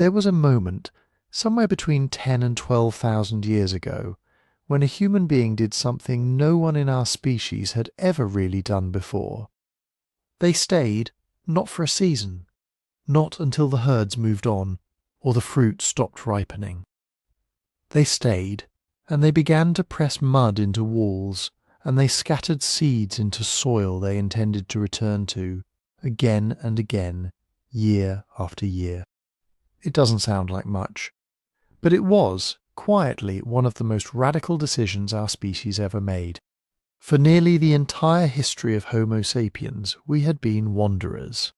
There was a moment, somewhere between 10 and 12,000 years ago, when a human being did something no one in our species had ever really done before. They stayed, not for a season, not until the herds moved on, or the fruit stopped ripening. They stayed, and they began to press mud into walls, and they scattered seeds into soil they intended to return to, again and again, year after year. It doesn't sound like much, but it was, quietly, one of the most radical decisions our species ever made. For nearly the entire history of Homo sapiens, we had been wanderers.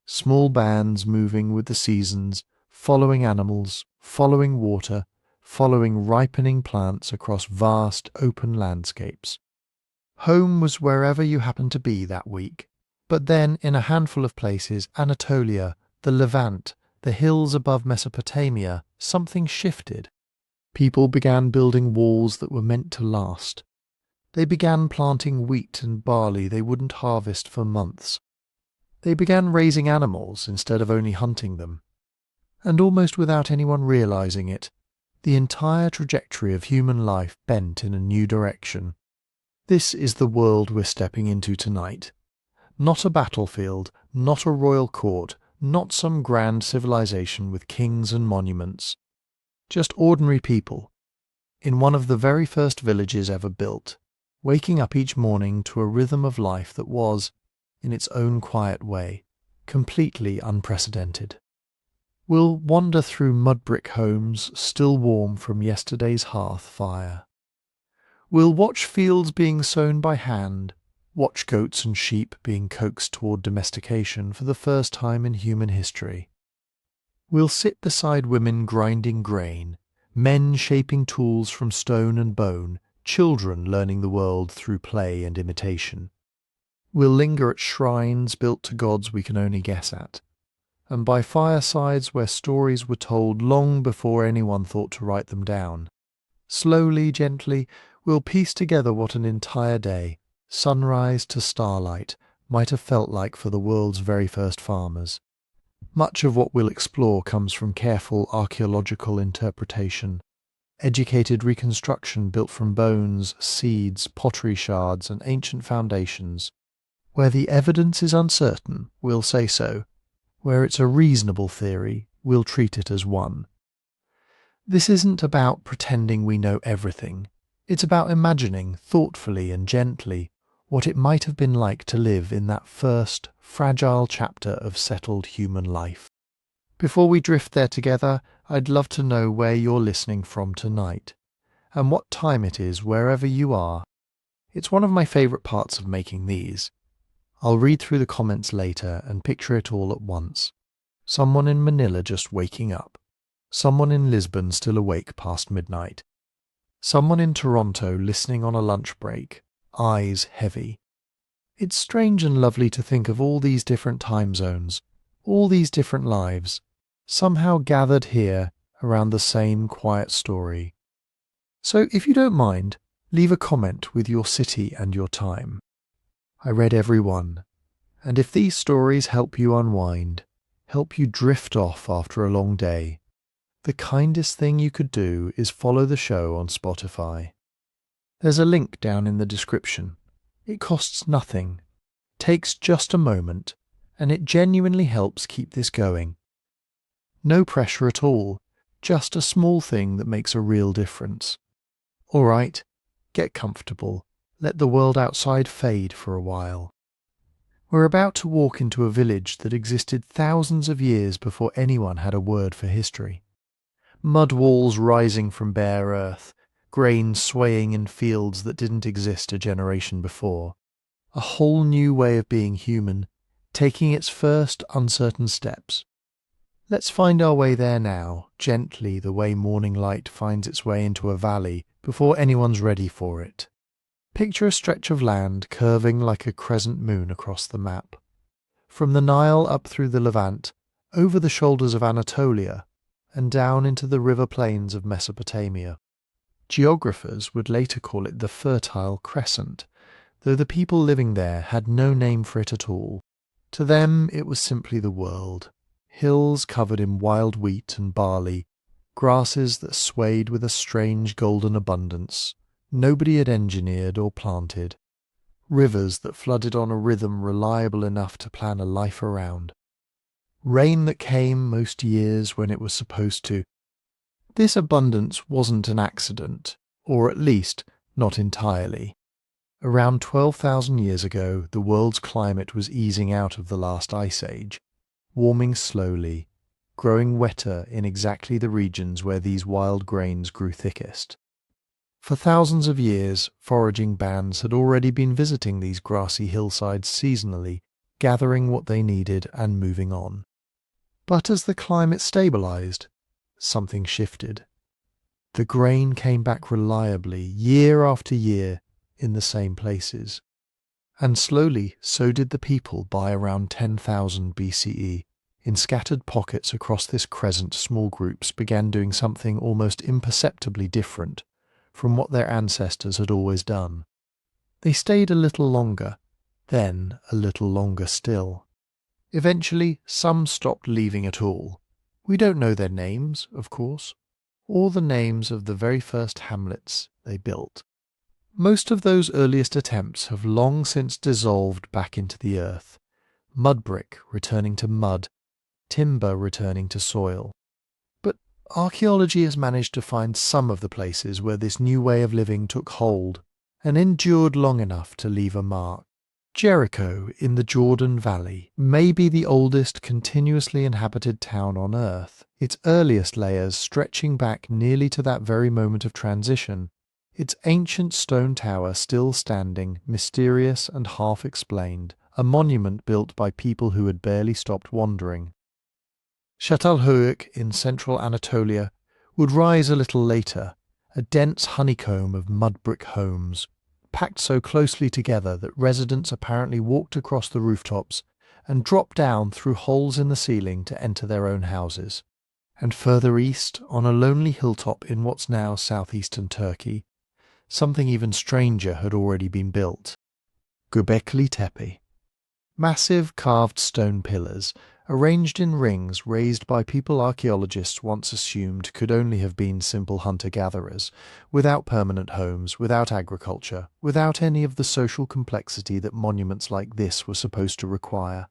Small bands moving with the seasons, following animals, following water, following ripening plants across vast open landscapes. Home was wherever you happened to be that week, but then in a handful of places, Anatolia, the Levant, the hills above Mesopotamia, something shifted. People began building walls that were meant to last. They began planting wheat and barley they wouldn't harvest for months. They began raising animals instead of only hunting them. And almost without anyone realizing it, the entire trajectory of human life bent in a new direction. This is the world we're stepping into tonight. Not a battlefield, not a royal court, not some grand civilization with kings and monuments. Just ordinary people, in one of the very first villages ever built, waking up each morning to a rhythm of life that was, in its own quiet way, completely unprecedented. We'll wander through mudbrick homes still warm from yesterday's hearth fire. We'll watch fields being sown by hand, watch goats and sheep being coaxed toward domestication for the first time in human history. We'll sit beside women grinding grain, men shaping tools from stone and bone, children learning the world through play and imitation. We'll linger at shrines built to gods we can only guess at, and by firesides where stories were told long before anyone thought to write them down. Slowly, gently, we'll piece together what an entire day, sunrise to starlight, might have felt like for the world's very first farmers. Much of what we'll explore comes from careful archaeological interpretation, educated reconstruction built from bones, seeds, pottery shards, and ancient foundations. Where the evidence is uncertain, we'll say so. Where it's a reasonable theory, we'll treat it as one. This isn't about pretending we know everything. It's about imagining, thoughtfully and gently, what it might have been like to live in that first, fragile chapter of settled human life. Before we drift there together, I'd love to know where you're listening from tonight, and what time it is wherever you are. It's one of my favourite parts of making these. I'll read through the comments later and picture it all at once. Someone in Manila just waking up. Someone in Lisbon still awake past midnight. Someone in Toronto listening on a lunch break, eyes heavy. It's strange and lovely to think of all these different time zones, all these different lives, somehow gathered here around the same quiet story. So if you don't mind, leave a comment with your city and your time. I read every one, and if these stories help you unwind, help you drift off after a long day, the kindest thing you could do is follow the show on Spotify. There's a link down in the description. It costs nothing, takes just a moment, and it genuinely helps keep this going. No pressure at all, just a small thing that makes a real difference. All right, get comfortable. Let the world outside fade for a while. We're about to walk into a village that existed thousands of years before anyone had a word for history. Mud walls rising from bare earth, grain swaying in fields that didn't exist a generation before. A whole new way of being human, taking its first uncertain steps. Let's find our way there now, gently the way morning light finds its way into a valley before anyone's ready for it. Picture a stretch of land curving like a crescent moon across the map. From the Nile up through the Levant, over the shoulders of Anatolia, and down into the river plains of Mesopotamia. Geographers would later call it the Fertile Crescent, though the people living there had no name for it at all. To them it was simply the world. hills covered in wild wheat and barley, grasses that swayed with a strange golden abundance nobody had engineered or planted, rivers that flooded on a rhythm reliable enough to plan a life around, rain that came most years when it was supposed to. This abundance wasn't an accident, or at least not entirely. Around 12,000 years ago, the world's climate was easing out of the last ice age, warming slowly, growing wetter in exactly the regions where these wild grains grew thickest. For thousands of years, foraging bands had already been visiting these grassy hillsides seasonally, gathering what they needed and moving on. But as the climate stabilized, something shifted. The grain came back reliably, year after year, in the same places. And slowly, so did the people by around 10,000 BCE. In scattered pockets across this crescent, small groups began doing something almost imperceptibly different from what their ancestors had always done. They stayed a little longer, then a little longer still. Eventually, some stopped leaving at all. We don't know their names, of course, or the names of the very first hamlets they built. Most of those earliest attempts have long since dissolved back into the earth, mudbrick returning to mud, timber returning to soil. But archaeology has managed to find some of the places where this new way of living took hold and endured long enough to leave a mark. Jericho in the Jordan Valley may be the oldest continuously inhabited town on Earth, its earliest layers stretching back nearly to that very moment of transition, its ancient stone tower still standing, mysterious and half-explained, a monument built by people who had barely stopped wandering. Çatalhöyük in central Anatolia would rise a little later, a dense honeycomb of mud-brick homes, packed so closely together that residents apparently walked across the rooftops and dropped down through holes in the ceiling to enter their own houses. And further east, on a lonely hilltop in what's now southeastern Turkey, something even stranger had already been built. Göbekli Tepe. Massive carved stone pillars, arranged in rings raised by people archaeologists once assumed could only have been simple hunter-gatherers, without permanent homes, without agriculture, without any of the social complexity that monuments like this were supposed to require.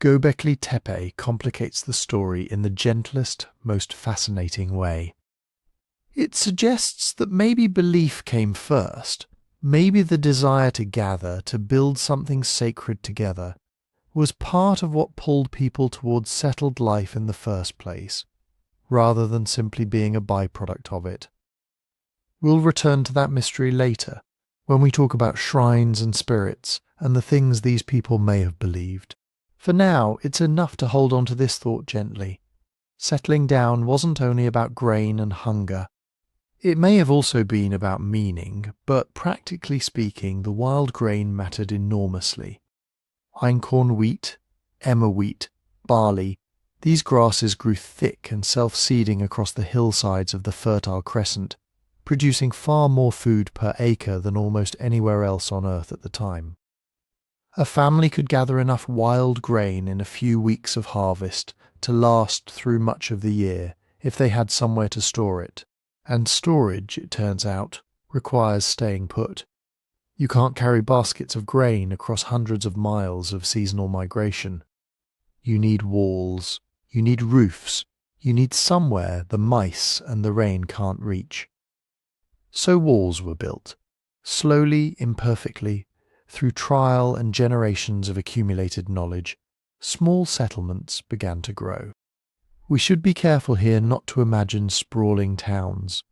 Göbekli Tepe complicates the story in the gentlest, most fascinating way. It suggests that maybe belief came first, maybe the desire to gather, to build something sacred together, was part of what pulled people towards settled life in the first place, rather than simply being a byproduct of it. We'll return to that mystery later, when we talk about shrines and spirits and the things these people may have believed. For now, it's enough to hold on to this thought gently. Settling down wasn't only about grain and hunger. It may have also been about meaning, but practically speaking, the wild grain mattered enormously. Einkorn wheat, emmer wheat, barley, these grasses grew thick and self-seeding across the hillsides of the Fertile Crescent, producing far more food per acre than almost anywhere else on Earth at the time. A family could gather enough wild grain in a few weeks of harvest to last through much of the year if they had somewhere to store it. And storage, it turns out, requires staying put. You can't carry baskets of grain across hundreds of miles of seasonal migration. You need walls, you need roofs, you need somewhere the mice and the rain can't reach. So walls were built, slowly, imperfectly, through trial and generations of accumulated knowledge. Small settlements began to grow. We should be careful here not to imagine sprawling towns.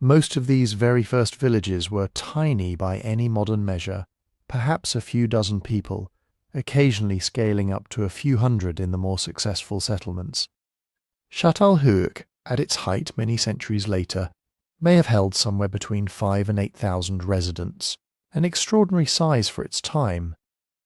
Most of these very first villages were tiny by any modern measure, perhaps a few dozen people, occasionally scaling up to a few hundred in the more successful settlements. Çatalhöyük, at its height many centuries later, may have held somewhere between 5,000 and 8,000 residents, an extraordinary size for its time,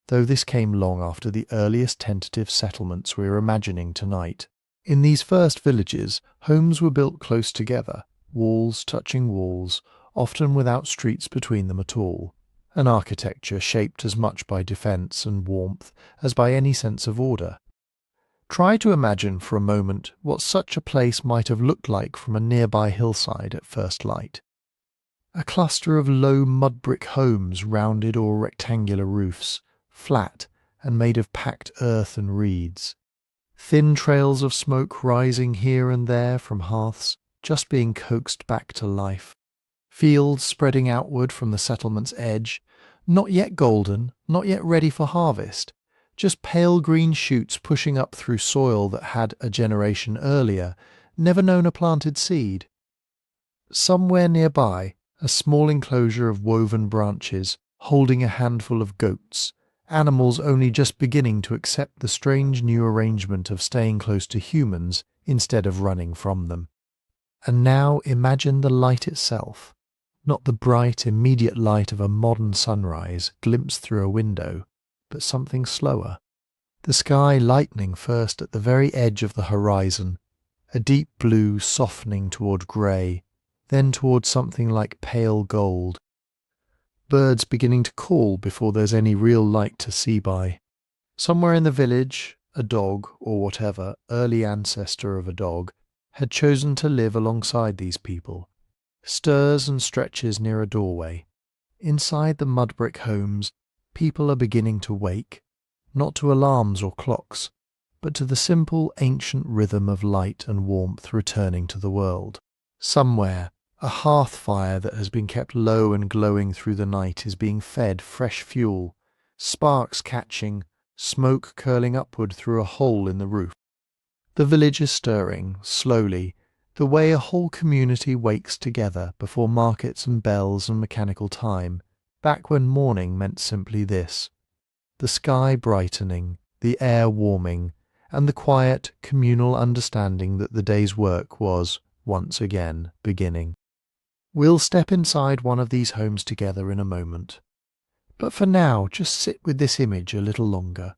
though this came long after the earliest tentative settlements we are imagining tonight. In these first villages, homes were built close together, walls touching walls, often without streets between them at all, an architecture shaped as much by defence and warmth as by any sense of order. Try to imagine for a moment what such a place might have looked like from a nearby hillside at first light. A cluster of low mud-brick homes, rounded or rectangular roofs, flat and made of packed earth and reeds. Thin trails of smoke rising here and there from hearths, just being coaxed back to life. Fields spreading outward from the settlement's edge, not yet golden, not yet ready for harvest, just pale green shoots pushing up through soil that had, a generation earlier, never known a planted seed. Somewhere nearby, a small enclosure of woven branches, holding a handful of goats, animals only just beginning to accept the strange new arrangement of staying close to humans instead of running from them. And now imagine the light itself, not the bright, immediate light of a modern sunrise glimpsed through a window, but something slower. The sky lightening first at the very edge of the horizon, a deep blue softening toward grey, then toward something like pale gold. Birds beginning to call before there's any real light to see by. Somewhere in the village, a dog, or whatever, early ancestor of a dog, had chosen to live alongside these people. Stirs and stretches near a doorway. Inside the mud-brick homes, people are beginning to wake, not to alarms or clocks, but to the simple ancient rhythm of light and warmth returning to the world. Somewhere, a hearth fire that has been kept low and glowing through the night is being fed fresh fuel, sparks catching, smoke curling upward through a hole in the roof. The village is stirring, slowly, the way a whole community wakes together before markets and bells and mechanical time, back when morning meant simply this: the sky brightening, the air warming, and the quiet, communal understanding that the day's work was, once again, beginning. We'll step inside one of these homes together in a moment. But for now, just sit with this image a little longer.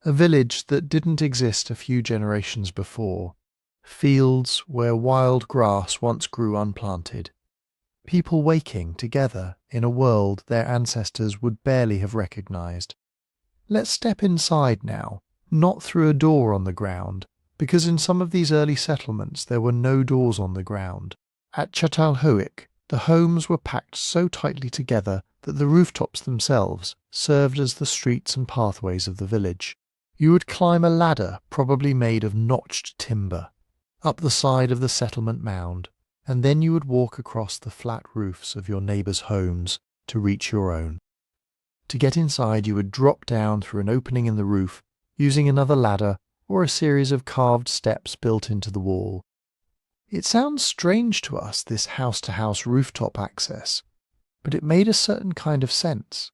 A village that didn't exist a few generations before. Fields where wild grass once grew unplanted. People waking together in a world their ancestors would barely have recognized. Let's step inside now, not through a door on the ground, because in some of these early settlements there were no doors on the ground. At Çatalhöyük, the homes were packed so tightly together that the rooftops themselves served as the streets and pathways of the village. You would climb a ladder, probably made of notched timber, up the side of the settlement mound, and then you would walk across the flat roofs of your neighbours' homes to reach your own. To get inside, you would drop down through an opening in the roof, using another ladder or a series of carved steps built into the wall. It sounds strange to us, this house-to-house rooftop access, but it made a certain kind of sense.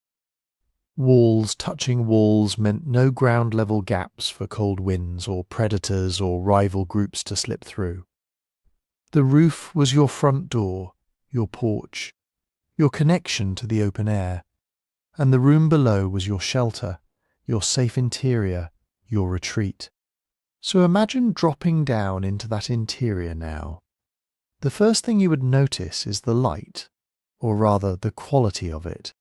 Walls touching walls meant no ground-level gaps for cold winds or predators or rival groups to slip through. The roof was your front door, your porch, your connection to the open air, and the room below was your shelter, your safe interior, your retreat. So imagine dropping down into that interior now. The first thing you would notice is the light, or rather the quality of it.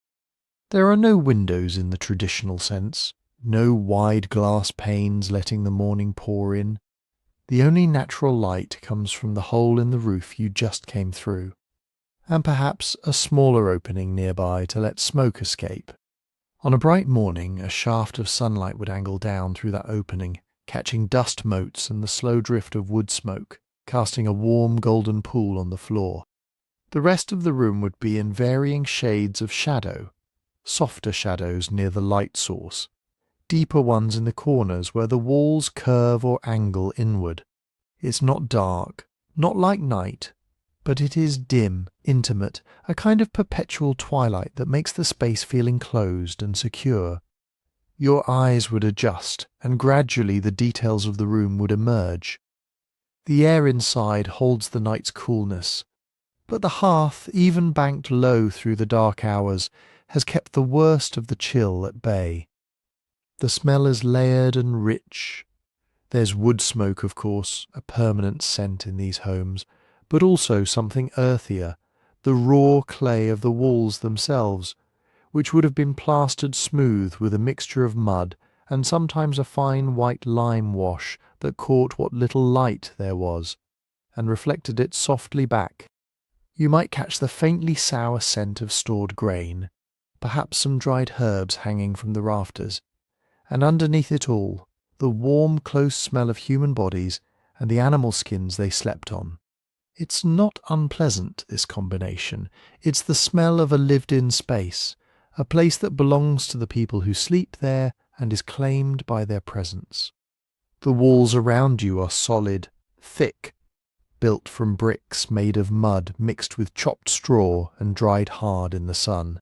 There are no windows in the traditional sense, no wide glass panes letting the morning pour in. The only natural light comes from the hole in the roof you just came through, and perhaps a smaller opening nearby to let smoke escape. On a bright morning, a shaft of sunlight would angle down through that opening, catching dust motes and the slow drift of wood smoke, casting a warm golden pool on the floor. The rest of the room would be in varying shades of shadow, softer shadows near the light source, deeper ones in the corners where the walls curve or angle inward. It's not dark, not like night, but it is dim, intimate, a kind of perpetual twilight that makes the space feel enclosed and secure. Your eyes would adjust, and gradually the details of the room would emerge. The air inside holds the night's coolness, but the hearth, even banked low through the dark hours, has kept the worst of the chill at bay. The smell is layered and rich. There's wood smoke, of course, a permanent scent in these homes, but also something earthier, the raw clay of the walls themselves, which would have been plastered smooth with a mixture of mud and sometimes a fine white lime wash that caught what little light there was, and reflected it softly back. You might catch the faintly sour scent of stored grain, perhaps some dried herbs hanging from the rafters, and underneath it all, the warm, close smell of human bodies and the animal skins they slept on. It's not unpleasant, this combination. It's the smell of a lived-in space, a place that belongs to the people who sleep there and is claimed by their presence. The walls around you are solid, thick, built from bricks made of mud mixed with chopped straw and dried hard in the sun.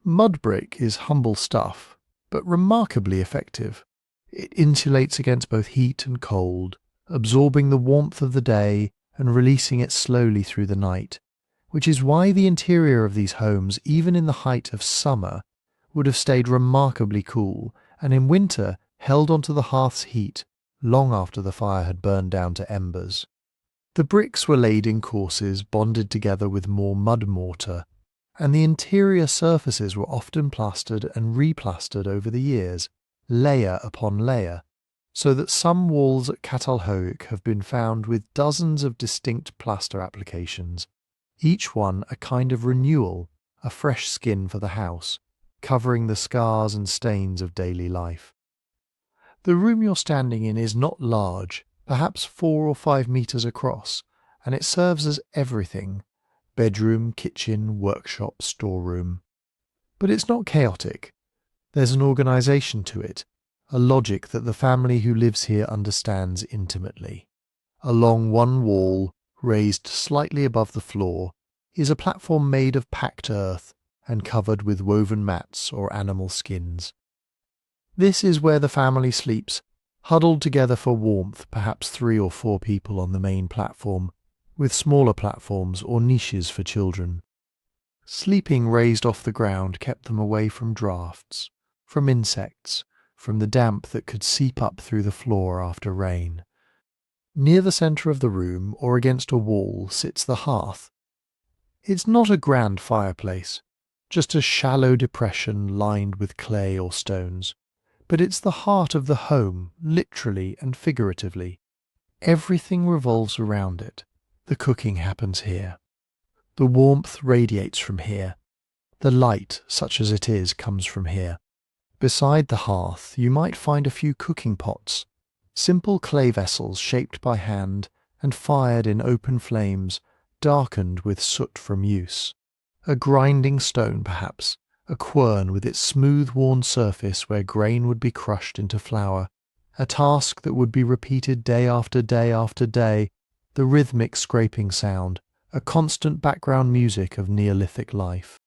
Mudbrick is humble stuff, but remarkably effective. It insulates against both heat and cold, absorbing the warmth of the day and releasing it slowly through the night, which is why the interior of these homes, even in the height of summer, would have stayed remarkably cool, and in winter held onto the hearth's heat long after the fire had burned down to embers. The bricks were laid in courses bonded together with more mud mortar, and the interior surfaces were often plastered and replastered over the years, layer upon layer, so that some walls at Çatalhöyük have been found with dozens of distinct plaster applications, each one a kind of renewal, a fresh skin for the house, covering the scars and stains of daily life. The room you're standing in is not large, perhaps 4 or 5 meters across, and it serves as everything: bedroom, kitchen, workshop, storeroom. But it's not chaotic. There's an organization to it, a logic that the family who lives here understands intimately. Along one wall, raised slightly above the floor, is a platform made of packed earth and covered with woven mats or animal skins. This is where the family sleeps, huddled together for warmth, perhaps 3 or 4 people on the main platform, with smaller platforms or niches for children. Sleeping raised off the ground kept them away from drafts, from insects, from the damp that could seep up through the floor after rain. Near the centre of the room, or against a wall, sits the hearth. It's not a grand fireplace, just a shallow depression lined with clay or stones. But it's the heart of the home, literally and figuratively. Everything revolves around it. The cooking happens here. The warmth radiates from here. The light, such as it is, comes from here. Beside the hearth you might find a few cooking pots, simple clay vessels shaped by hand and fired in open flames, darkened with soot from use. A grinding stone, perhaps, a quern with its smooth-worn surface where grain would be crushed into flour, a task that would be repeated day after day after day, the rhythmic scraping sound, a constant background music of Neolithic life.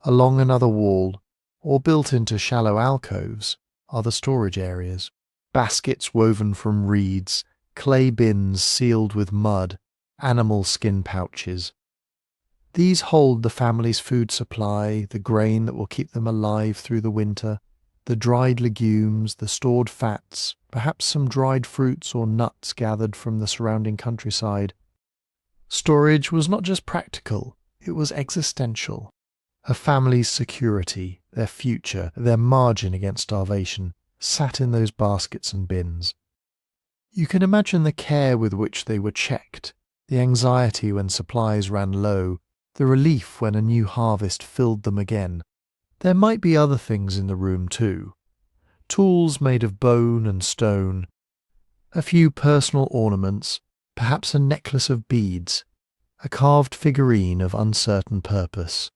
Along another wall, or built into shallow alcoves, are the storage areas. Baskets woven from reeds, clay bins sealed with mud, animal skin pouches. These hold the family's food supply, the grain that will keep them alive through the winter, the dried legumes, the stored fats, perhaps some dried fruits or nuts gathered from the surrounding countryside. Storage was not just practical, it was existential. A family's security, their future, their margin against starvation, sat in those baskets and bins. You can imagine the care with which they were checked, the anxiety when supplies ran low, the relief when a new harvest filled them again. There might be other things in the room too. Tools made of bone and stone, a few personal ornaments, perhaps a necklace of beads, a carved figurine of uncertain purpose.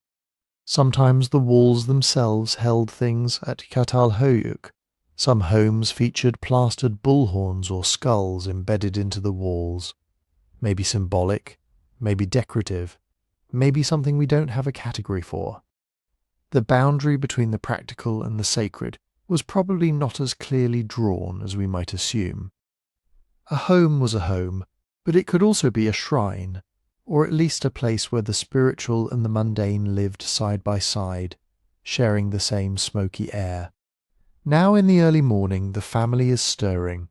Sometimes the walls themselves held things at Çatalhöyük. Some homes featured plastered bullhorns or skulls embedded into the walls. Maybe symbolic, maybe decorative, maybe something we don't have a category for. The boundary between the practical and the sacred was probably not as clearly drawn as we might assume. A home was a home, but it could also be a shrine, or at least a place where the spiritual and the mundane lived side by side, sharing the same smoky air. Now in the early morning the family is stirring.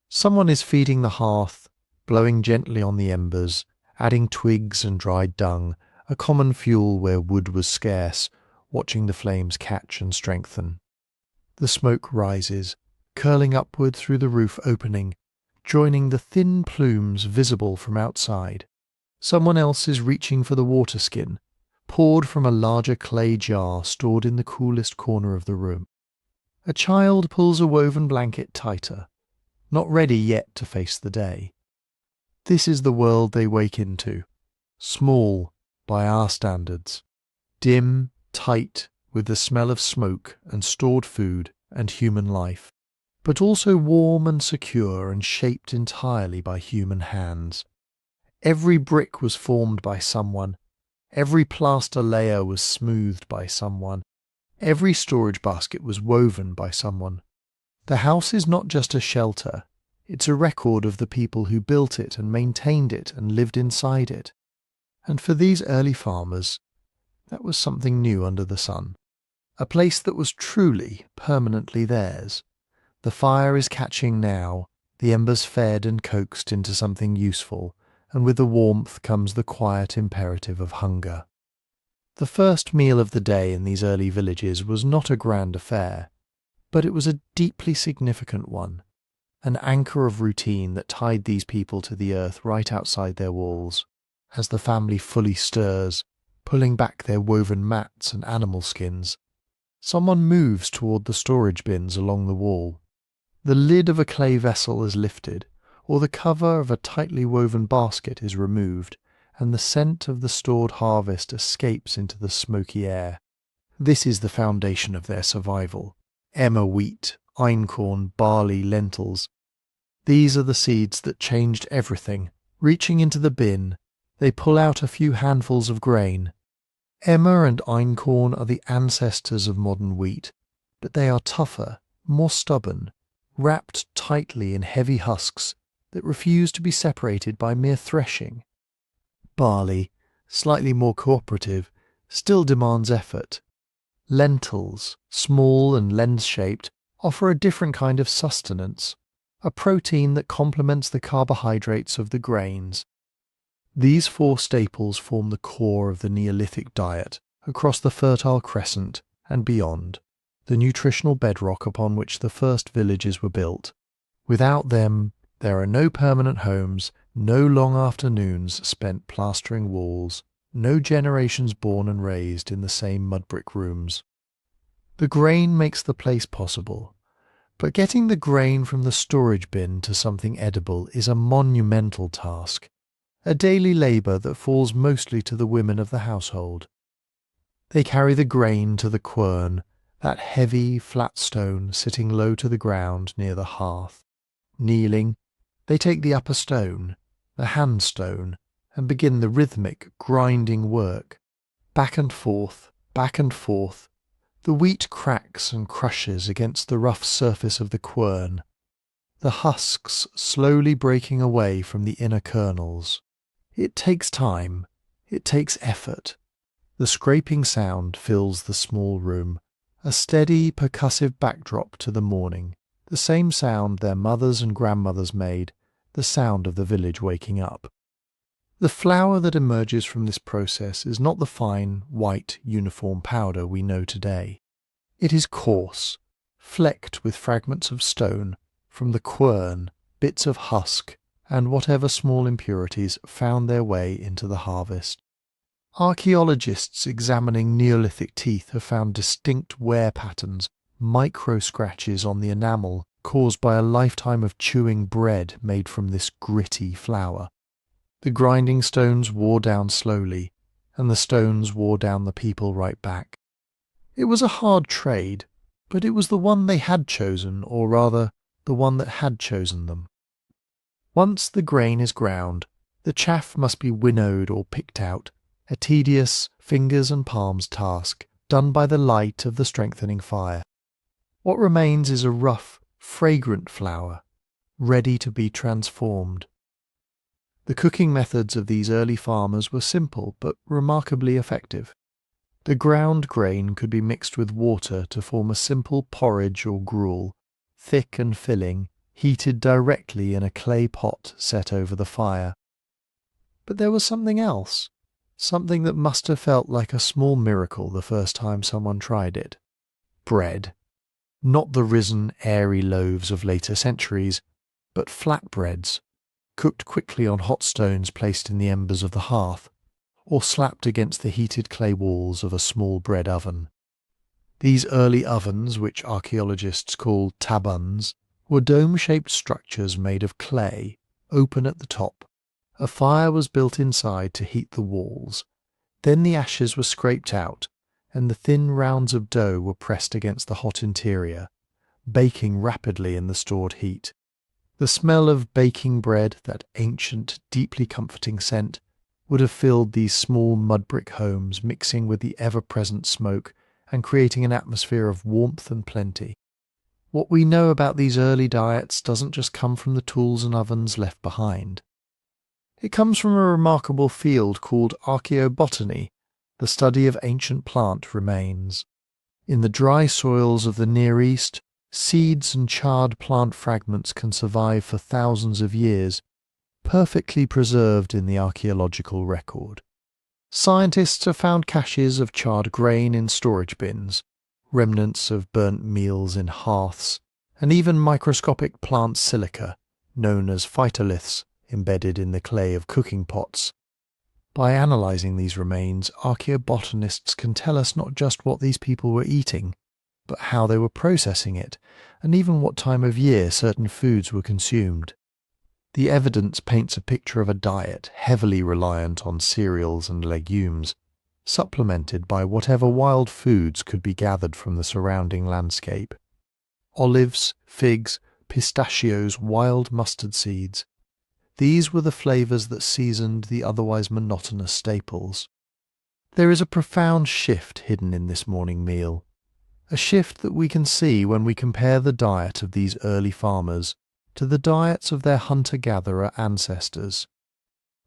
Someone is feeding the hearth, blowing gently on the embers, adding twigs and dried dung, a common fuel where wood was scarce, watching the flames catch and strengthen. The smoke rises, curling upward through the roof opening, joining the thin plumes visible from outside. Someone else is reaching for the water skin, poured from a larger clay jar stored in the coolest corner of the room. A child pulls a woven blanket tighter, not ready yet to face the day. This is the world they wake into, small by our standards, dim, tight with the smell of smoke and stored food and human life, but also warm and secure and shaped entirely by human hands. Every brick was formed by someone, every plaster layer was smoothed by someone, every storage basket was woven by someone. The house is not just a shelter, it's a record of the people who built it and maintained it and lived inside it. And for these early farmers, that was something new under the sun. A place that was truly, permanently theirs. The fire is catching now, the embers fed and coaxed into something useful, and with the warmth comes the quiet imperative of hunger. The first meal of the day in these early villages was not a grand affair, but it was a deeply significant one, an anchor of routine that tied these people to the earth right outside their walls. As the family fully stirs, pulling back their woven mats and animal skins, someone moves toward the storage bins along the wall. The lid of a clay vessel is lifted, or the cover of a tightly woven basket is removed, and the scent of the stored harvest escapes into the smoky air. This is the foundation of their survival. Emmer wheat, einkorn, barley, lentils. These are the seeds that changed everything. Reaching into the bin, they pull out a few handfuls of grain. Emmer and einkorn are the ancestors of modern wheat, but they are tougher, more stubborn, wrapped tightly in heavy husks that refuse to be separated by mere threshing. Barley, slightly more cooperative, still demands effort. Lentils, small and lens-shaped, offer a different kind of sustenance, a protein that complements the carbohydrates of the grains. These four staples form the core of the Neolithic diet across the Fertile Crescent and beyond, the nutritional bedrock upon which the first villages were built. Without them, there are no permanent homes, no long afternoons spent plastering walls, no generations born and raised in the same mudbrick rooms. The grain makes the place possible, but getting the grain from the storage bin to something edible is a monumental task, a daily labour that falls mostly to the women of the household. They carry the grain to the quern, that heavy, flat stone sitting low to the ground near the hearth. Kneeling, they take the upper stone, the hand stone, and begin the rhythmic, grinding work. Back and forth, the wheat cracks and crushes against the rough surface of the quern, the husks slowly breaking away from the inner kernels. It takes time, it takes effort. The scraping sound fills the small room, a steady, percussive backdrop to the morning, the same sound their mothers and grandmothers made, the sound of the village waking up. The flour that emerges from this process is not the fine, white, uniform powder we know today. It is coarse, flecked with fragments of stone from the quern, bits of husk, and whatever small impurities found their way into the harvest. Archaeologists examining Neolithic teeth have found distinct wear patterns, micro-scratches on the enamel caused by a lifetime of chewing bread made from this gritty flour. The grinding stones wore down slowly, and the stones wore down the people right back. It was a hard trade, but it was the one they had chosen, or rather, the one that had chosen them. Once the grain is ground, the chaff must be winnowed or picked out, a tedious fingers and palms task done by the light of the strengthening fire. What remains is a rough, fragrant flour, ready to be transformed. The cooking methods of these early farmers were simple but remarkably effective. The ground grain could be mixed with water to form a simple porridge or gruel, thick and filling, heated directly in a clay pot set over the fire. But there was something else, something that must have felt like a small miracle the first time someone tried it. Bread. Not the risen, airy loaves of later centuries, but flatbreads, cooked quickly on hot stones placed in the embers of the hearth, or slapped against the heated clay walls of a small bread oven. These early ovens, which archaeologists call tabuns, were dome-shaped structures made of clay, open at the top. A fire was built inside to heat the walls. Then the ashes were scraped out, and the thin rounds of dough were pressed against the hot interior, baking rapidly in the stored heat. The smell of baking bread, that ancient, deeply comforting scent, would have filled these small mud-brick homes, mixing with the ever-present smoke and creating an atmosphere of warmth and plenty. What we know about these early diets doesn't just come from the tools and ovens left behind. It comes from a remarkable field called archaeobotany, the study of ancient plant remains. In the dry soils of the Near East, seeds and charred plant fragments can survive for thousands of years, perfectly preserved in the archaeological record. Scientists have found caches of charred grain in storage bins, remnants of burnt meals in hearths, and even microscopic plant silica, known as phytoliths, embedded in the clay of cooking pots. By analysing these remains, archaeobotanists can tell us not just what these people were eating, but how they were processing it, and even what time of year certain foods were consumed. The evidence paints a picture of a diet heavily reliant on cereals and legumes, supplemented by whatever wild foods could be gathered from the surrounding landscape. Olives, figs, pistachios, wild mustard seeds. These were the flavours that seasoned the otherwise monotonous staples. There is a profound shift hidden in this morning meal, a shift that we can see when we compare the diet of these early farmers to the diets of their hunter-gatherer ancestors.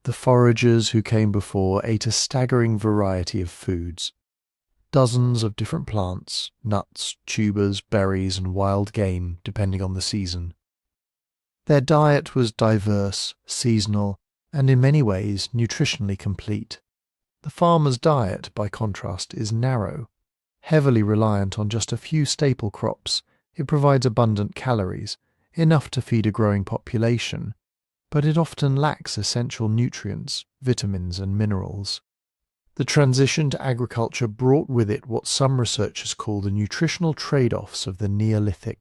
The foragers who came before ate a staggering variety of foods. Dozens of different plants, nuts, tubers, berries, and wild game, depending on the season. Their diet was diverse, seasonal, and in many ways nutritionally complete. The farmer's diet, by contrast, is narrow. Heavily reliant on just a few staple crops, it provides abundant calories, enough to feed a growing population, but it often lacks essential nutrients, vitamins, and minerals. The transition to agriculture brought with it what some researchers call the nutritional trade-offs of the Neolithic.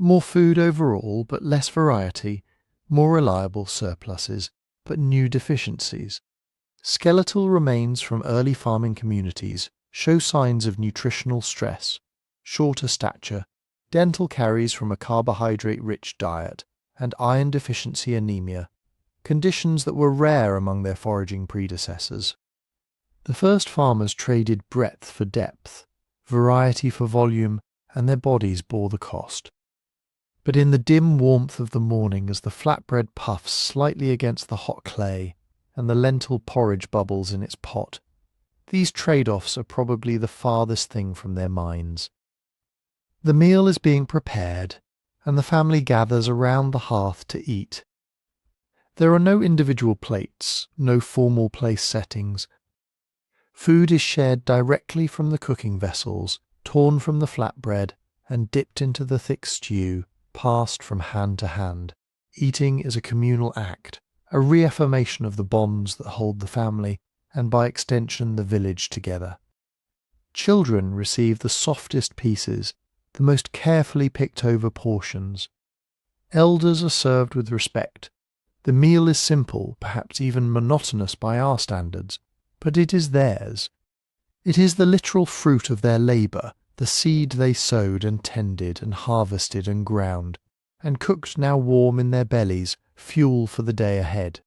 More food overall, but less variety, more reliable surpluses, but new deficiencies. Skeletal remains from early farming communities show signs of nutritional stress, shorter stature, dental caries from a carbohydrate-rich diet, and iron deficiency anemia, conditions that were rare among their foraging predecessors. The first farmers traded breadth for depth, variety for volume, and their bodies bore the cost. But in the dim warmth of the morning, as the flatbread puffs slightly against the hot clay and the lentil porridge bubbles in its pot, these trade-offs are probably the farthest thing from their minds. The meal is being prepared, and the family gathers around the hearth to eat. There are no individual plates, no formal place settings. Food is shared directly from the cooking vessels, torn from the flatbread, and dipped into the thick stew, passed from hand to hand. Eating is a communal act, a reaffirmation of the bonds that hold the family, and by extension the village together. Children receive the softest pieces, the most carefully picked over portions. Elders are served with respect. The meal is simple, perhaps even monotonous by our standards, but it is theirs. It is the literal fruit of their labour, the seed they sowed and tended and harvested and ground, and cooked now warm in their bellies, fuel for the day ahead.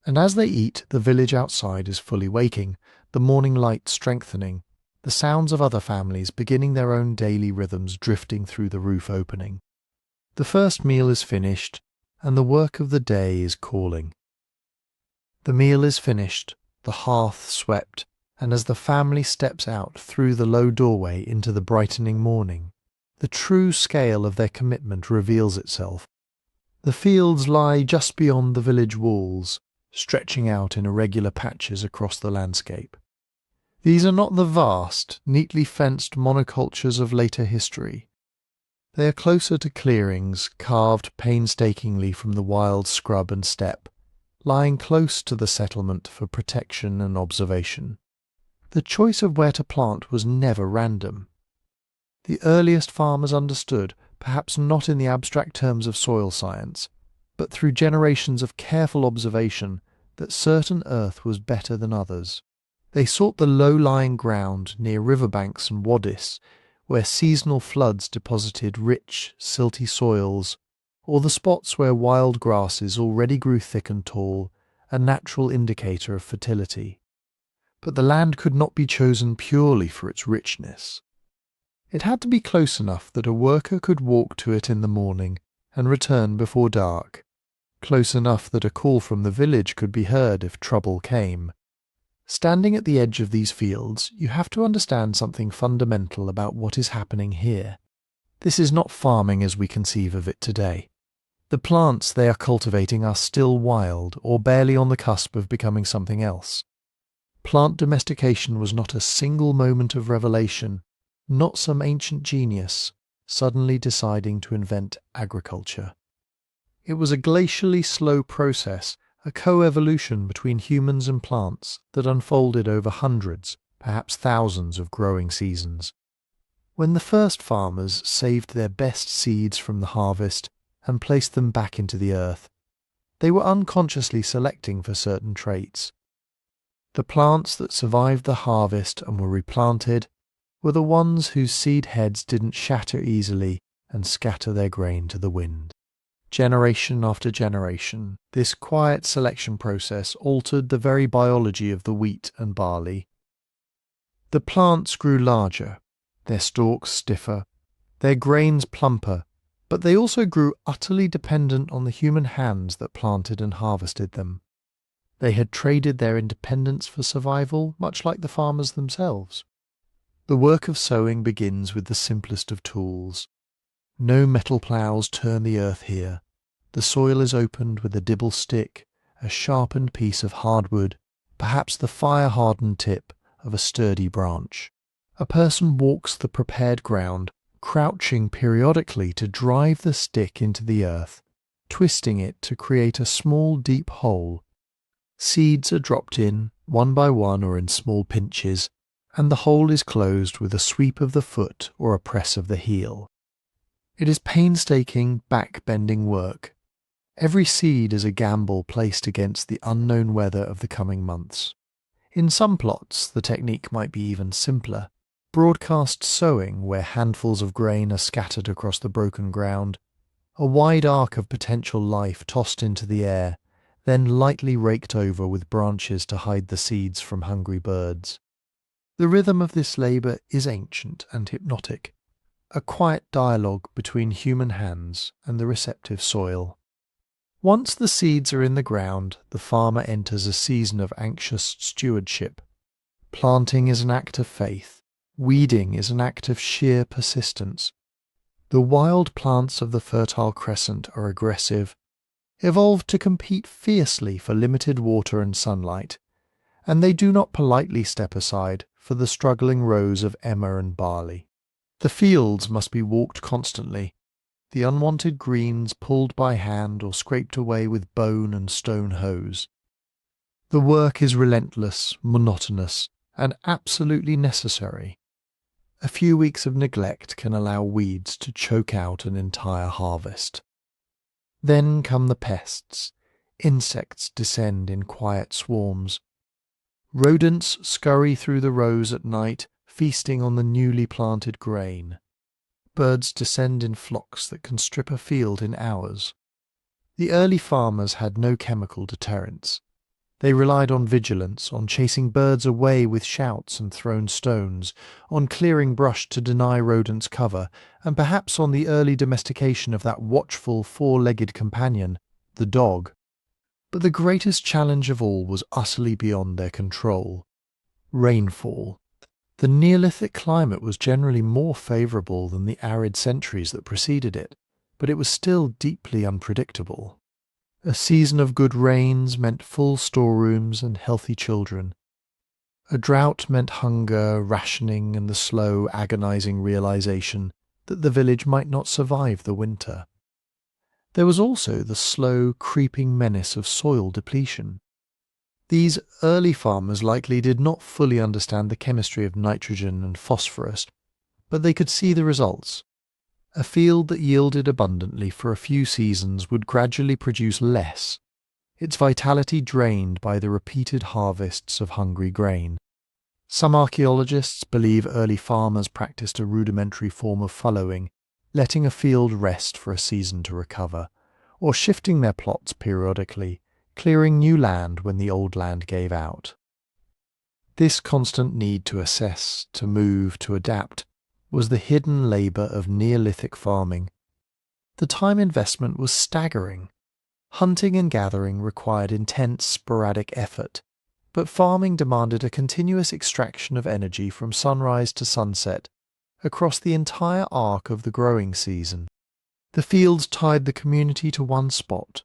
And as they eat, the village outside is fully waking, the morning light strengthening, the sounds of other families beginning their own daily rhythms drifting through the roof opening. The first meal is finished, and the work of the day is calling. The meal is finished, the hearth swept, and as the family steps out through the low doorway into the brightening morning, the true scale of their commitment reveals itself. The fields lie just beyond the village walls, stretching out in irregular patches across the landscape. These are not the vast, neatly fenced monocultures of later history. They are closer to clearings carved painstakingly from the wild scrub and steppe, lying close to the settlement for protection and observation. The choice of where to plant was never random. The earliest farmers understood, perhaps not in the abstract terms of soil science, but through generations of careful observation, that certain earth was better than others. They sought the low-lying ground near riverbanks and wadis, where seasonal floods deposited rich, silty soils, or the spots where wild grasses already grew thick and tall, a natural indicator of fertility. But the land could not be chosen purely for its richness. It had to be close enough that a worker could walk to it in the morning and return before dark, close enough that a call from the village could be heard if trouble came. Standing at the edge of these fields, you have to understand something fundamental about what is happening here. This is not farming as we conceive of it today. The plants they are cultivating are still wild or barely on the cusp of becoming something else. Plant domestication was not a single moment of revelation, not some ancient genius suddenly deciding to invent agriculture. It was a glacially slow process, a co-evolution between humans and plants that unfolded over hundreds, perhaps thousands of growing seasons. When the first farmers saved their best seeds from the harvest and placed them back into the earth, they were unconsciously selecting for certain traits. The plants that survived the harvest and were replanted were the ones whose seed heads didn't shatter easily and scatter their grain to the wind. Generation after generation, this quiet selection process altered the very biology of the wheat and barley. The plants grew larger, their stalks stiffer, their grains plumper, but they also grew utterly dependent on the human hands that planted and harvested them. They had traded their independence for survival, much like the farmers themselves. The work of sowing begins with the simplest of tools. No metal ploughs turn the earth here. The soil is opened with a dibble stick, a sharpened piece of hardwood, perhaps the fire-hardened tip of a sturdy branch. A person walks the prepared ground, crouching periodically to drive the stick into the earth, twisting it to create a small deep hole. Seeds are dropped in, one by one or in small pinches, and the hole is closed with a sweep of the foot or a press of the heel. It is painstaking, back-bending work. Every seed is a gamble placed against the unknown weather of the coming months. In some plots, the technique might be even simpler. Broadcast sowing, where handfuls of grain are scattered across the broken ground, a wide arc of potential life tossed into the air, then lightly raked over with branches to hide the seeds from hungry birds. The rhythm of this labour is ancient and hypnotic, a quiet dialogue between human hands and the receptive soil. Once the seeds are in the ground, the farmer enters a season of anxious stewardship. Planting is an act of faith. Weeding is an act of sheer persistence. The wild plants of the Fertile Crescent are aggressive, evolved to compete fiercely for limited water and sunlight, and they do not politely step aside for the struggling rows of emmer and barley. The fields must be walked constantly, the unwanted greens pulled by hand or scraped away with bone and stone hose. The work is relentless, monotonous, and absolutely necessary. A few weeks of neglect can allow weeds to choke out an entire harvest. Then come the pests. Insects descend in quiet swarms. Rodents scurry through the rows at night, feasting on the newly planted grain. Birds descend in flocks that can strip a field in hours. The early farmers had no chemical deterrents. They relied on vigilance, on chasing birds away with shouts and thrown stones, on clearing brush to deny rodents cover, and perhaps on the early domestication of that watchful four-legged companion, the dog. But the greatest challenge of all was utterly beyond their control: rainfall. The Neolithic climate was generally more favourable than the arid centuries that preceded it, but it was still deeply unpredictable. A season of good rains meant full storerooms and healthy children. A drought meant hunger, rationing, and the slow, agonizing realization that the village might not survive the winter. There was also the slow, creeping menace of soil depletion. These early farmers likely did not fully understand the chemistry of nitrogen and phosphorus, but they could see the results. A field that yielded abundantly for a few seasons would gradually produce less, its vitality drained by the repeated harvests of hungry grain. Some archaeologists believe early farmers practiced a rudimentary form of fallowing, letting a field rest for a season to recover, or shifting their plots periodically, clearing new land when the old land gave out. This constant need to assess, to move, to adapt, was the hidden labour of Neolithic farming. The time investment was staggering. Hunting and gathering required intense, sporadic effort, but farming demanded a continuous extraction of energy from sunrise to sunset, across the entire arc of the growing season. The fields tied the community to one spot,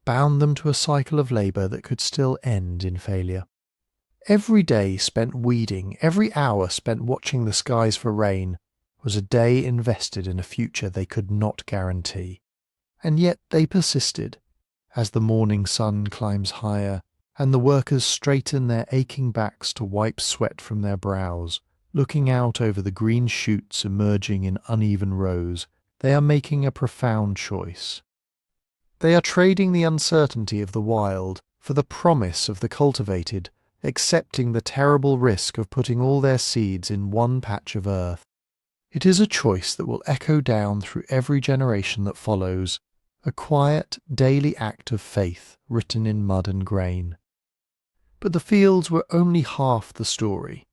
bound them to a cycle of labour that could still end in failure. Every day spent weeding, every hour spent watching the skies for rain, was a day invested in a future they could not guarantee. And yet they persisted, as the morning sun climbs higher, and the workers straighten their aching backs to wipe sweat from their brows, looking out over the green shoots emerging in uneven rows. They are making a profound choice. They are trading the uncertainty of the wild for the promise of the cultivated, accepting the terrible risk of putting all their seeds in one patch of earth. It is a choice that will echo down through every generation that follows, a quiet, daily act of faith written in mud and grain. But the fields were only half the story.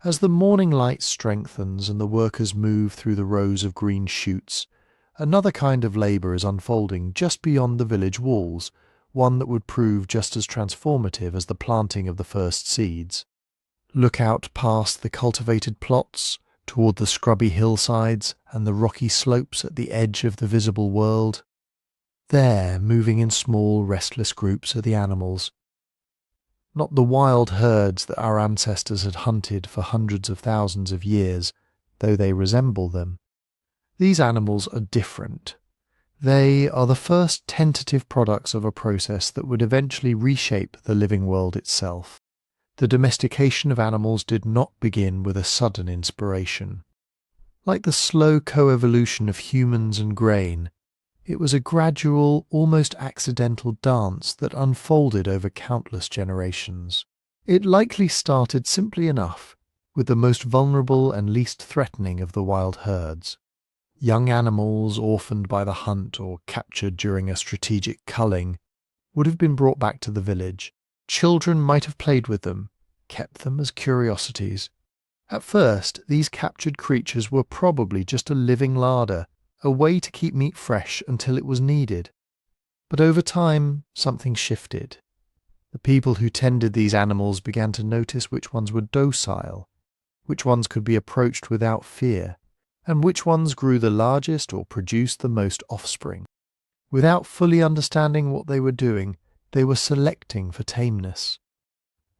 As the morning light strengthens and the workers move through the rows of green shoots, another kind of labour is unfolding just beyond the village walls, one that would prove just as transformative as the planting of the first seeds. Look out past the cultivated plots, toward the scrubby hillsides and the rocky slopes at the edge of the visible world. There, moving in small, restless groups, are the animals. Not the wild herds that our ancestors had hunted for hundreds of thousands of years, though they resemble them. These animals are different. They are the first tentative products of a process that would eventually reshape the living world itself. The domestication of animals did not begin with a sudden inspiration. Like the slow coevolution of humans and grain, it was a gradual, almost accidental dance that unfolded over countless generations. It likely started simply enough with the most vulnerable and least threatening of the wild herds. Young animals orphaned by the hunt or captured during a strategic culling would have been brought back to the village. Children might have played with them, kept them as curiosities. At first, these captured creatures were probably just a living larder, a way to keep meat fresh until it was needed. But over time, something shifted. The people who tended these animals began to notice which ones were docile, which ones could be approached without fear, and which ones grew the largest or produced the most offspring. Without fully understanding what they were doing, they were selecting for tameness.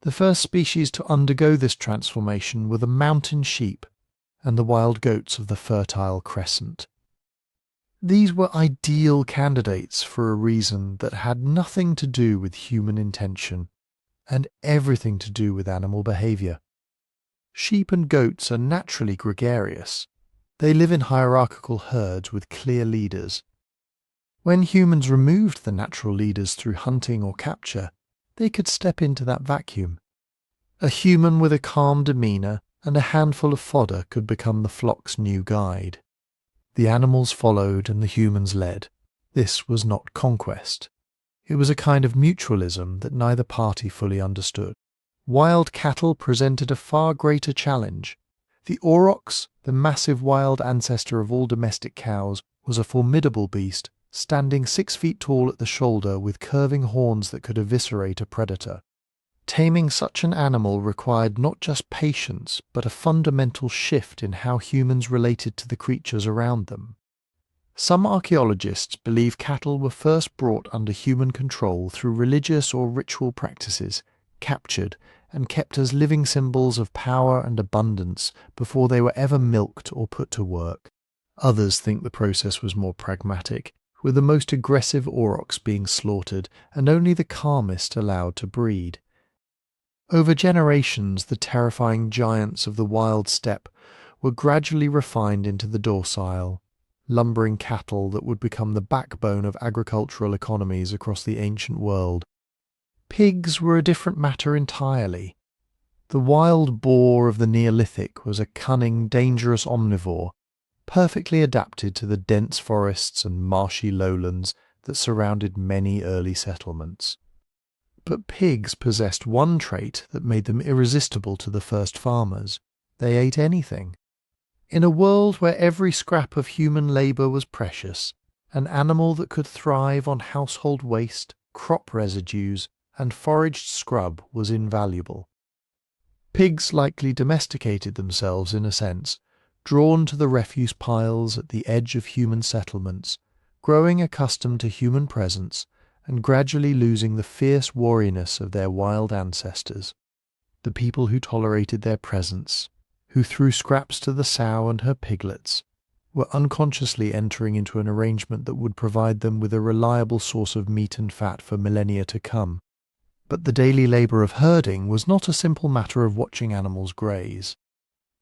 The first species to undergo this transformation were the mountain sheep and the wild goats of the Fertile Crescent. These were ideal candidates for a reason that had nothing to do with human intention and everything to do with animal behaviour. Sheep and goats are naturally gregarious. They live in hierarchical herds with clear leaders. When humans removed the natural leaders through hunting or capture, they could step into that vacuum. A human with a calm demeanour and a handful of fodder could become the flock's new guide. The animals followed and the humans led. This was not conquest. It was a kind of mutualism that neither party fully understood. Wild cattle presented a far greater challenge. The aurochs, the massive wild ancestor of all domestic cows, was a formidable beast, standing 6 feet tall at the shoulder with curving horns that could eviscerate a predator. Taming such an animal required not just patience, but a fundamental shift in how humans related to the creatures around them. Some archaeologists believe cattle were first brought under human control through religious or ritual practices, captured and kept as living symbols of power and abundance before they were ever milked or put to work. Others think the process was more pragmatic, with the most aggressive aurochs being slaughtered and only the calmest allowed to breed. Over generations, the terrifying giants of the wild steppe were gradually refined into the docile, lumbering cattle that would become the backbone of agricultural economies across the ancient world. Pigs were a different matter entirely. The wild boar of the Neolithic was a cunning, dangerous omnivore, perfectly adapted to the dense forests and marshy lowlands that surrounded many early settlements. But pigs possessed one trait that made them irresistible to the first farmers. They ate anything. In a world where every scrap of human labour was precious, an animal that could thrive on household waste, crop residues, and foraged scrub was invaluable. Pigs likely domesticated themselves in a sense, drawn to the refuse piles at the edge of human settlements, growing accustomed to human presence and gradually losing the fierce wariness of their wild ancestors. The people who tolerated their presence, who threw scraps to the sow and her piglets, were unconsciously entering into an arrangement that would provide them with a reliable source of meat and fat for millennia to come. But the daily labour of herding was not a simple matter of watching animals graze.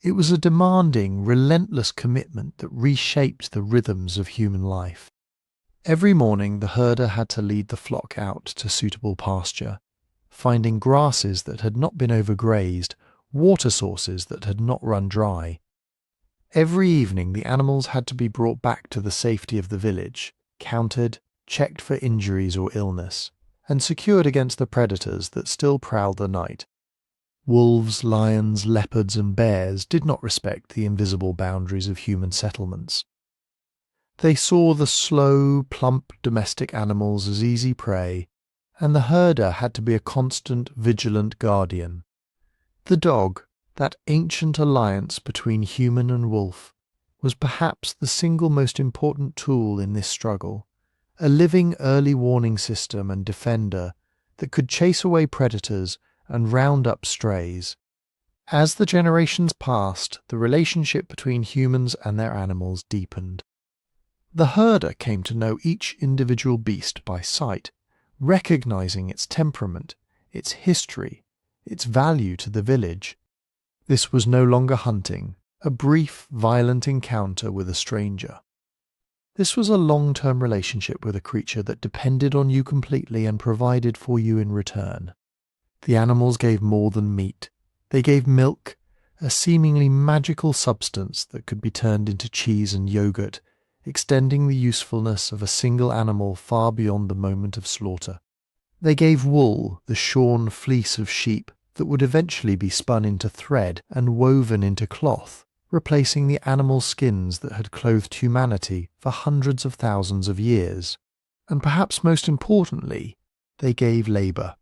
It was a demanding, relentless commitment that reshaped the rhythms of human life. Every morning the herder had to lead the flock out to suitable pasture, finding grasses that had not been overgrazed, water sources that had not run dry. Every evening the animals had to be brought back to the safety of the village, counted, checked for injuries or illness, and secured against the predators that still prowled the night. Wolves, lions, leopards and bears did not respect the invisible boundaries of human settlements. They saw the slow, plump domestic animals as easy prey, and the herder had to be a constant, vigilant guardian. The dog, that ancient alliance between human and wolf, was perhaps the single most important tool in this struggle, a living early warning system and defender that could chase away predators and round up strays. As the generations passed, the relationship between humans and their animals deepened. The herder came to know each individual beast by sight, recognizing its temperament, its history, its value to the village. This was no longer hunting, a brief, violent encounter with a stranger. This was a long-term relationship with a creature that depended on you completely and provided for you in return. The animals gave more than meat. They gave milk, a seemingly magical substance that could be turned into cheese and yogurt, extending the usefulness of a single animal far beyond the moment of slaughter. They gave wool, the shorn fleece of sheep, that would eventually be spun into thread and woven into cloth, replacing the animal skins that had clothed humanity for hundreds of thousands of years. And perhaps most importantly, they gave labour.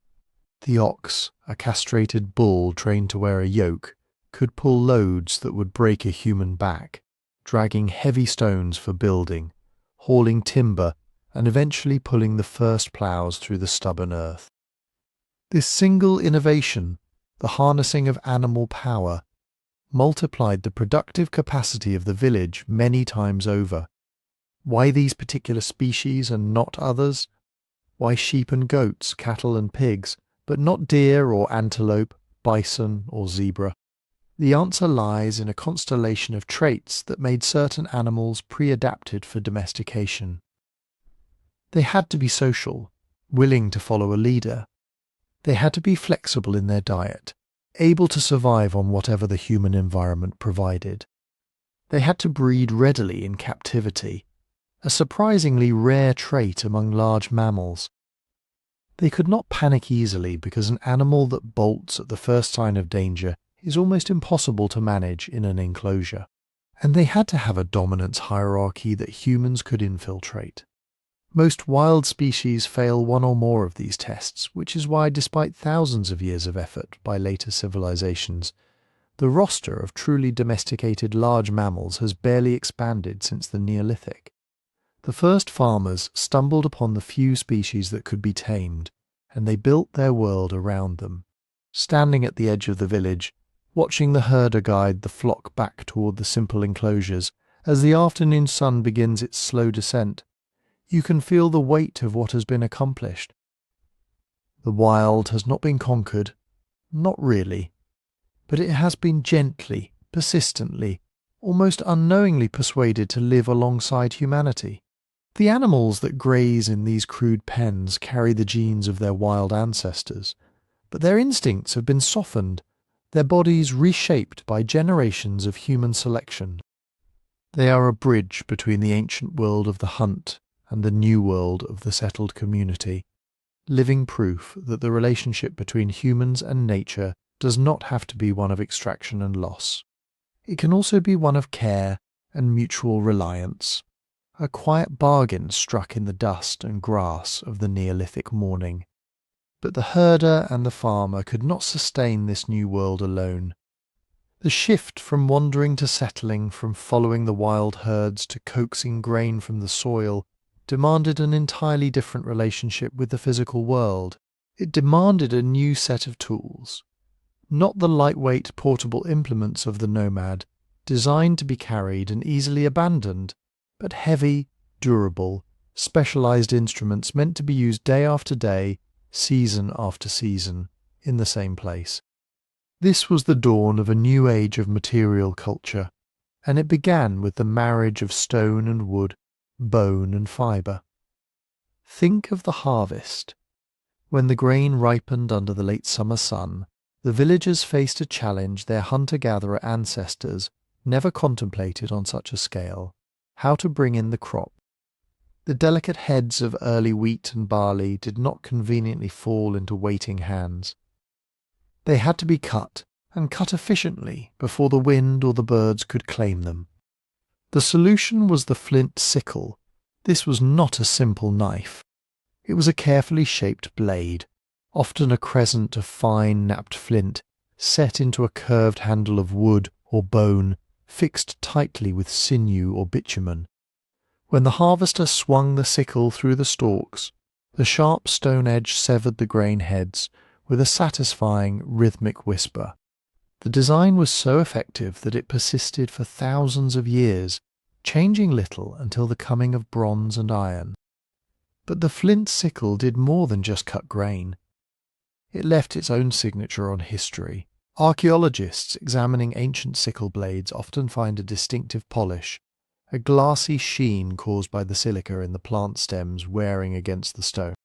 The ox, a castrated bull trained to wear a yoke, could pull loads that would break a human back, dragging heavy stones for building, hauling timber, and eventually pulling the first ploughs through the stubborn earth. This single innovation, the harnessing of animal power, multiplied the productive capacity of the village many times over. Why these particular species and not others? Why sheep and goats, cattle and pigs, but not deer or antelope, bison or zebra? The answer lies in a constellation of traits that made certain animals pre-adapted for domestication. They had to be social, willing to follow a leader. They had to be flexible in their diet, able to survive on whatever the human environment provided. They had to breed readily in captivity, a surprisingly rare trait among large mammals. They could not panic easily because an animal that bolts at the first sign of danger is almost impossible to manage in an enclosure. And they had to have a dominance hierarchy that humans could infiltrate. Most wild species fail one or more of these tests, which is why, despite thousands of years of effort by later civilizations, the roster of truly domesticated large mammals has barely expanded since the Neolithic. The first farmers stumbled upon the few species that could be tamed, and they built their world around them. Standing at the edge of the village, watching the herder guide the flock back toward the simple enclosures, As the afternoon sun begins its slow descent, you can feel the weight of what has been accomplished. The wild has not been conquered, not really, but it has been gently, persistently, almost unknowingly persuaded to live alongside humanity. The animals that graze in these crude pens carry the genes of their wild ancestors, but their instincts have been softened, their bodies reshaped by generations of human selection. They are a bridge between the ancient world of the hunt and the new world of the settled community, living proof that the relationship between humans and nature does not have to be one of extraction and loss. It can also be one of care and mutual reliance, a quiet bargain struck in the dust and grass of the Neolithic morning. But the herder and the farmer could not sustain this new world alone. The shift from wandering to settling, from following the wild herds to coaxing grain from the soil, demanded an entirely different relationship with the physical world. It demanded a new set of tools. Not the lightweight portable implements of the nomad, designed to be carried and easily abandoned, but heavy, durable, specialized instruments meant to be used day after day, season after season, in the same place. This was the dawn of a new age of material culture, and it began with the marriage of stone and wood, bone and fibre. Think of the harvest. When the grain ripened under the late summer sun, the villagers faced a challenge their hunter-gatherer ancestors never contemplated on such a scale: how to bring in the crop. The delicate heads of early wheat and barley did not conveniently fall into waiting hands. They had to be cut, and cut efficiently, before the wind or the birds could claim them. The solution was the flint sickle. This was not a simple knife. It was a carefully shaped blade, often a crescent of fine napped flint, set into a curved handle of wood or bone, fixed tightly with sinew or bitumen. When the harvester swung the sickle through the stalks, the sharp stone edge severed the grain heads with a satisfying, rhythmic whisper. The design was so effective that it persisted for thousands of years, changing little until the coming of bronze and iron. But the flint sickle did more than just cut grain. It left its own signature on history. Archaeologists examining ancient sickle blades often find a distinctive polish, a glassy sheen caused by the silica in the plant stems wearing against the stone.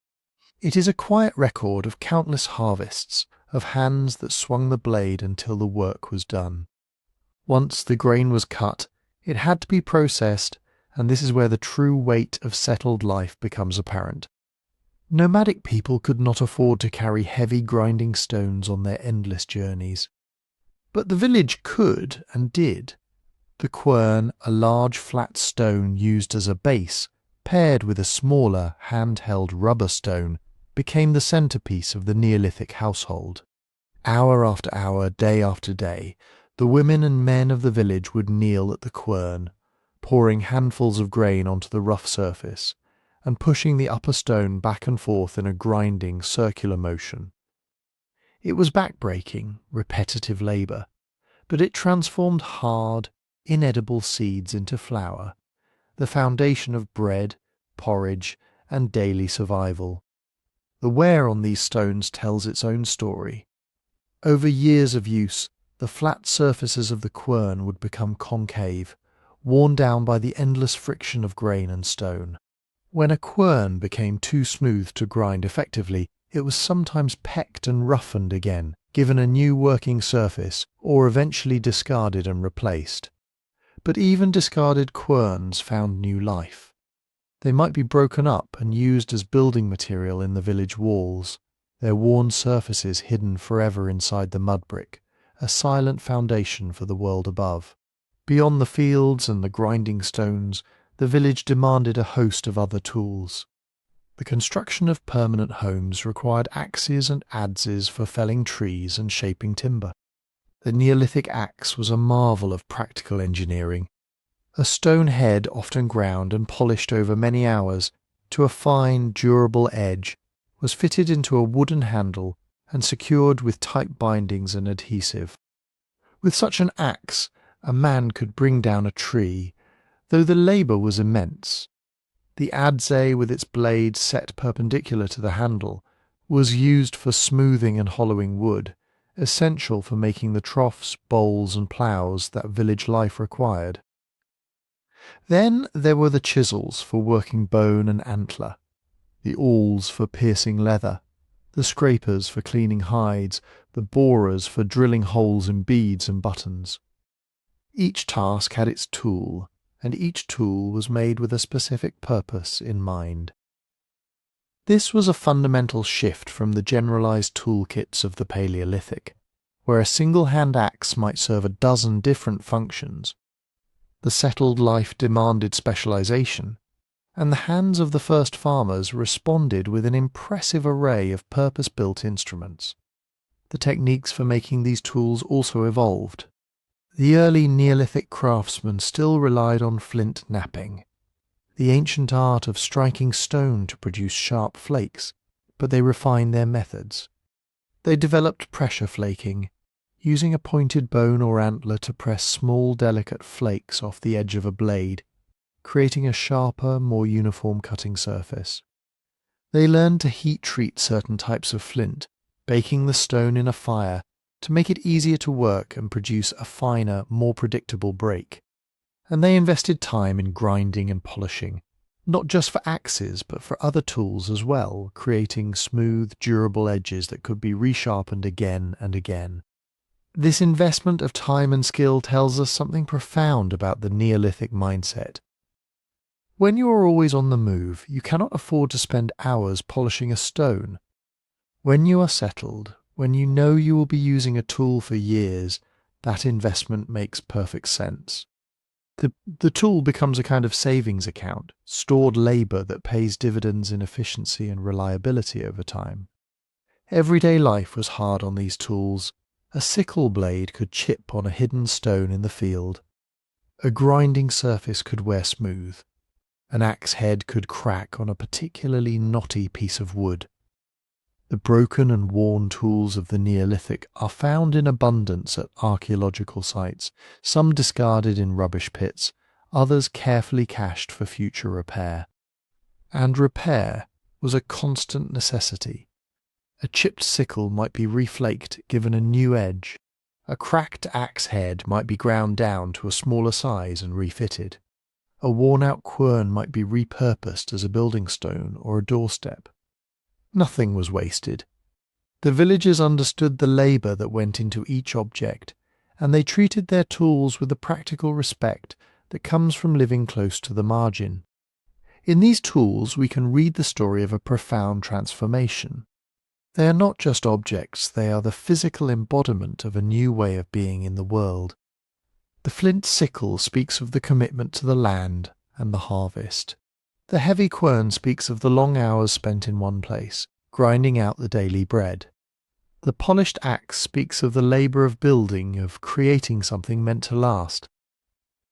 It is a quiet record of countless harvests, of hands that swung the blade until the work was done. Once the grain was cut, it had to be processed, and this is where the true weight of settled life becomes apparent. Nomadic people could not afford to carry heavy grinding stones on their endless journeys. But the village could and did. The quern, a large flat stone used as a base, paired with a smaller handheld rubber stone, became the centerpiece of the Neolithic household. Hour after hour, day after day, the women and men of the village would kneel at the quern, pouring handfuls of grain onto the rough surface, and pushing the upper stone back and forth in a grinding, circular motion. It was back-breaking, repetitive labour, but it transformed hard, inedible seeds into flour, the foundation of bread, porridge, and daily survival. The wear on these stones tells its own story. Over years of use, the flat surfaces of the quern would become concave, worn down by the endless friction of grain and stone. When a quern became too smooth to grind effectively, it was sometimes pecked and roughened again, given a new working surface, or eventually discarded and replaced. But even discarded querns found new life. They might be broken up and used as building material in the village walls, their worn surfaces hidden forever inside the mudbrick, a silent foundation for the world above. Beyond the fields and the grinding stones, the village demanded a host of other tools. The construction of permanent homes required axes and adzes for felling trees and shaping timber. The Neolithic axe was a marvel of practical engineering. A stone head often ground and polished over many hours to a fine, durable edge was fitted into a wooden handle and secured with tight bindings and adhesive. With such an axe, a man could bring down a tree, though the labour was immense. The adze, with its blade set perpendicular to the handle, was used for smoothing and hollowing wood, essential for making the troughs, bowls and ploughs that village life required. Then there were the chisels for working bone and antler, the awls for piercing leather, the scrapers for cleaning hides, the borers for drilling holes in beads and buttons. Each task had its tool, and each tool was made with a specific purpose in mind. This was a fundamental shift from the generalized toolkits of the Paleolithic, where a single hand axe might serve a dozen different functions. The settled life demanded specialization, and the hands of the first farmers responded with an impressive array of purpose-built instruments. The techniques for making these tools also evolved. The early Neolithic craftsmen still relied on flint knapping, the ancient art of striking stone to produce sharp flakes, but they refined their methods. They developed pressure flaking, using a pointed bone or antler to press small delicate flakes off the edge of a blade, creating a sharper, more uniform cutting surface. They learned to heat treat certain types of flint, baking the stone in a fire to make it easier to work and produce a finer, more predictable break. And they invested time in grinding and polishing, not just for axes but for other tools as well, creating smooth, durable edges that could be resharpened again and again. This investment of time and skill tells us something profound about the Neolithic mindset. When you are always on the move, you cannot afford to spend hours polishing a stone. When you are settled, when you know you will be using a tool for years, that investment makes perfect sense. The tool becomes a kind of savings account, stored labour that pays dividends in efficiency and reliability over time. Everyday life was hard on these tools. A sickle blade could chip on a hidden stone in the field. A grinding surface could wear smooth. An axe head could crack on a particularly knotty piece of wood. The broken and worn tools of the Neolithic are found in abundance at archaeological sites, some discarded in rubbish pits, others carefully cached for future repair. And repair was a constant necessity. A chipped sickle might be reflaked, given a new edge. A cracked axe head might be ground down to a smaller size and refitted. A worn-out quern might be repurposed as a building stone or a doorstep. Nothing was wasted. The villagers understood the labour that went into each object, and they treated their tools with the practical respect that comes from living close to the margin. In these tools we can read the story of a profound transformation. They are not just objects, they are the physical embodiment of a new way of being in the world. The flint sickle speaks of the commitment to the land and the harvest. The heavy quern speaks of the long hours spent in one place, grinding out the daily bread. The polished axe speaks of the labour of building, of creating something meant to last.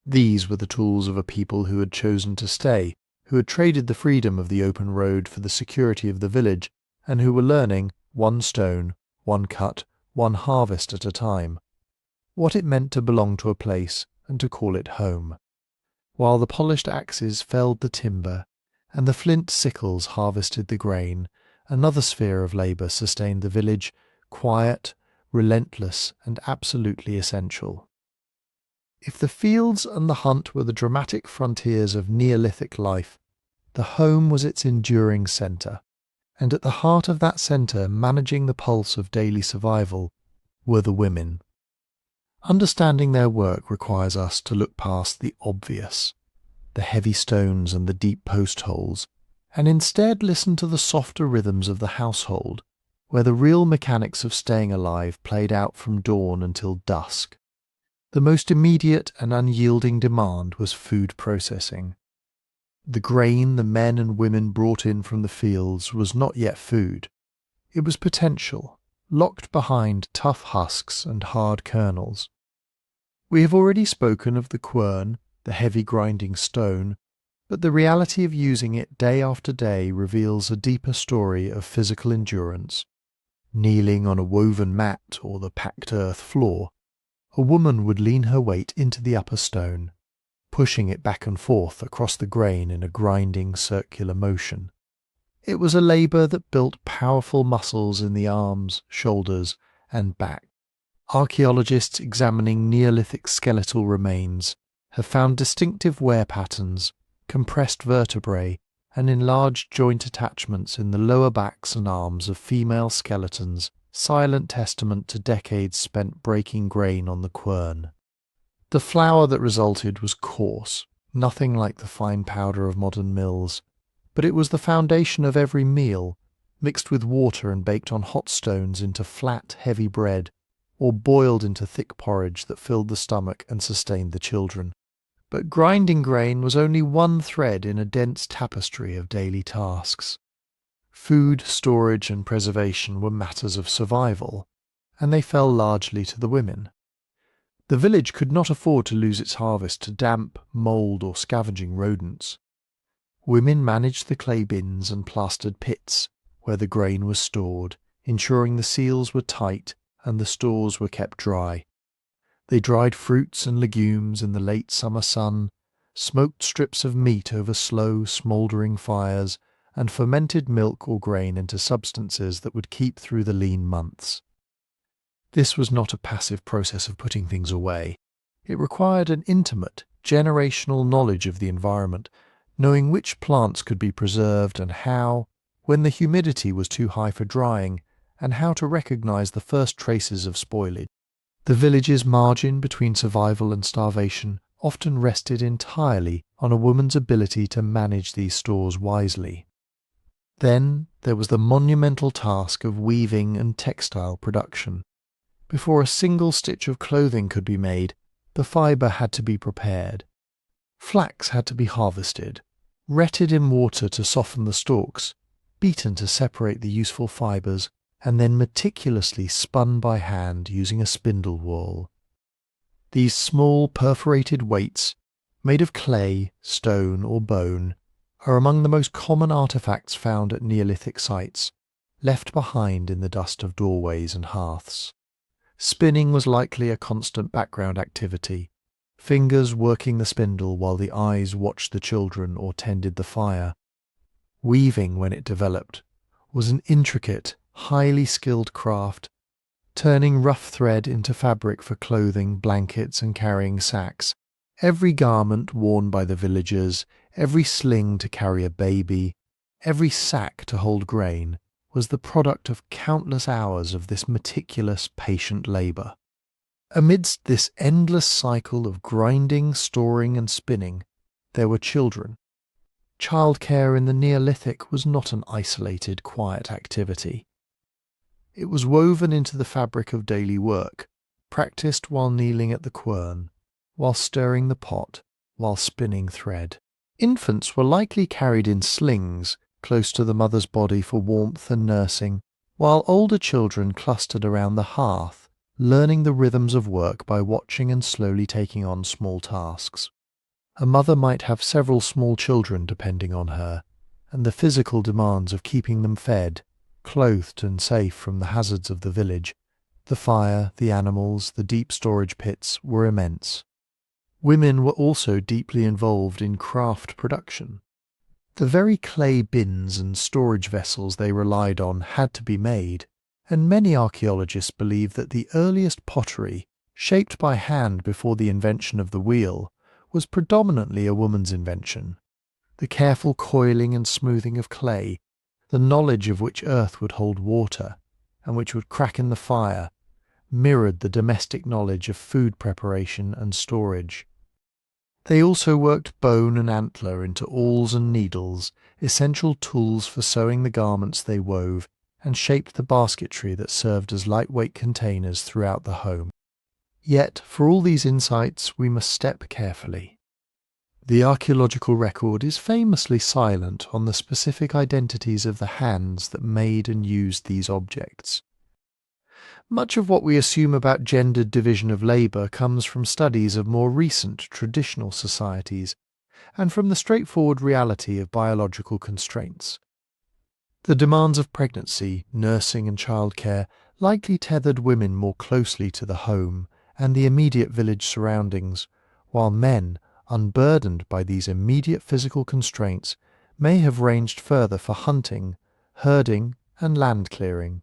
These were the tools of a people who had chosen to stay, who had traded the freedom of the open road for the security of the village, and who were learning, one stone, one cut, one harvest at a time, what it meant to belong to a place and to call it home. While the polished axes felled the timber, and the flint sickles harvested the grain, another sphere of labour sustained the village, quiet, relentless, and absolutely essential. If the fields and the hunt were the dramatic frontiers of Neolithic life, the home was its enduring centre, and at the heart of that centre, managing the pulse of daily survival, were the women. Understanding their work requires us to look past the obvious, the heavy stones and the deep post holes, and instead listen to the softer rhythms of the household, where the real mechanics of staying alive played out from dawn until dusk. The most immediate and unyielding demand was food processing. The grain the men and women brought in from the fields was not yet food. It was potential, locked behind tough husks and hard kernels. We have already spoken of the quern, the heavy grinding stone, but the reality of using it day after day reveals a deeper story of physical endurance. Kneeling on a woven mat or the packed earth floor, a woman would lean her weight into the upper stone, pushing it back and forth across the grain in a grinding circular motion. It was a labour that built powerful muscles in the arms, shoulders, and back. Archaeologists examining Neolithic skeletal remains have found distinctive wear patterns, compressed vertebrae, and enlarged joint attachments in the lower backs and arms of female skeletons, silent testament to decades spent breaking grain on the quern. The flour that resulted was coarse, nothing like the fine powder of modern mills, but it was the foundation of every meal, mixed with water and baked on hot stones into flat, heavy bread, or boiled into thick porridge that filled the stomach and sustained the children. But grinding grain was only one thread in a dense tapestry of daily tasks. Food, storage, and preservation were matters of survival, and they fell largely to the women. The village could not afford to lose its harvest to damp, mould, or scavenging rodents. Women managed the clay bins and plastered pits where the grain was stored, ensuring the seals were tight and the stores were kept dry. They dried fruits and legumes in the late summer sun, smoked strips of meat over slow, smouldering fires, and fermented milk or grain into substances that would keep through the lean months. This was not a passive process of putting things away. It required an intimate, generational knowledge of the environment, knowing which plants could be preserved and how, when the humidity was too high for drying, and how to recognize the first traces of spoilage. The village's margin between survival and starvation often rested entirely on a woman's ability to manage these stores wisely. Then there was the monumental task of weaving and textile production. Before a single stitch of clothing could be made, the fibre had to be prepared. Flax had to be harvested, retted in water to soften the stalks, beaten to separate the useful fibres, and then meticulously spun by hand using a spindle whorl. These small perforated weights, made of clay, stone, or bone, are among the most common artefacts found at Neolithic sites, left behind in the dust of doorways and hearths. Spinning was likely a constant background activity, fingers working the spindle while the eyes watched the children or tended the fire. Weaving, when it developed, was an intricate, highly skilled craft, turning rough thread into fabric for clothing, blankets, and carrying sacks. Every garment worn by the villagers, every sling to carry a baby, every sack to hold grain, was the product of countless hours of this meticulous, patient labour. Amidst this endless cycle of grinding, storing, and spinning, there were children. Childcare in the Neolithic was not an isolated, quiet activity. It was woven into the fabric of daily work, practised while kneeling at the quern, while stirring the pot, while spinning thread. Infants were likely carried in slings close to the mother's body for warmth and nursing, while older children clustered around the hearth, learning the rhythms of work by watching and slowly taking on small tasks. A mother might have several small children depending on her, and the physical demands of keeping them fed, clothed and safe from the hazards of the village, the fire, the animals, the deep storage pits, were immense. Women were also deeply involved in craft production. The very clay bins and storage vessels they relied on had to be made, and many archaeologists believe that the earliest pottery, shaped by hand before the invention of the wheel, was predominantly a woman's invention. The careful coiling and smoothing of clay, the knowledge of which earth would hold water, and which would crack in the fire, mirrored the domestic knowledge of food preparation and storage. They also worked bone and antler into awls and needles, essential tools for sewing the garments they wove, and shaped the basketry that served as lightweight containers throughout the home. Yet, for all these insights, we must step carefully. The archaeological record is famously silent on the specific identities of the hands that made and used these objects. Much of what we assume about gendered division of labour comes from studies of more recent traditional societies, and from the straightforward reality of biological constraints. The demands of pregnancy, nursing and childcare likely tethered women more closely to the home and the immediate village surroundings, while men, unburdened by these immediate physical constraints, may have ranged further for hunting, herding, and land clearing.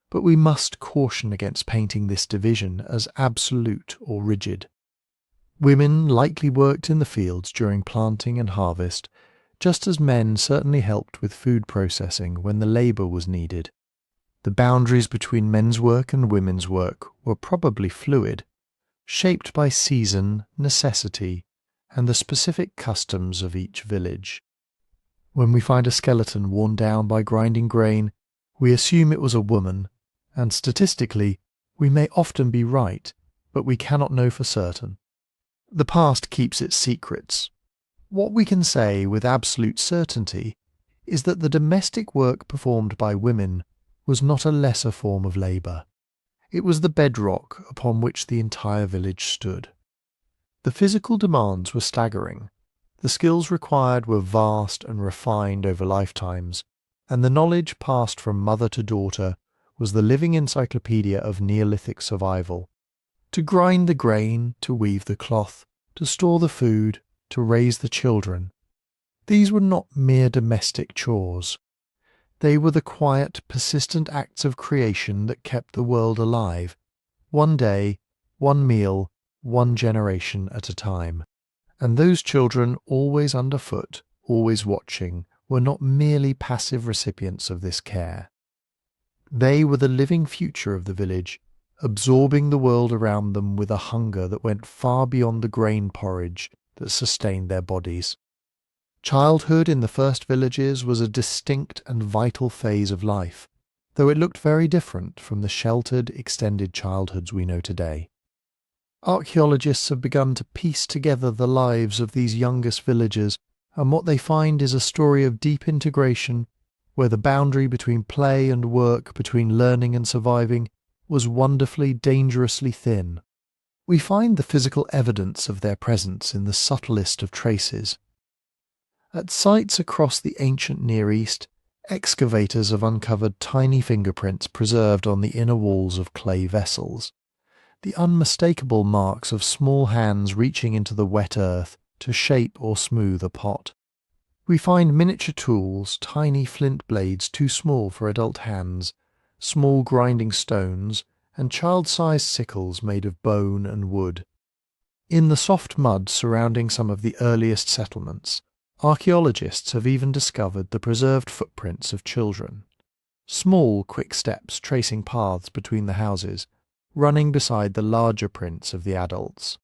But we must caution against painting this division as absolute or rigid. Women likely worked in the fields during planting and harvest, just as men certainly helped with food processing when the labour was needed. The boundaries between men's work and women's work were probably fluid, shaped by season, necessity, and the specific customs of each village. When we find a skeleton worn down by grinding grain, we assume it was a woman, and statistically, we may often be right, but we cannot know for certain. The past keeps its secrets. What we can say with absolute certainty is that the domestic work performed by women was not a lesser form of labour. It was the bedrock upon which the entire village stood. The physical demands were staggering. The skills required were vast and refined over lifetimes, and the knowledge passed from mother to daughter was the living encyclopedia of Neolithic survival. To grind the grain, to weave the cloth, to store the food, to raise the children. These were not mere domestic chores. They were the quiet, persistent acts of creation that kept the world alive, one day, one meal, one generation at a time. And those children, always underfoot, always watching, were not merely passive recipients of this care. They were the living future of the village, absorbing the world around them with a hunger that went far beyond the grain porridge that sustained their bodies. Childhood in the first villages was a distinct and vital phase of life, though it looked very different from the sheltered, extended childhoods we know today. Archaeologists have begun to piece together the lives of these youngest villagers, and what they find is a story of deep integration, where the boundary between play and work, between learning and surviving, was wonderfully, dangerously thin. We find the physical evidence of their presence in the subtlest of traces. At sites across the ancient Near East, excavators have uncovered tiny fingerprints preserved on the inner walls of clay vessels, the unmistakable marks of small hands reaching into the wet earth to shape or smooth a pot. We find miniature tools, tiny flint blades too small for adult hands, small grinding stones, and child-sized sickles made of bone and wood. In the soft mud surrounding some of the earliest settlements, archaeologists have even discovered the preserved footprints of children. Small, quick steps tracing paths between the houses, running beside the larger prints of the adults.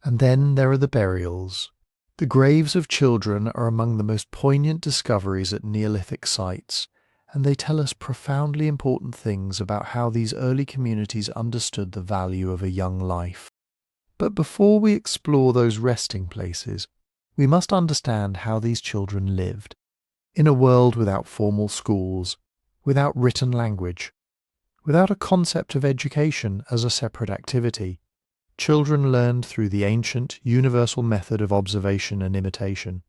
And then there are the burials. The graves of children are among the most poignant discoveries at Neolithic sites, and they tell us profoundly important things about how these early communities understood the value of a young life. But before we explore those resting places, we must understand how these children lived, in a world without formal schools, without written language, without a concept of education as a separate activity. Children learned through the ancient, universal method of observation and imitation.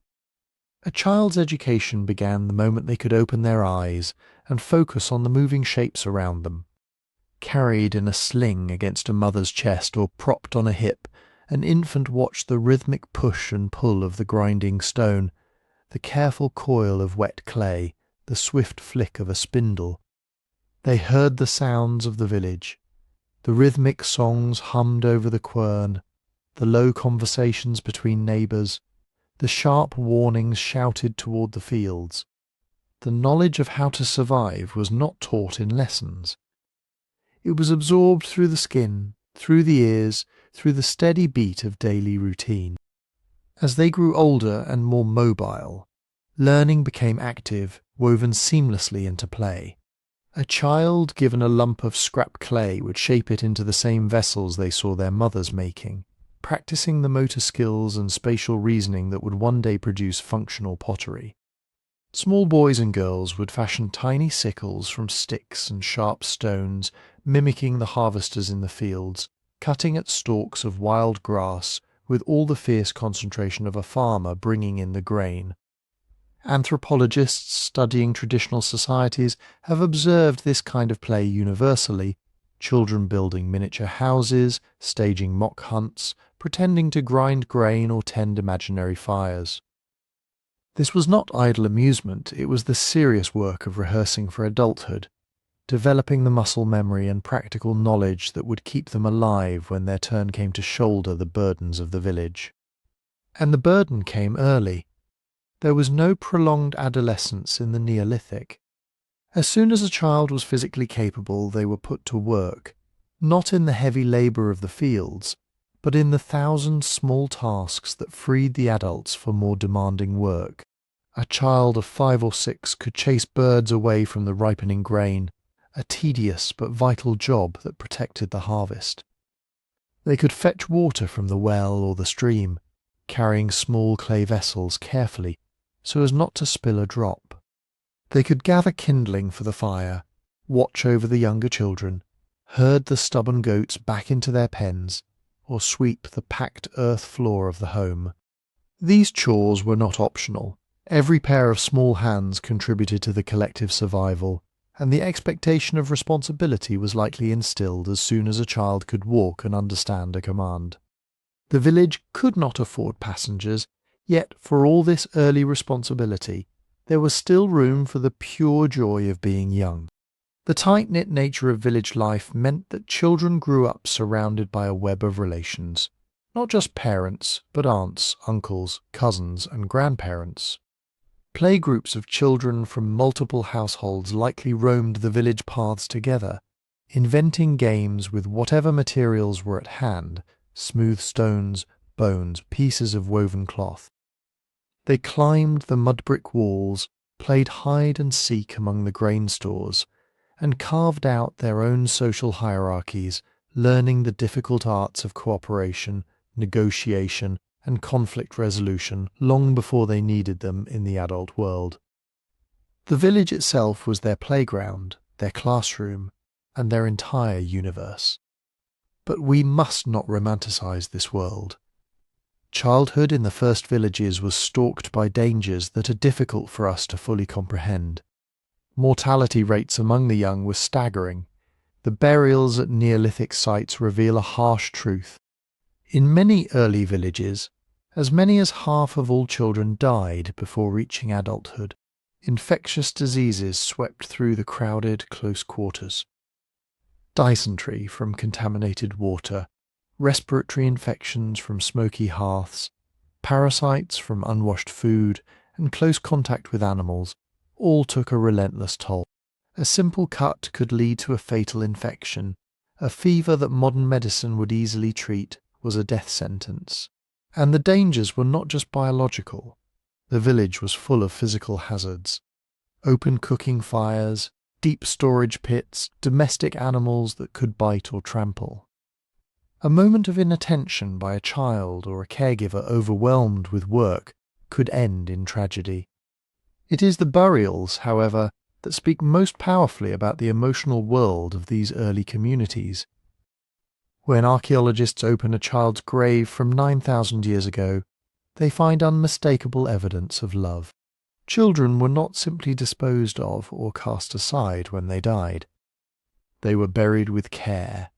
A child's education began the moment they could open their eyes and focus on the moving shapes around them. Carried in a sling against a mother's chest or propped on a hip, an infant watched the rhythmic push and pull of the grinding stone, the careful coil of wet clay, the swift flick of a spindle. They heard the sounds of the village. The rhythmic songs hummed over the quern, the low conversations between neighbours, the sharp warnings shouted toward the fields. The knowledge of how to survive was not taught in lessons. It was absorbed through the skin, through the ears, through the steady beat of daily routine. As they grew older and more mobile, learning became active, woven seamlessly into play. A child given a lump of scrap clay would shape it into the same vessels they saw their mothers making, practicing the motor skills and spatial reasoning that would one day produce functional pottery. Small boys and girls would fashion tiny sickles from sticks and sharp stones, mimicking the harvesters in the fields, cutting at stalks of wild grass with all the fierce concentration of a farmer bringing in the grain. Anthropologists studying traditional societies have observed this kind of play universally, children building miniature houses, staging mock hunts, pretending to grind grain or tend imaginary fires. This was not idle amusement, it was the serious work of rehearsing for adulthood, developing the muscle memory and practical knowledge that would keep them alive when their turn came to shoulder the burdens of the village. And the burden came early. There was no prolonged adolescence in the Neolithic. As soon as a child was physically capable, they were put to work, not in the heavy labour of the fields, but in the thousand small tasks that freed the adults for more demanding work. A child of 5 or 6 could chase birds away from the ripening grain, a tedious but vital job that protected the harvest. They could fetch water from the well or the stream, carrying small clay vessels carefully so as not to spill a drop. They could gather kindling for the fire, watch over the younger children, herd the stubborn goats back into their pens, or sweep the packed earth floor of the home. These chores were not optional. Every pair of small hands contributed to the collective survival, and the expectation of responsibility was likely instilled as soon as a child could walk and understand a command. The village could not afford passengers, yet for all this early responsibility, there was still room for the pure joy of being young. The tight-knit nature of village life meant that children grew up surrounded by a web of relations, not just parents, but aunts, uncles, cousins, and grandparents. Playgroups of children from multiple households likely roamed the village paths together, inventing games with whatever materials were at hand, smooth stones, bones, pieces of woven cloth. They climbed the mud-brick walls, played hide and seek among the grain stores, and carved out their own social hierarchies, learning the difficult arts of cooperation, negotiation, and conflict resolution long before they needed them in the adult world. The village itself was their playground, their classroom, and their entire universe. But we must not romanticize this world. Childhood in the first villages was stalked by dangers that are difficult for us to fully comprehend. Mortality rates among the young were staggering. The burials at Neolithic sites reveal a harsh truth. In many early villages, as many as half of all children died before reaching adulthood. Infectious diseases swept through the crowded, close quarters. Dysentery from contaminated water, respiratory infections from smoky hearths, parasites from unwashed food, and close contact with animals all took a relentless toll. A simple cut could lead to a fatal infection. A fever that modern medicine would easily treat was a death sentence. And the dangers were not just biological. The village was full of physical hazards. Open cooking fires, deep storage pits, domestic animals that could bite or trample. A moment of inattention by a child or a caregiver overwhelmed with work could end in tragedy. It is the burials, however, that speak most powerfully about the emotional world of these early communities. When archaeologists open a child's grave from 9,000 years ago, they find unmistakable evidence of love. Children were not simply disposed of or cast aside when they died. They were buried with care,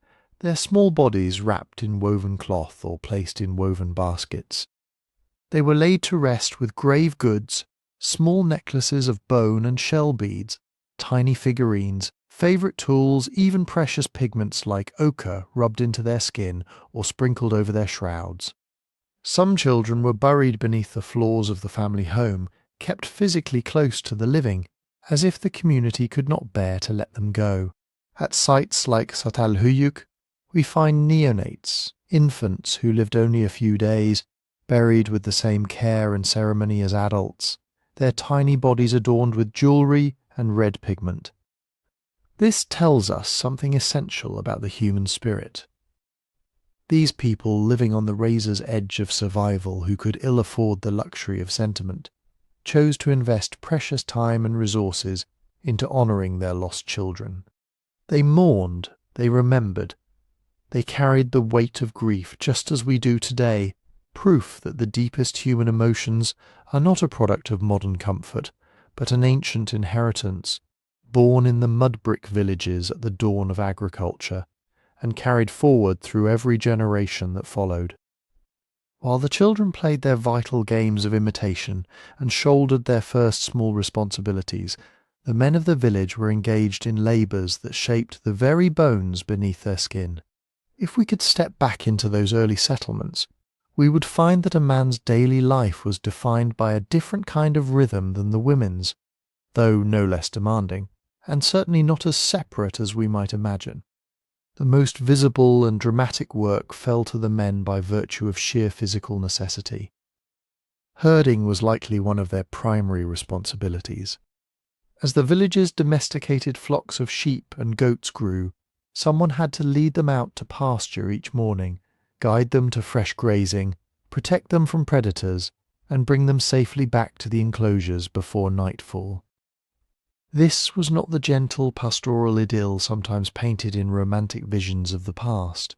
their small bodies wrapped in woven cloth or placed in woven baskets. They were laid to rest with grave goods, small necklaces of bone and shell beads, tiny figurines, favourite tools, even precious pigments like ochre rubbed into their skin or sprinkled over their shrouds. Some children were buried beneath the floors of the family home, kept physically close to the living, as if the community could not bear to let them go. At sites like Çatalhöyük, we find neonates, infants who lived only a few days, buried with the same care and ceremony as adults, their tiny bodies adorned with jewellery and red pigment. This tells us something essential about the human spirit. These people living on the razor's edge of survival who could ill afford the luxury of sentiment chose to invest precious time and resources into honouring their lost children. They mourned, they remembered, they carried the weight of grief just as we do today, proof that the deepest human emotions are not a product of modern comfort, but an ancient inheritance, born in the mud-brick villages at the dawn of agriculture, and carried forward through every generation that followed. While the children played their vital games of imitation and shouldered their first small responsibilities, the men of the village were engaged in labours that shaped the very bones beneath their skin. If we could step back into those early settlements, we would find that a man's daily life was defined by a different kind of rhythm than the women's, though no less demanding, and certainly not as separate as we might imagine. The most visible and dramatic work fell to the men by virtue of sheer physical necessity. Herding was likely one of their primary responsibilities. As the village's domesticated flocks of sheep and goats grew, someone had to lead them out to pasture each morning, guide them to fresh grazing, protect them from predators, and bring them safely back to the enclosures before nightfall. This was not the gentle pastoral idyll sometimes painted in romantic visions of the past.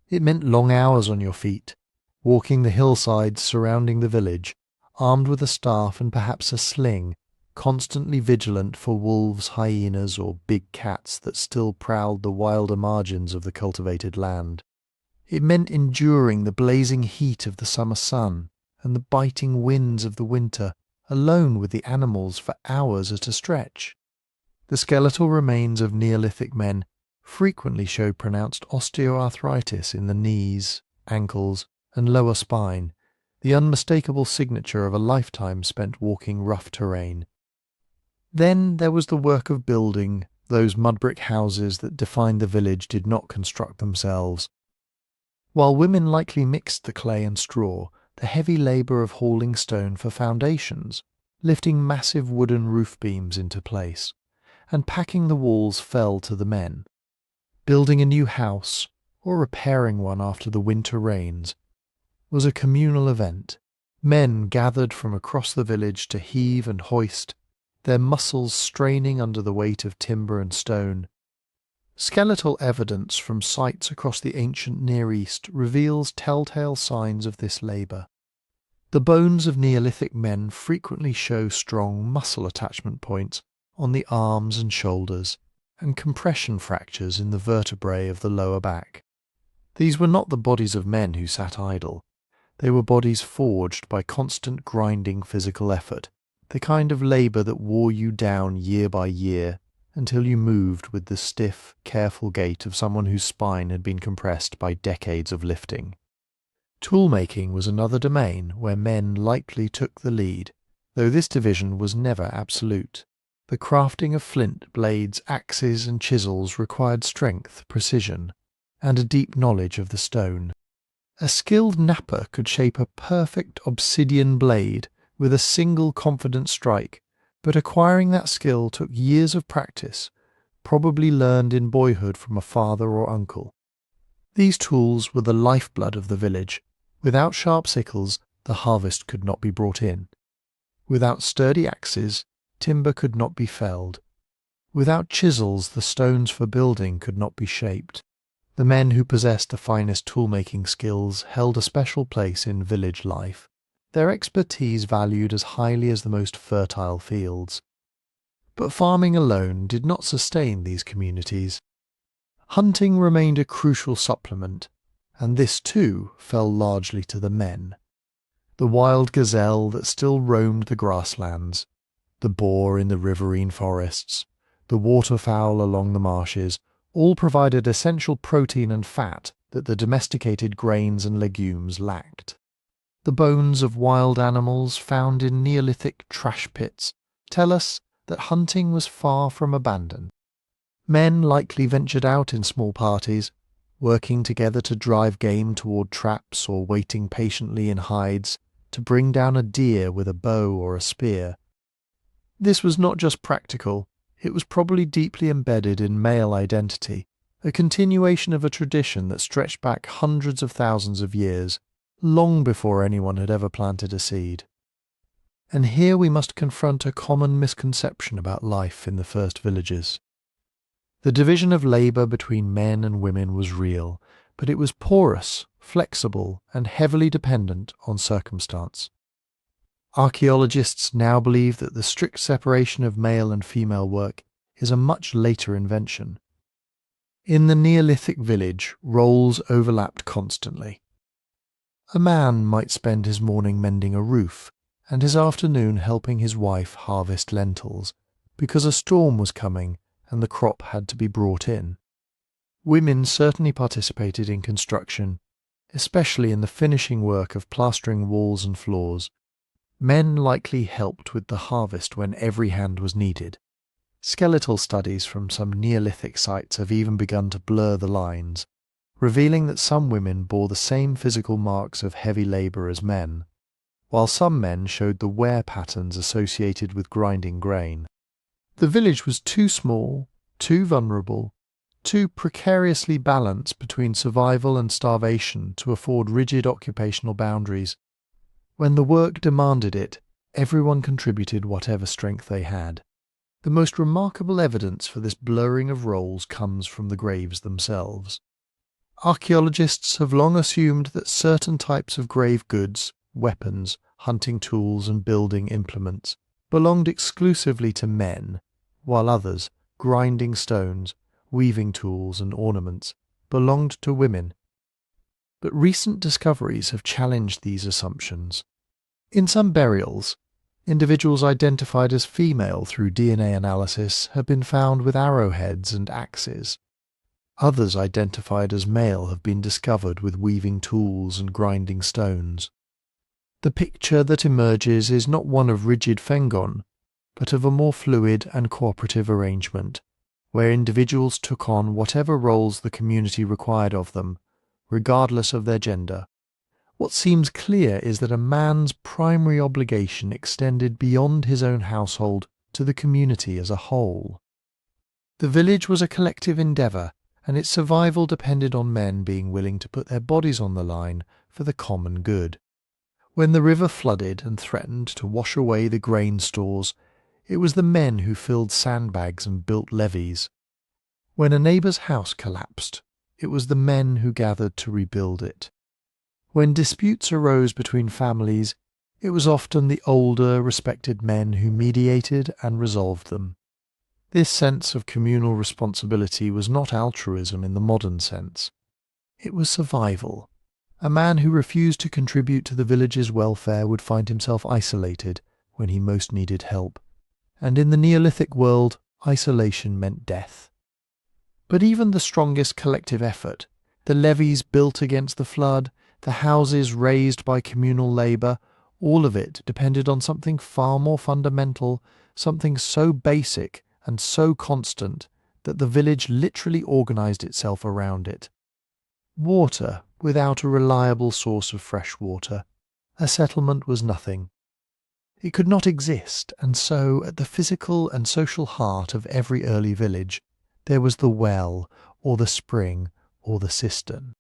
It meant long hours on your feet, walking the hillsides surrounding the village, armed with a staff and perhaps a sling, constantly vigilant for wolves, hyenas, or big cats that still prowled the wilder margins of the cultivated land. It meant enduring the blazing heat of the summer sun and the biting winds of the winter, alone with the animals for hours at a stretch. The skeletal remains of Neolithic men frequently show pronounced osteoarthritis in the knees, ankles, and lower spine, the unmistakable signature of a lifetime spent walking rough terrain. Then there was the work of building. Those mudbrick houses that defined the village did not construct themselves. While women likely mixed the clay and straw, the heavy labour of hauling stone for foundations, lifting massive wooden roof beams into place, and packing the walls fell to the men. Building a new house, or repairing one after the winter rains, was a communal event. Men gathered from across the village to heave and hoist, their muscles straining under the weight of timber and stone. Skeletal evidence from sites across the ancient Near East reveals telltale signs of this labour. The bones of Neolithic men frequently show strong muscle attachment points on the arms and shoulders, and compression fractures in the vertebrae of the lower back. These were not the bodies of men who sat idle. They were bodies forged by constant grinding physical effort, the kind of labour that wore you down year by year, until you moved with the stiff, careful gait of someone whose spine had been compressed by decades of lifting. Toolmaking was another domain where men likely took the lead, though this division was never absolute. The crafting of flint blades, axes, and chisels required strength, precision, and a deep knowledge of the stone. A skilled knapper could shape a perfect obsidian blade with a single confident strike, but acquiring that skill took years of practice, probably learned in boyhood from a father or uncle. These tools were the lifeblood of the village. Without sharp sickles, the harvest could not be brought in. Without sturdy axes, timber could not be felled. Without chisels, the stones for building could not be shaped. The men who possessed the finest tool-making skills held a special place in village life, their expertise valued as highly as the most fertile fields. But farming alone did not sustain these communities. Hunting remained a crucial supplement, and this too fell largely to the men. The wild gazelle that still roamed the grasslands, the boar in the riverine forests, the waterfowl along the marshes, all provided essential protein and fat that the domesticated grains and legumes lacked. The bones of wild animals found in Neolithic trash pits tell us that hunting was far from abandoned. Men likely ventured out in small parties, working together to drive game toward traps or waiting patiently in hides to bring down a deer with a bow or a spear. This was not just practical, it was probably deeply embedded in male identity, a continuation of a tradition that stretched back hundreds of thousands of years, long before anyone had ever planted a seed. And here we must confront a common misconception about life in the first villages. The division of labour between men and women was real, but it was porous, flexible, and heavily dependent on circumstance. Archaeologists now believe that the strict separation of male and female work is a much later invention. In the Neolithic village, roles overlapped constantly. A man might spend his morning mending a roof and his afternoon helping his wife harvest lentils, because a storm was coming and the crop had to be brought in. Women certainly participated in construction, especially in the finishing work of plastering walls and floors. Men likely helped with the harvest when every hand was needed. Skeletal studies from some Neolithic sites have even begun to blur the lines, revealing that some women bore the same physical marks of heavy labour as men, while some men showed the wear patterns associated with grinding grain. The village was too small, too vulnerable, too precariously balanced between survival and starvation to afford rigid occupational boundaries. When the work demanded it, everyone contributed whatever strength they had. The most remarkable evidence for this blurring of roles comes from the graves themselves. Archaeologists have long assumed that certain types of grave goods, weapons, hunting tools and building implements, belonged exclusively to men, while others, grinding stones, weaving tools and ornaments, belonged to women. But recent discoveries have challenged these assumptions. In some burials, individuals identified as female through DNA analysis have been found with arrowheads and axes. Others identified as male have been discovered with weaving tools and grinding stones. The picture that emerges is not one of rigid Fengon, but of a more fluid and cooperative arrangement, where individuals took on whatever roles the community required of them, regardless of their gender. What seems clear is that a man's primary obligation extended beyond his own household to the community as a whole. The village was a collective endeavour, and its survival depended on men being willing to put their bodies on the line for the common good. When the river flooded and threatened to wash away the grain stores, it was the men who filled sandbags and built levees. When a neighbour's house collapsed, it was the men who gathered to rebuild it. When disputes arose between families, it was often the older, respected men who mediated and resolved them. This sense of communal responsibility was not altruism in the modern sense. It was survival. A man who refused to contribute to the village's welfare would find himself isolated when he most needed help. And in the Neolithic world, isolation meant death. But even the strongest collective effort, the levees built against the flood, the houses raised by communal labour, all of it depended on something far more fundamental, something so basic and so constant that the village literally organised itself around it. Water without a reliable source of fresh water. A settlement was nothing. It could not exist, and so at the physical and social heart of every early village there was the well, or the spring, or the cistern.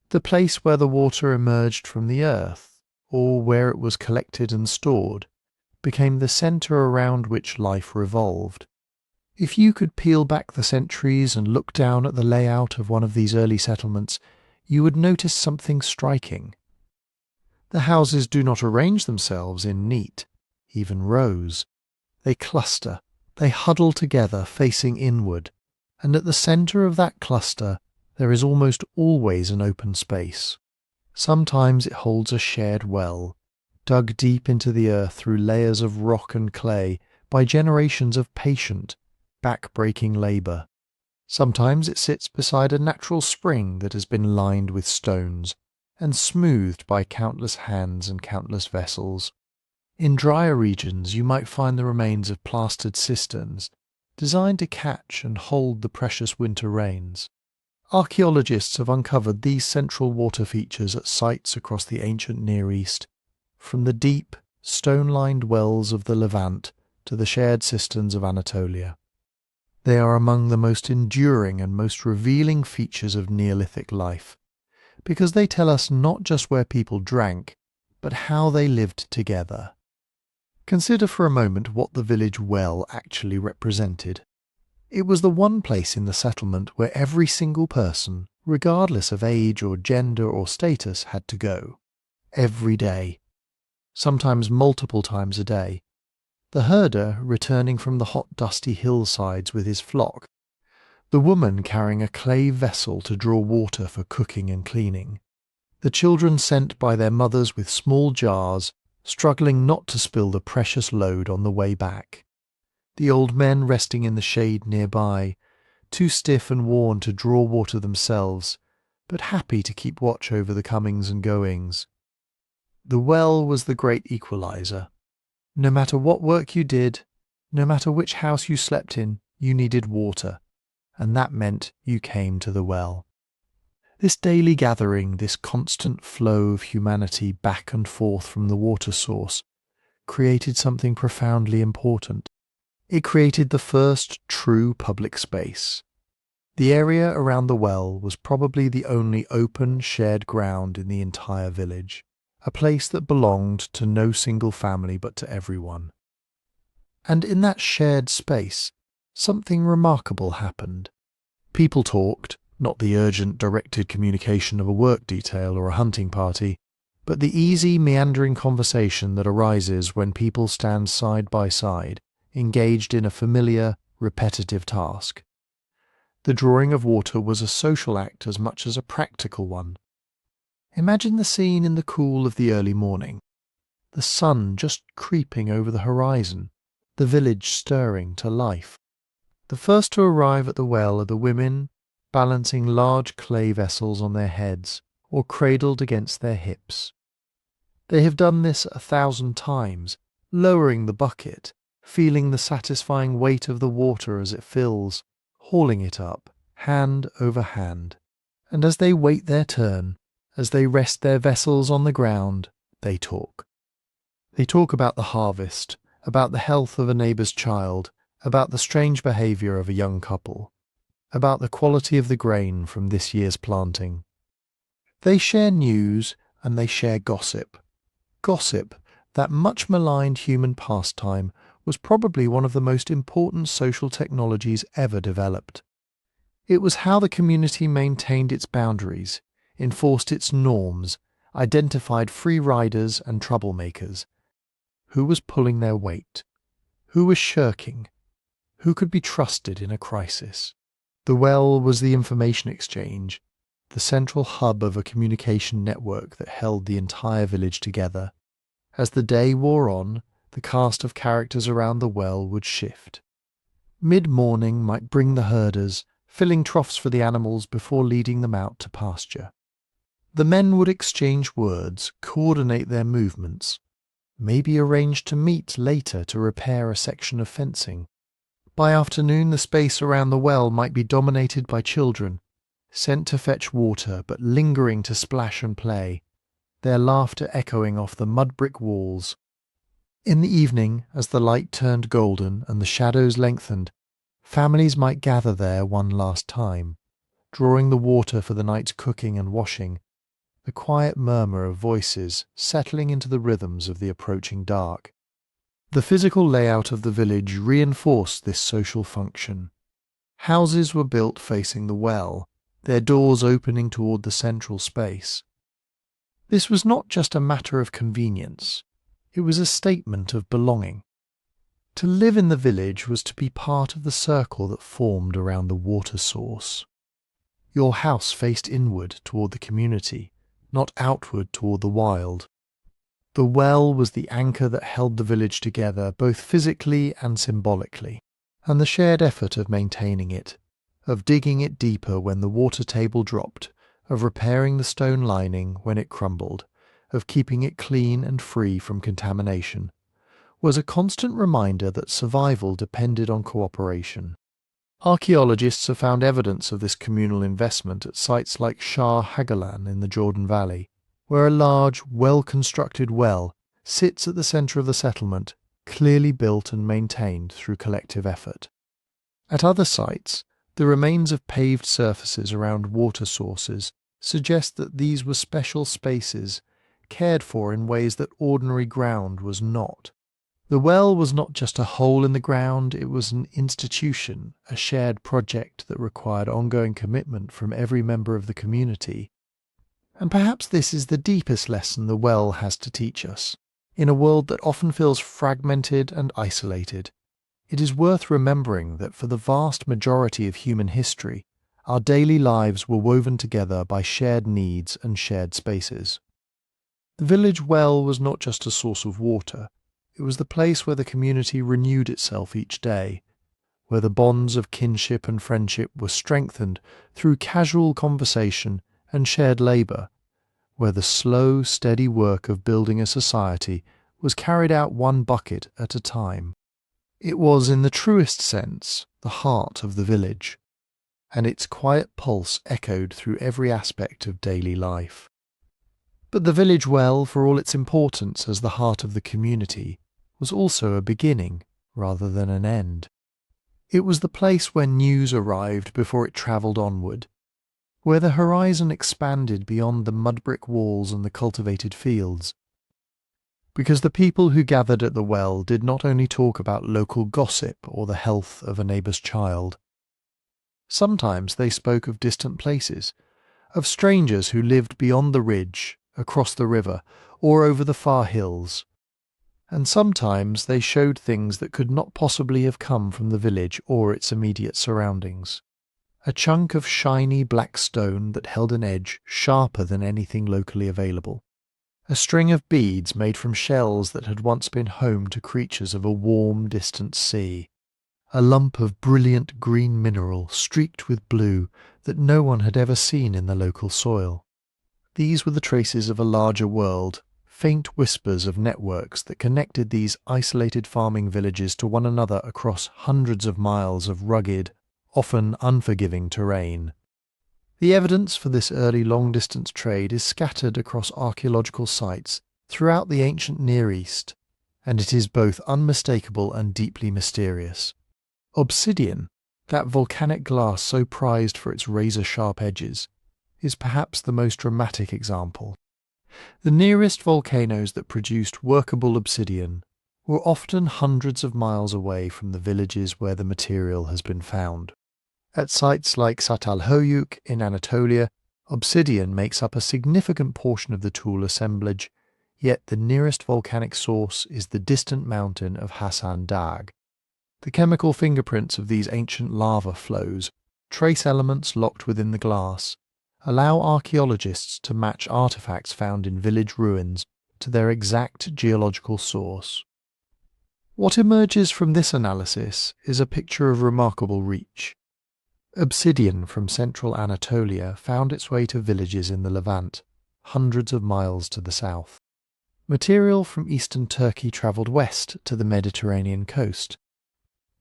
The place where the water emerged from the earth, or where it was collected and stored, became the centre around which life revolved. If you could peel back the centuries and look down at the layout of one of these early settlements, you would notice something striking. The houses do not arrange themselves in neat, even rows. They cluster, they huddle together facing inward, and at the centre of that cluster there is almost always an open space. Sometimes it holds a shared well, dug deep into the earth through layers of rock and clay by generations of patient, back-breaking labour. Sometimes it sits beside a natural spring that has been lined with stones and smoothed by countless hands and countless vessels. In drier regions you might find the remains of plastered cisterns, designed to catch and hold the precious winter rains. Archaeologists have uncovered these central water features at sites across the ancient Near East, from the deep, stone-lined wells of the Levant to the shared cisterns of Anatolia. They are among the most enduring and most revealing features of Neolithic life, because they tell us not just where people drank, but how they lived together. Consider for a moment what the village well actually represented. It was the one place in the settlement where every single person, regardless of age or gender or status, had to go. Every day. Sometimes multiple times a day. The herder returning from the hot dusty hillsides with his flock. The woman carrying a clay vessel to draw water for cooking and cleaning. the children sent by their mothers with small jars, struggling not to spill the precious load on the way back. The old men resting in the shade nearby, too stiff and worn to draw water themselves, but happy to keep watch over the comings and goings. The well was the great equalizer. No matter what work you did, no matter which house you slept in, you needed water, and that meant you came to the well. This daily gathering, this constant flow of humanity back and forth from the water source, created something profoundly important. It created the first true public space. The area around the well was probably the only open, shared ground in the entire village, a place that belonged to no single family but to everyone. And in that shared space, something remarkable happened. People talked, not the urgent, directed communication of a work detail or a hunting party, but the easy, meandering conversation that arises when people stand side by side, engaged in a familiar, repetitive task. The drawing of water was a social act as much as a practical one. Imagine the scene in the cool of the early morning. The sun just creeping over the horizon, the village stirring to life. The first to arrive at the well are the women, balancing large clay vessels on their heads or cradled against their hips. They have done this 1,000 times, lowering the bucket, feeling the satisfying weight of the water as it fills, hauling it up, hand over hand. And as they wait their turn, as they rest their vessels on the ground, they talk. They talk about the harvest, about the health of a neighbour's child, about the strange behaviour of a young couple, about the quality of the grain from this year's planting. They share news and they share gossip. Gossip, that much maligned human pastime, was probably one of the most important social technologies ever developed. It was how the community maintained its boundaries, enforced its norms, identified free riders and troublemakers. Who was pulling their weight? Who was shirking? Who could be trusted in a crisis? The well was the information exchange, the central hub of a communication network that held the entire village together. As the day wore on, the cast of characters around the well would shift. Mid-morning might bring the herders, filling troughs for the animals before leading them out to pasture. The men would exchange words, coordinate their movements, maybe arrange to meet later to repair a section of fencing. By afternoon, the space around the well might be dominated by children, sent to fetch water but lingering to splash and play, their laughter echoing off the mud-brick walls. In the evening, as the light turned golden and the shadows lengthened, families might gather there one last time, drawing the water for the night's cooking and washing, the quiet murmur of voices settling into the rhythms of the approaching dark. The physical layout of the village reinforced this social function. Houses were built facing the well, their doors opening toward the central space. This was not just a matter of convenience. It was a statement of belonging. To live in the village was to be part of the circle that formed around the water source. Your house faced inward toward the community, not outward toward the wild. The well was the anchor that held the village together both physically and symbolically, and the shared effort of maintaining it, of digging it deeper when the water table dropped, of repairing the stone lining when it crumbled, of keeping it clean and free from contamination, was a constant reminder that survival depended on cooperation. Archaeologists have found evidence of this communal investment at sites like Shah Hagalan in the Jordan Valley, where a large, well-constructed well sits at the centre of the settlement, clearly built and maintained through collective effort. At other sites, the remains of paved surfaces around water sources suggest that these were special spaces, cared for in ways that ordinary ground was not. The well was not just a hole in the ground, it was an institution, a shared project that required ongoing commitment from every member of the community. And perhaps this is the deepest lesson the well has to teach us. In a world that often feels fragmented and isolated, it is worth remembering that for the vast majority of human history, our daily lives were woven together by shared needs and shared spaces. The village well was not just a source of water, it was the place where the community renewed itself each day, where the bonds of kinship and friendship were strengthened through casual conversation and shared labour, where the slow, steady work of building a society was carried out one bucket at a time. It was, in the truest sense, the heart of the village, and its quiet pulse echoed through every aspect of daily life. But the village well, for all its importance as the heart of the community, was also a beginning rather than an end. It was the place where news arrived before it travelled onward, where the horizon expanded beyond the mud-brick walls and the cultivated fields, because the people who gathered at the well did not only talk about local gossip or the health of a neighbour's child. Sometimes they spoke of distant places, of strangers who lived beyond the ridge, across the river, or over the far hills. And sometimes they showed things that could not possibly have come from the village or its immediate surroundings. A chunk of shiny black stone that held an edge sharper than anything locally available. A string of beads made from shells that had once been home to creatures of a warm, distant sea. A lump of brilliant green mineral streaked with blue that no one had ever seen in the local soil. These were the traces of a larger world, faint whispers of networks that connected these isolated farming villages to one another across hundreds of miles of rugged, often unforgiving terrain. The evidence for this early long-distance trade is scattered across archaeological sites throughout the ancient Near East, and it is both unmistakable and deeply mysterious. Obsidian, that volcanic glass so prized for its razor-sharp edges, is perhaps the most dramatic example. The nearest volcanoes that produced workable obsidian were often hundreds of miles away from the villages where the material has been found. At sites like Çatalhöyük in Anatolia, obsidian makes up a significant portion of the tool assemblage, yet the nearest volcanic source is the distant mountain of Hasan Dağ. The chemical fingerprints of these ancient lava flows, trace elements locked within the glass, allow archaeologists to match artifacts found in village ruins to their exact geological source. What emerges from this analysis is a picture of remarkable reach. Obsidian from central Anatolia found its way to villages in the Levant, hundreds of miles to the south. Material from eastern Turkey travelled west to the Mediterranean coast.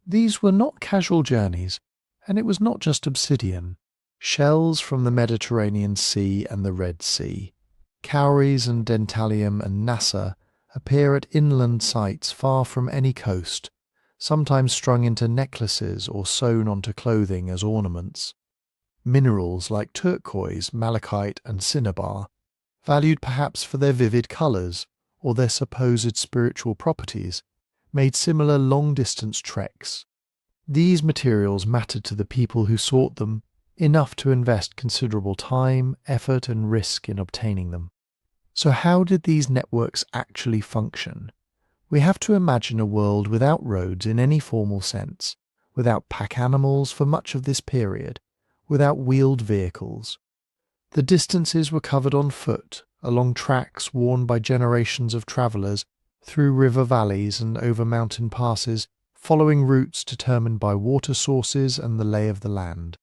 These were not casual journeys, and it was not just obsidian. Shells from the Mediterranean Sea and the Red Sea, cowries and dentalium and nassa appear at inland sites far from any coast, sometimes strung into necklaces or sewn onto clothing as ornaments. Minerals like turquoise, malachite and cinnabar, valued perhaps for their vivid colours or their supposed spiritual properties, made similar long-distance treks. These materials mattered to the people who sought them, enough to invest considerable time, effort and risk in obtaining them. So how did these networks actually function? We have to imagine a world without roads in any formal sense, without pack animals for much of this period, without wheeled vehicles. The distances were covered on foot, along tracks worn by generations of travellers, through river valleys and over mountain passes, following routes determined by water sources and the lay of the land.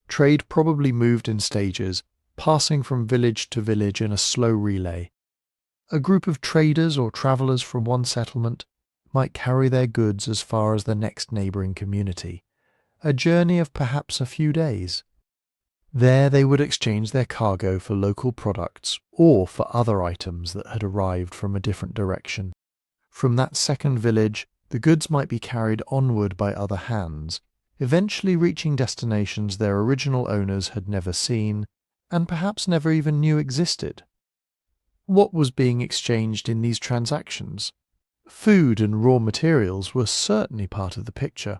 Trade probably moved in stages, passing from village to village in a slow relay. A group of traders or travellers from one settlement might carry their goods as far as the next neighbouring community, a journey of perhaps a few days. There they would exchange their cargo for local products or for other items that had arrived from a different direction. From that second village, the goods might be carried onward by other hands, eventually reaching destinations their original owners had never seen and perhaps never even knew existed. What was being exchanged in these transactions? Food and raw materials were certainly part of the picture.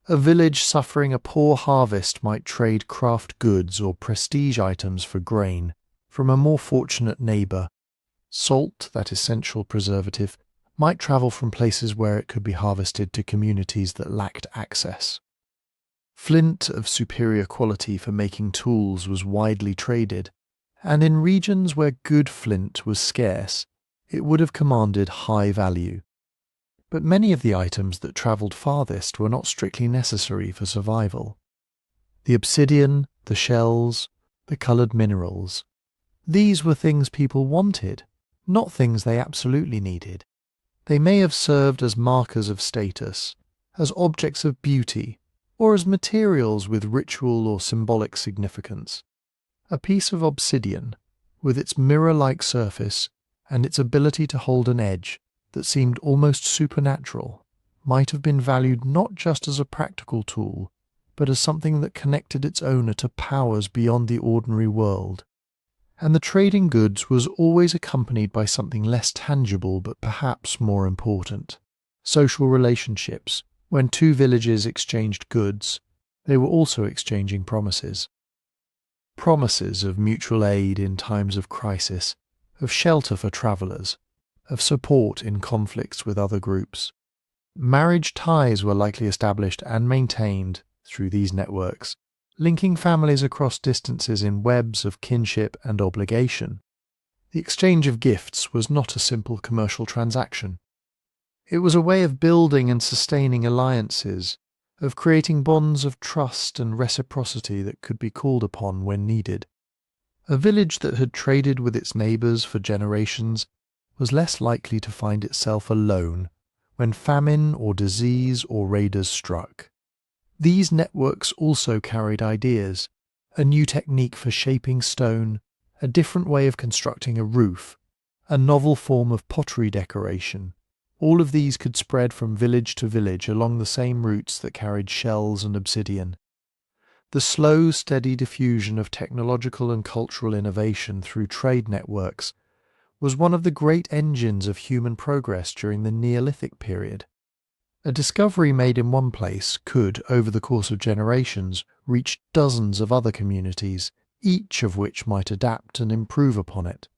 A village suffering a poor harvest might trade craft goods or prestige items for grain from a more fortunate neighbour. Salt, that essential preservative, might travel from places where it could be harvested to communities that lacked access. Flint of superior quality for making tools was widely traded, and in regions where good flint was scarce, it would have commanded high value. But many of the items that travelled farthest were not strictly necessary for survival. The obsidian, the shells, the coloured minerals. These were things people wanted, not things they absolutely needed. They may have served as markers of status, as objects of beauty, or as materials with ritual or symbolic significance. A piece of obsidian, with its mirror-like surface and its ability to hold an edge that seemed almost supernatural, might have been valued not just as a practical tool, but as something that connected its owner to powers beyond the ordinary world. And the trading goods was always accompanied by something less tangible but perhaps more important. Social relationships. When two villages exchanged goods, they were also exchanging promises. Promises of mutual aid in times of crisis, of shelter for travellers, of support in conflicts with other groups. Marriage ties were likely established and maintained through these networks, linking families across distances in webs of kinship and obligation. The exchange of gifts was not a simple commercial transaction. It was a way of building and sustaining alliances, of creating bonds of trust and reciprocity that could be called upon when needed. A village that had traded with its neighbours for generations was less likely to find itself alone when famine or disease or raiders struck. These networks also carried ideas, a new technique for shaping stone, a different way of constructing a roof, a novel form of pottery decoration. All of these could spread from village to village along the same routes that carried shells and obsidian. The slow, steady diffusion of technological and cultural innovation through trade networks was one of the great engines of human progress during the Neolithic period. A discovery made in one place could, over the course of generations, reach dozens of other communities, each of which might adapt and improve upon it.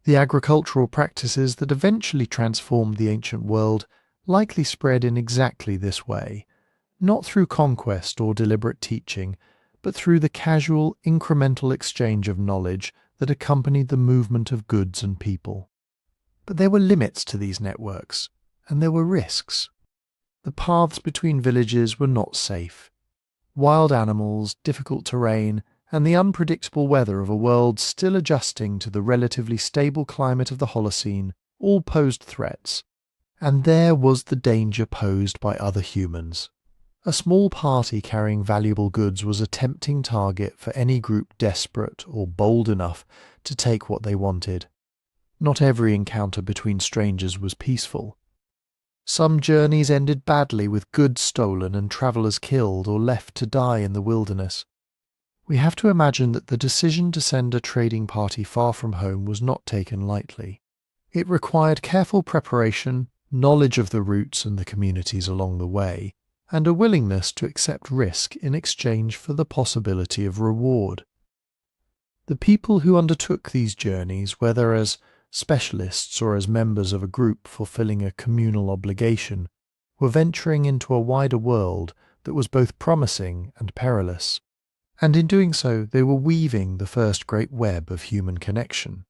The agricultural practices that eventually transformed the ancient world likely spread in exactly this way, not through conquest or deliberate teaching, but through the casual, incremental exchange of knowledge that accompanied the movement of goods and people. But there were limits to these networks, and there were risks. The paths between villages were not safe. Wild animals, difficult terrain, and the unpredictable weather of a world still adjusting to the relatively stable climate of the Holocene all posed threats. And there was the danger posed by other humans. A small party carrying valuable goods was a tempting target for any group desperate or bold enough to take what they wanted. Not every encounter between strangers was peaceful. Some journeys ended badly with goods stolen and travellers killed or left to die in the wilderness. We have to imagine that the decision to send a trading party far from home was not taken lightly. It required careful preparation, knowledge of the routes and the communities along the way, and a willingness to accept risk in exchange for the possibility of reward. The people who undertook these journeys, whether as specialists or as members of a group fulfilling a communal obligation, were venturing into a wider world that was both promising and perilous. And in doing so, they were weaving the first great web of human connection,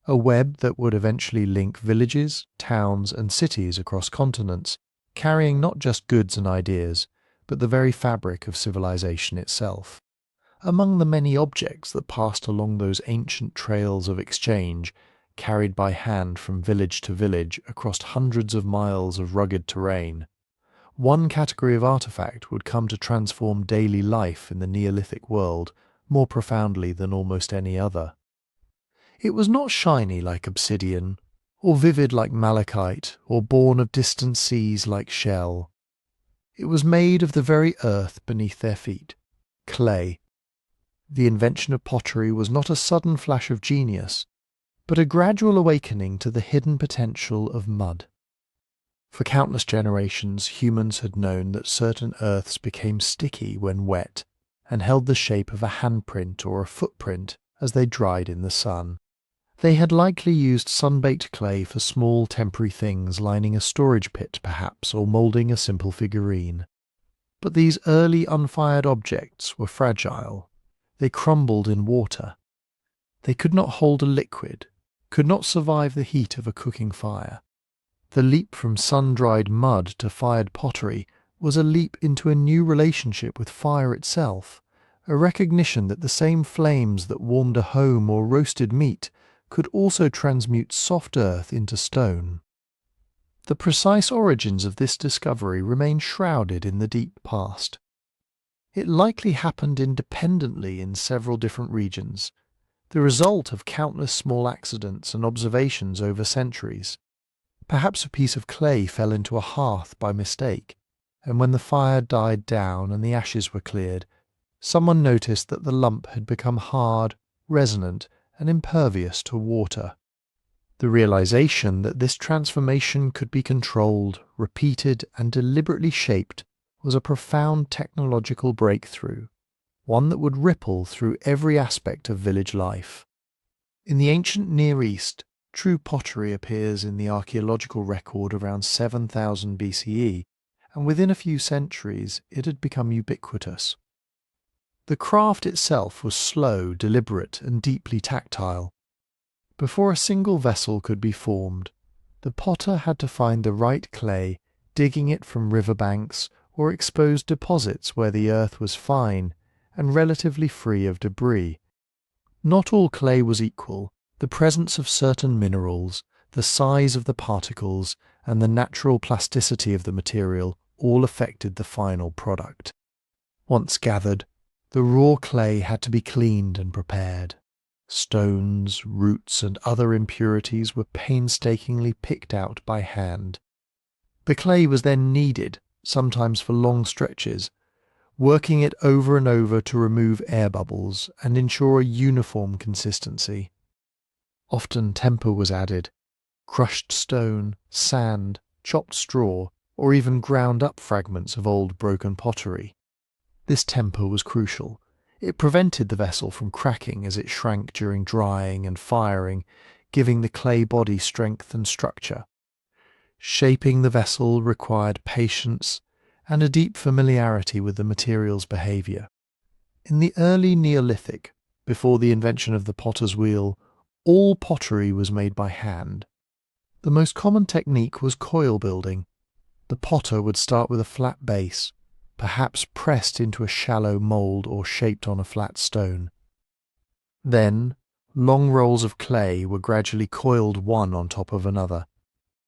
a web that would eventually link villages, towns, and cities across continents, carrying not just goods and ideas, but the very fabric of civilization itself. Among the many objects that passed along those ancient trails of exchange, carried by hand from village to village across hundreds of miles of rugged terrain, one category of artifact would come to transform daily life in the Neolithic world more profoundly than almost any other. It was not shiny like obsidian, or vivid like malachite, or born of distant seas like shell. It was made of the very earth beneath their feet, clay. The invention of pottery was not a sudden flash of genius, but a gradual awakening to the hidden potential of mud. For countless generations, humans had known that certain earths became sticky when wet and held the shape of a handprint or a footprint as they dried in the sun. They had likely used sun-baked clay for small temporary things lining a storage pit perhaps, or moulding a simple figurine. But these early unfired objects were fragile. They crumbled in water. They could not hold a liquid, could not survive the heat of a cooking fire. The leap from sun-dried mud to fired pottery was a leap into a new relationship with fire itself, a recognition that the same flames that warmed a home or roasted meat could also transmute soft earth into stone. The precise origins of this discovery remain shrouded in the deep past. It likely happened independently in several different regions, the result of countless small accidents and observations over centuries. Perhaps a piece of clay fell into a hearth by mistake, and when the fire died down and the ashes were cleared, someone noticed that the lump had become hard, resonant, and impervious to water. The realization that this transformation could be controlled, repeated, and deliberately shaped was a profound technological breakthrough, one that would ripple through every aspect of village life. In the ancient Near East, true pottery appears in the archaeological record around 7000 BCE, and within a few centuries it had become ubiquitous. The craft itself was slow, deliberate, and deeply tactile. Before a single vessel could be formed, the potter had to find the right clay, digging it from riverbanks or exposed deposits where the earth was fine and relatively free of debris. Not all clay was equal. The presence of certain minerals, the size of the particles, and the natural plasticity of the material all affected the final product. Once gathered, the raw clay had to be cleaned and prepared. Stones, roots, and other impurities were painstakingly picked out by hand. The clay was then kneaded, sometimes for long stretches, working it over and over to remove air bubbles and ensure a uniform consistency. Often temper was added: crushed stone, sand, chopped straw, or even ground-up fragments of old broken pottery. This temper was crucial. It prevented the vessel from cracking as it shrank during drying and firing, giving the clay body strength and structure. Shaping the vessel required patience and a deep familiarity with the material's behaviour. In the early Neolithic, before the invention of the potter's wheel, all pottery was made by hand. The most common technique was coil building. The potter would start with a flat base, perhaps pressed into a shallow mould or shaped on a flat stone. Then, long rolls of clay were gradually coiled one on top of another,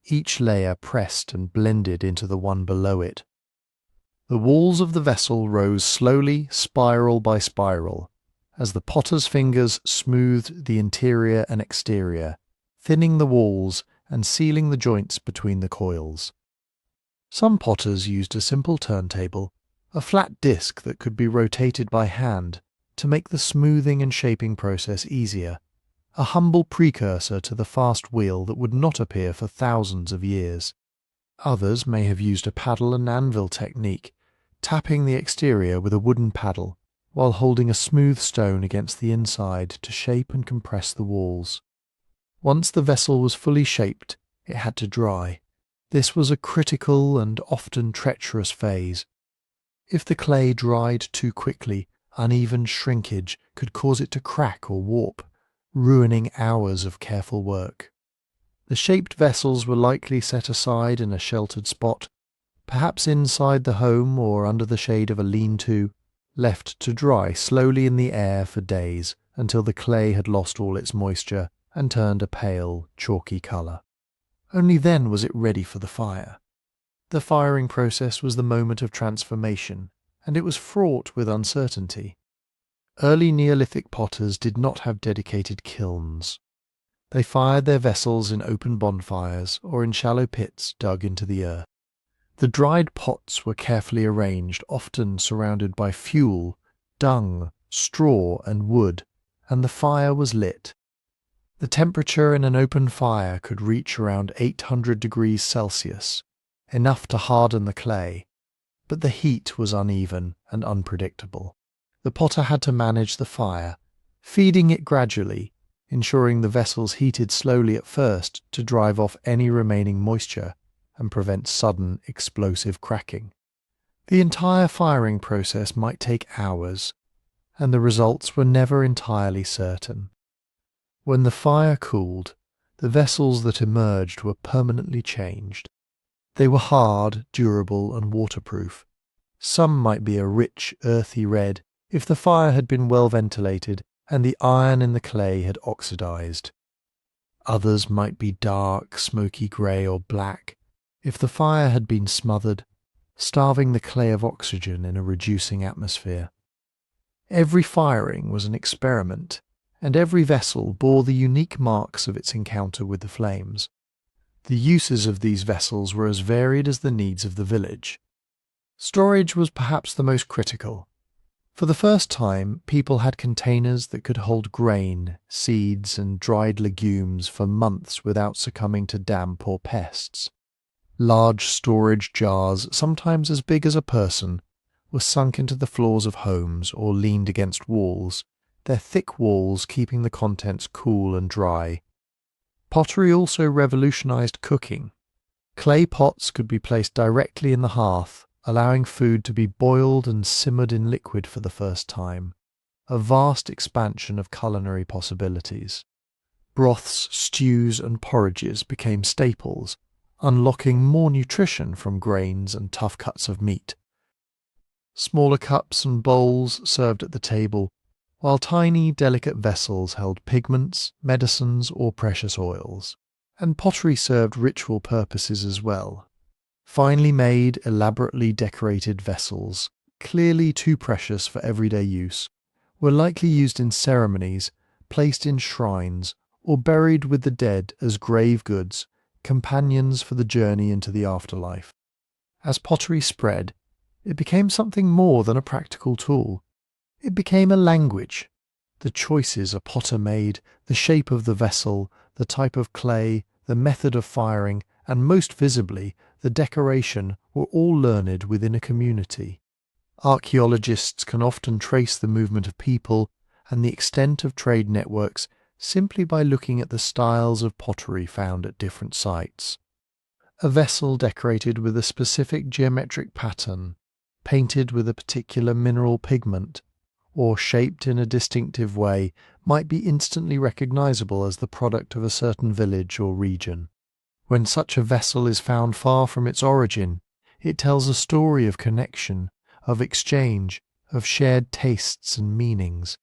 each layer pressed and blended into the one below it. The walls of the vessel rose slowly, spiral by spiral, as the potter's fingers smoothed the interior and exterior, thinning the walls and sealing the joints between the coils. Some potters used a simple turntable, a flat disc that could be rotated by hand to make the smoothing and shaping process easier, a humble precursor to the fast wheel that would not appear for thousands of years. Others may have used a paddle and anvil technique, tapping the exterior with a wooden paddle while holding a smooth stone against the inside to shape and compress the walls. Once the vessel was fully shaped, it had to dry. This was a critical and often treacherous phase. If the clay dried too quickly, uneven shrinkage could cause it to crack or warp, ruining hours of careful work. The shaped vessels were likely set aside in a sheltered spot, perhaps inside the home or under the shade of a lean-to, left to dry slowly in the air for days until the clay had lost all its moisture and turned a pale, chalky colour. Only then was it ready for the fire. The firing process was the moment of transformation, and it was fraught with uncertainty. Early Neolithic potters did not have dedicated kilns. They fired their vessels in open bonfires or in shallow pits dug into the earth. The dried pots were carefully arranged, often surrounded by fuel, dung, straw, and wood, and the fire was lit. The temperature in an open fire could reach around 800 degrees Celsius, enough to harden the clay, but the heat was uneven and unpredictable. The potter had to manage the fire, feeding it gradually, ensuring the vessels heated slowly at first to drive off any remaining moisture and prevent sudden explosive cracking. The entire firing process might take hours, and the results were never entirely certain. When the fire cooled, the vessels that emerged were permanently changed. They were hard, durable, and waterproof. Some might be a rich, earthy red if the fire had been well ventilated and the iron in the clay had oxidized. Others might be dark, smoky grey or black if the fire had been smothered, starving the clay of oxygen in a reducing atmosphere. Every firing was an experiment, and every vessel bore the unique marks of its encounter with the flames. The uses of these vessels were as varied as the needs of the village. Storage was perhaps the most critical. For the first time, people had containers that could hold grain, seeds, and dried legumes for months without succumbing to damp or pests. Large storage jars, sometimes as big as a person, were sunk into the floors of homes or leaned against walls, their thick walls keeping the contents cool and dry. Pottery also revolutionized cooking. Clay pots could be placed directly in the hearth, allowing food to be boiled and simmered in liquid for the first time, a vast expansion of culinary possibilities. Broths, stews, and porridges became staples, unlocking more nutrition from grains and tough cuts of meat. Smaller cups and bowls served at the table, while tiny, delicate vessels held pigments, medicines, or precious oils. And pottery served ritual purposes as well. Finely made, elaborately decorated vessels, clearly too precious for everyday use, were likely used in ceremonies, placed in shrines, or buried with the dead as grave goods, companions for the journey into the afterlife. As pottery spread, it became something more than a practical tool. It became a language. The choices a potter made, the shape of the vessel, the type of clay, the method of firing, and most visibly, the decoration were all learned within a community. Archaeologists can often trace the movement of people and the extent of trade networks simply by looking at the styles of pottery found at different sites. A vessel decorated with a specific geometric pattern, painted with a particular mineral pigment, or shaped in a distinctive way might be instantly recognizable as the product of a certain village or region. When such a vessel is found far from its origin, it tells a story of connection, of exchange, of shared tastes and meanings.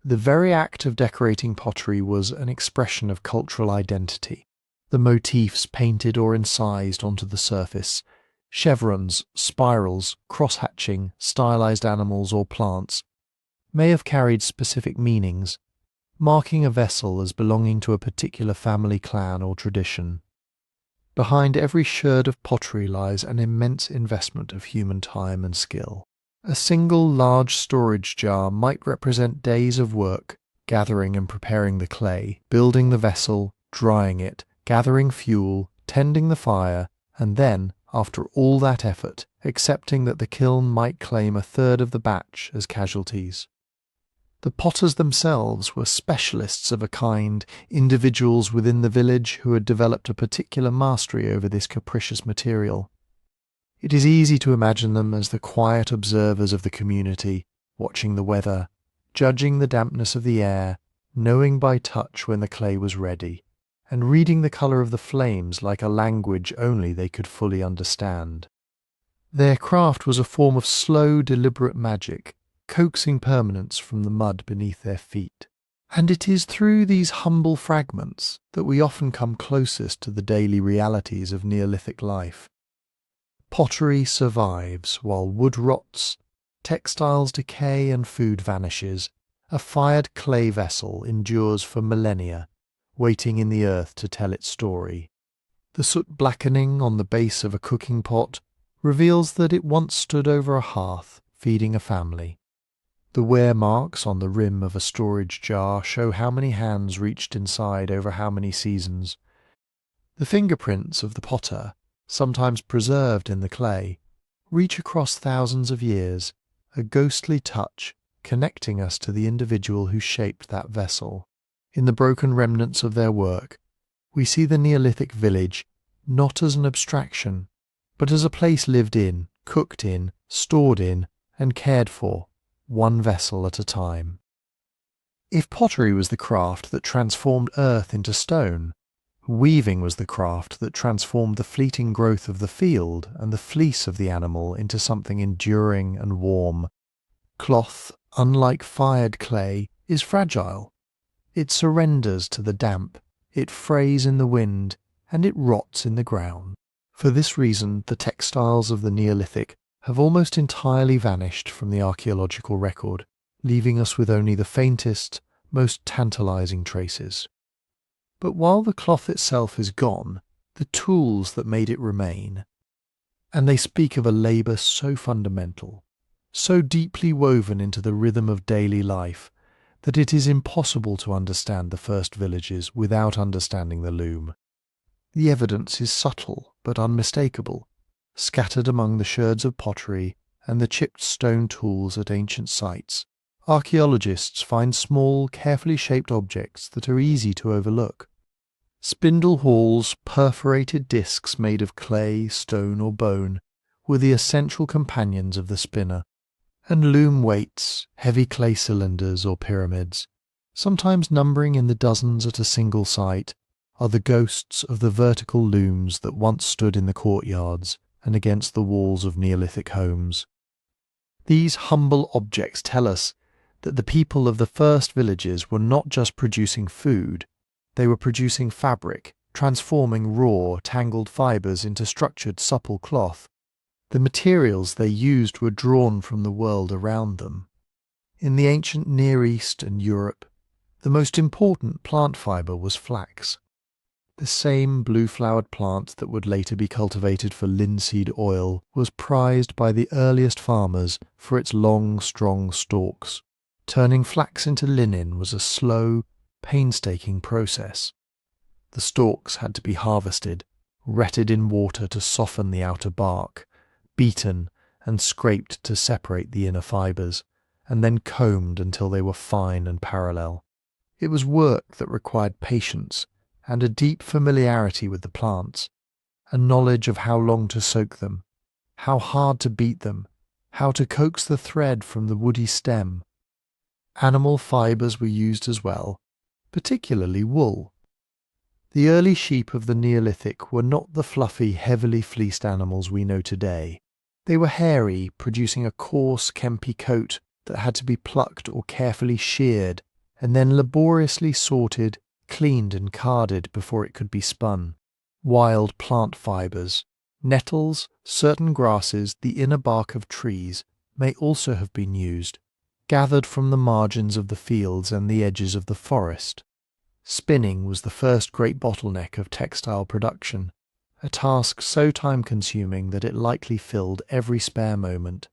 The very act of decorating pottery was an expression of cultural identity. The motifs painted or incised onto the surface, chevrons, spirals, cross-hatching, stylized animals or plants, may have carried specific meanings, marking a vessel as belonging to a particular family, clan, or tradition. Behind every sherd of pottery lies an immense investment of human time and skill. A single large storage jar might represent days of work, gathering and preparing the clay, building the vessel, drying it, gathering fuel, tending the fire, and then, after all that effort, accepting that the kiln might claim a third of the batch as casualties. The potters themselves were specialists of a kind, individuals within the village who had developed a particular mastery over this capricious material. It is easy to imagine them as the quiet observers of the community, watching the weather, judging the dampness of the air, knowing by touch when the clay was ready, and reading the colour of the flames like a language only they could fully understand. Their craft was a form of slow, deliberate magic, coaxing permanence from the mud beneath their feet. And it is through these humble fragments that we often come closest to the daily realities of Neolithic life. Pottery survives while wood rots, textiles decay and food vanishes. A fired clay vessel endures for millennia, waiting in the earth to tell its story. The soot blackening on the base of a cooking pot reveals that it once stood over a hearth, feeding a family. The wear marks on the rim of a storage jar show how many hands reached inside over how many seasons. The fingerprints of the potter, sometimes preserved in the clay, reach across thousands of years, a ghostly touch connecting us to the individual who shaped that vessel. In the broken remnants of their work, we see the Neolithic village not as an abstraction, but as a place lived in, cooked in, stored in, and cared for, one vessel at a time. If pottery was the craft that transformed earth into stone, weaving was the craft that transformed the fleeting growth of the field and the fleece of the animal into something enduring and warm. Cloth, unlike fired clay, is fragile. It surrenders to the damp, it frays in the wind, and it rots in the ground. For this reason, the textiles of the Neolithic have almost entirely vanished from the archaeological record, leaving us with only the faintest, most tantalizing traces. But while the cloth itself is gone, the tools that made it remain. And they speak of a labour so fundamental, so deeply woven into the rhythm of daily life, that it is impossible to understand the first villages without understanding the loom. The evidence is subtle but unmistakable, scattered among the sherds of pottery and the chipped stone tools at ancient sites. Archaeologists find small, carefully shaped objects that are easy to overlook. Spindle whorls, perforated discs made of clay, stone or bone, were the essential companions of the spinner, and loom weights, heavy clay cylinders or pyramids, sometimes numbering in the dozens at a single site, are the ghosts of the vertical looms that once stood in the courtyards and against the walls of Neolithic homes. These humble objects tell us that the people of the first villages were not just producing food, they were producing fabric, transforming raw, tangled fibres into structured, supple cloth. The materials they used were drawn from the world around them. In the ancient Near East and Europe, the most important plant fibre was flax. The same blue-flowered plant that would later be cultivated for linseed oil was prized by the earliest farmers for its long, strong stalks. Turning flax into linen was a slow, painstaking process. The stalks had to be harvested, retted in water to soften the outer bark, beaten and scraped to separate the inner fibres, and then combed until they were fine and parallel. It was work that required patience and a deep familiarity with the plants, a knowledge of how long to soak them, how hard to beat them, how to coax the thread from the woody stem. Animal fibres were used as well, particularly wool. The early sheep of the Neolithic were not the fluffy, heavily fleeced animals we know today. They were hairy, producing a coarse, kempy coat that had to be plucked or carefully sheared, and then laboriously sorted, cleaned and carded before it could be spun. Wild plant fibres, nettles, certain grasses, the inner bark of trees may also have been used, gathered from the margins of the fields and the edges of the forest. Spinning was the first great bottleneck of textile production, a task so time-consuming that it likely filled every spare moment.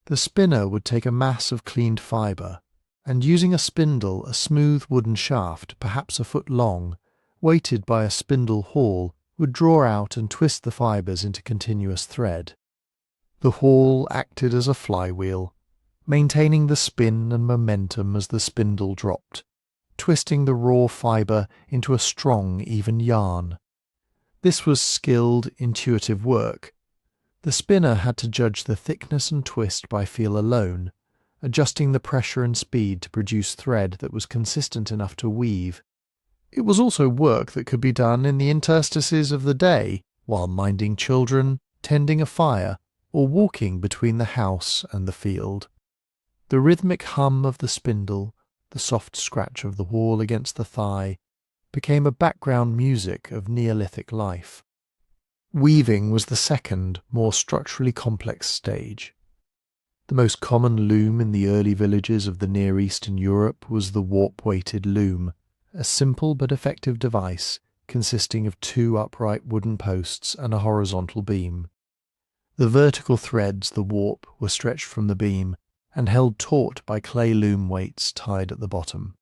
The spinner would take a mass of cleaned fibre, and using a spindle, a smooth wooden shaft, perhaps a foot long, weighted by a spindle whorl, would draw out and twist the fibres into continuous thread. The whorl acted as a flywheel, maintaining the spin and momentum as the spindle dropped, twisting the raw fibre into a strong, even yarn. This was skilled, intuitive work. The spinner had to judge the thickness and twist by feel alone, adjusting the pressure and speed to produce thread that was consistent enough to weave. It was also work that could be done in the interstices of the day, while minding children, tending a fire, or walking between the house and the field. The rhythmic hum of the spindle, the soft scratch of the whorl against the thigh, became a background music of Neolithic life. Weaving was the second, more structurally complex stage. The most common loom in the early villages of the Near East and Europe was the warp-weighted loom, a simple but effective device consisting of two upright wooden posts and a horizontal beam. The vertical threads, the warp, were stretched from the beam and held taut by clay loom weights tied at the bottom.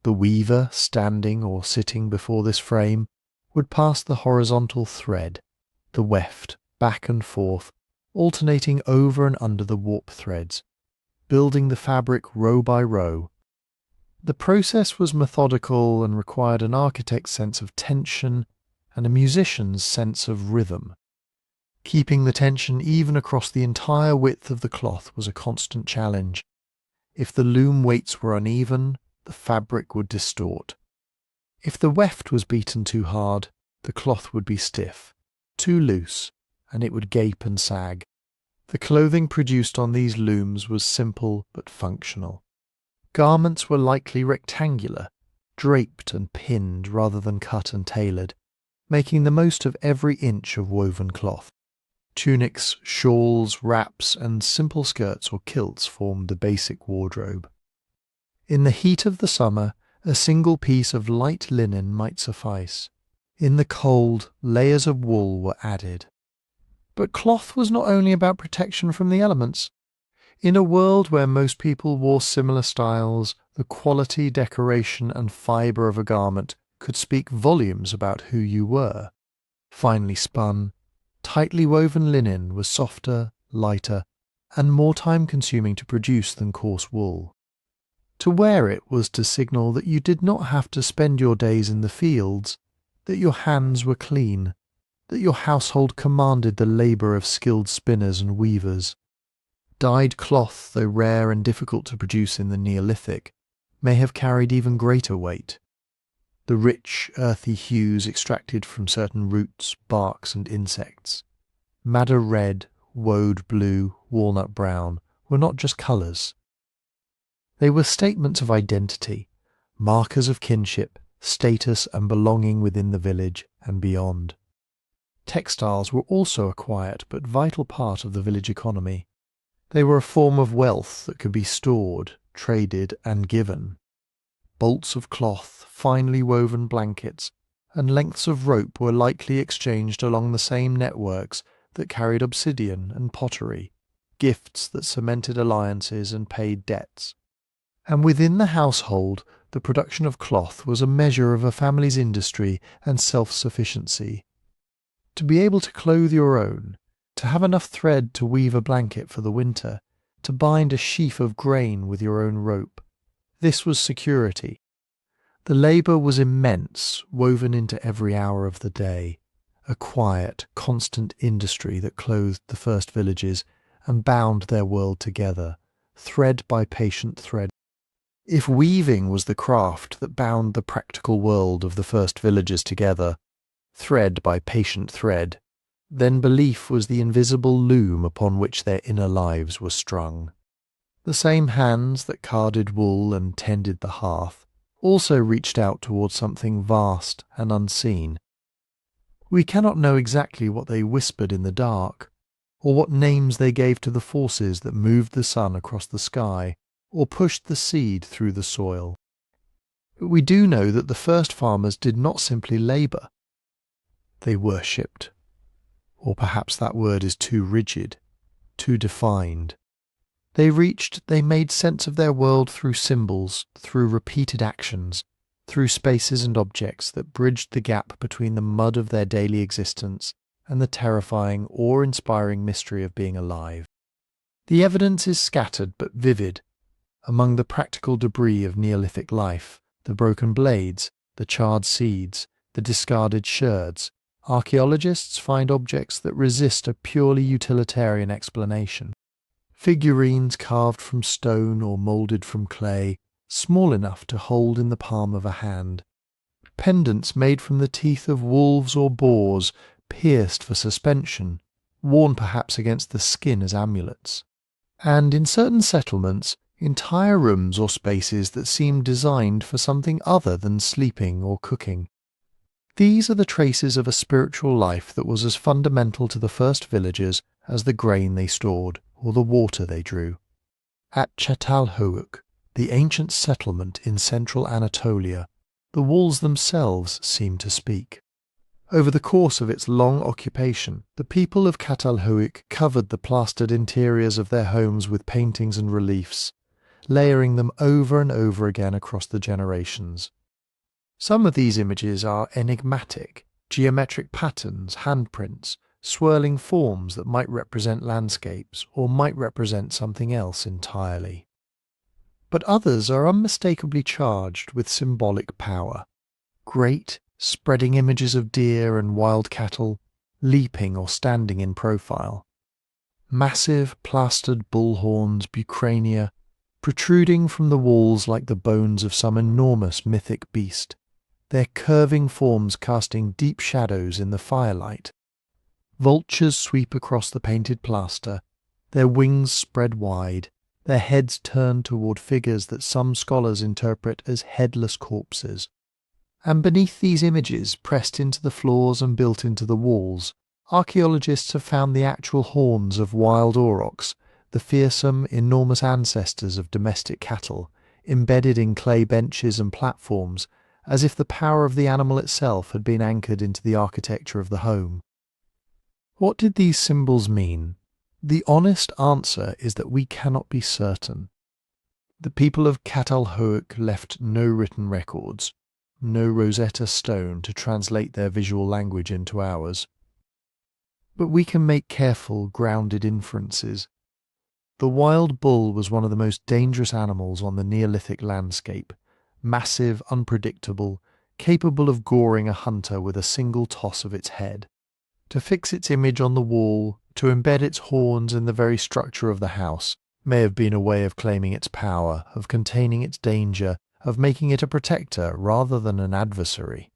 The weaver, standing or sitting before this frame, would pass the horizontal thread, the weft, back and forth, alternating over and under the warp threads, building the fabric row by row. The process was methodical and required an architect's sense of tension and a musician's sense of rhythm. Keeping the tension even across the entire width of the cloth was a constant challenge. If the loom weights were uneven, the fabric would distort. If the weft was beaten too hard, the cloth would be stiff, too loose, and it would gape and sag. The clothing produced on these looms was simple but functional. Garments were likely rectangular, draped and pinned rather than cut and tailored, making the most of every inch of woven cloth. Tunics, shawls, wraps, and simple skirts or kilts formed the basic wardrobe. In the heat of the summer, a single piece of light linen might suffice. In the cold, layers of wool were added. But cloth was not only about protection from the elements. In a world where most people wore similar styles, the quality, decoration, and fibre of a garment could speak volumes about who you were. Finely spun, tightly woven linen was softer, lighter, and more time-consuming to produce than coarse wool. To wear it was to signal that you did not have to spend your days in the fields, that your hands were clean, that your household commanded the labour of skilled spinners and weavers. Dyed cloth, though rare and difficult to produce in the Neolithic, may have carried even greater weight. The rich, earthy hues extracted from certain roots, barks, and insects, madder red, woad blue, walnut brown, were not just colours. They were statements of identity, markers of kinship, status and belonging within the village and beyond. Textiles were also a quiet but vital part of the village economy. They were a form of wealth that could be stored, traded and given. Bolts of cloth, finely woven blankets, and lengths of rope were likely exchanged along the same networks that carried obsidian and pottery, gifts that cemented alliances and paid debts. And within the household, the production of cloth was a measure of a family's industry and self-sufficiency. To be able to clothe your own, to have enough thread to weave a blanket for the winter, to bind a sheaf of grain with your own rope, this was security. The labour was immense, woven into every hour of the day, a quiet, constant industry that clothed the first villages and bound their world together, thread by patient thread. If weaving was the craft that bound the practical world of the first villagers together, thread by patient thread, then belief was the invisible loom upon which their inner lives were strung. The same hands that carded wool and tended the hearth also reached out towards something vast and unseen. We cannot know exactly what they whispered in the dark, or what names they gave to the forces that moved the sun across the sky, or pushed the seed through the soil. But we do know that the first farmers did not simply labour. They worshipped. Or perhaps that word is too rigid, too defined. They made sense of their world through symbols, through repeated actions, through spaces and objects that bridged the gap between the mud of their daily existence and the terrifying, awe-inspiring mystery of being alive. The evidence is scattered but vivid. Among the practical debris of Neolithic life, the broken blades, the charred seeds, the discarded sherds, archaeologists find objects that resist a purely utilitarian explanation. Figurines carved from stone or moulded from clay, small enough to hold in the palm of a hand. Pendants made from the teeth of wolves or boars, pierced for suspension, worn perhaps against the skin as amulets. And in certain settlements, entire rooms or spaces that seemed designed for something other than sleeping or cooking. These are the traces of a spiritual life that was as fundamental to the first villagers as the grain they stored or the water they drew. At Çatalhöyük, the ancient settlement in central Anatolia, the walls themselves seem to speak. Over the course of its long occupation, the people of Çatalhöyük covered the plastered interiors of their homes with paintings and reliefs, layering them over and over again across the generations. Some of these images are enigmatic, geometric patterns, handprints, swirling forms that might represent landscapes or might represent something else entirely. But others are unmistakably charged with symbolic power. Great, spreading images of deer and wild cattle, leaping or standing in profile. Massive plastered bull horns, bucrania, protruding from the walls like the bones of some enormous mythic beast, their curving forms casting deep shadows in the firelight. Vultures sweep across the painted plaster, their wings spread wide, their heads turned toward figures that some scholars interpret as headless corpses. And beneath these images, pressed into the floors and built into the walls, archaeologists have found the actual horns of wild aurochs, the fearsome, enormous ancestors of domestic cattle, embedded in clay benches and platforms, as if the power of the animal itself had been anchored into the architecture of the home. What did these symbols mean? The honest answer is that we cannot be certain. The people of Çatalhöyük left no written records, no Rosetta Stone to translate their visual language into ours. But we can make careful, grounded inferences. The wild bull was one of the most dangerous animals on the Neolithic landscape, massive, unpredictable, capable of goring a hunter with a single toss of its head. To fix its image on the wall, to embed its horns in the very structure of the house, may have been a way of claiming its power, of containing its danger, of making it a protector rather than an adversary.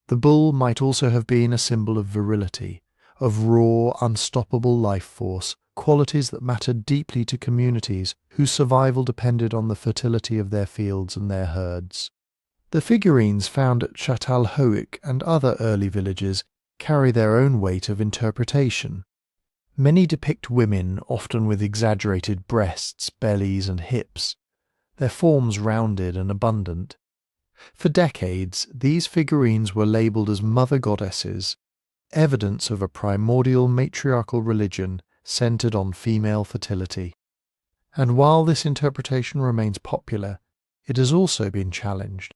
The bull might also have been a symbol of virility, of raw, unstoppable life force, qualities that mattered deeply to communities whose survival depended on the fertility of their fields and their herds. The figurines found at Çatalhöyük and other early villages carry their own weight of interpretation. Many depict women, often with exaggerated breasts, bellies, and hips, their forms rounded and abundant. For decades, these figurines were labelled as mother goddesses, evidence of a primordial matriarchal religion centred on female fertility. And while this interpretation remains popular, it has also been challenged.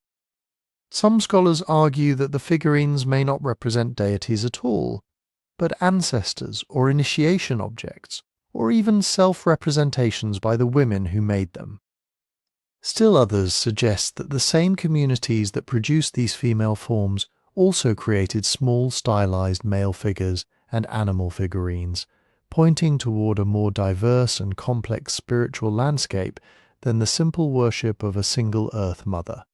Some scholars argue that the figurines may not represent deities at all, but ancestors or initiation objects, or even self-representations by the women who made them. Still others suggest that the same communities that produced these female forms also created small stylized male figures and animal figurines, pointing toward a more diverse and complex spiritual landscape than the simple worship of a single Earth Mother.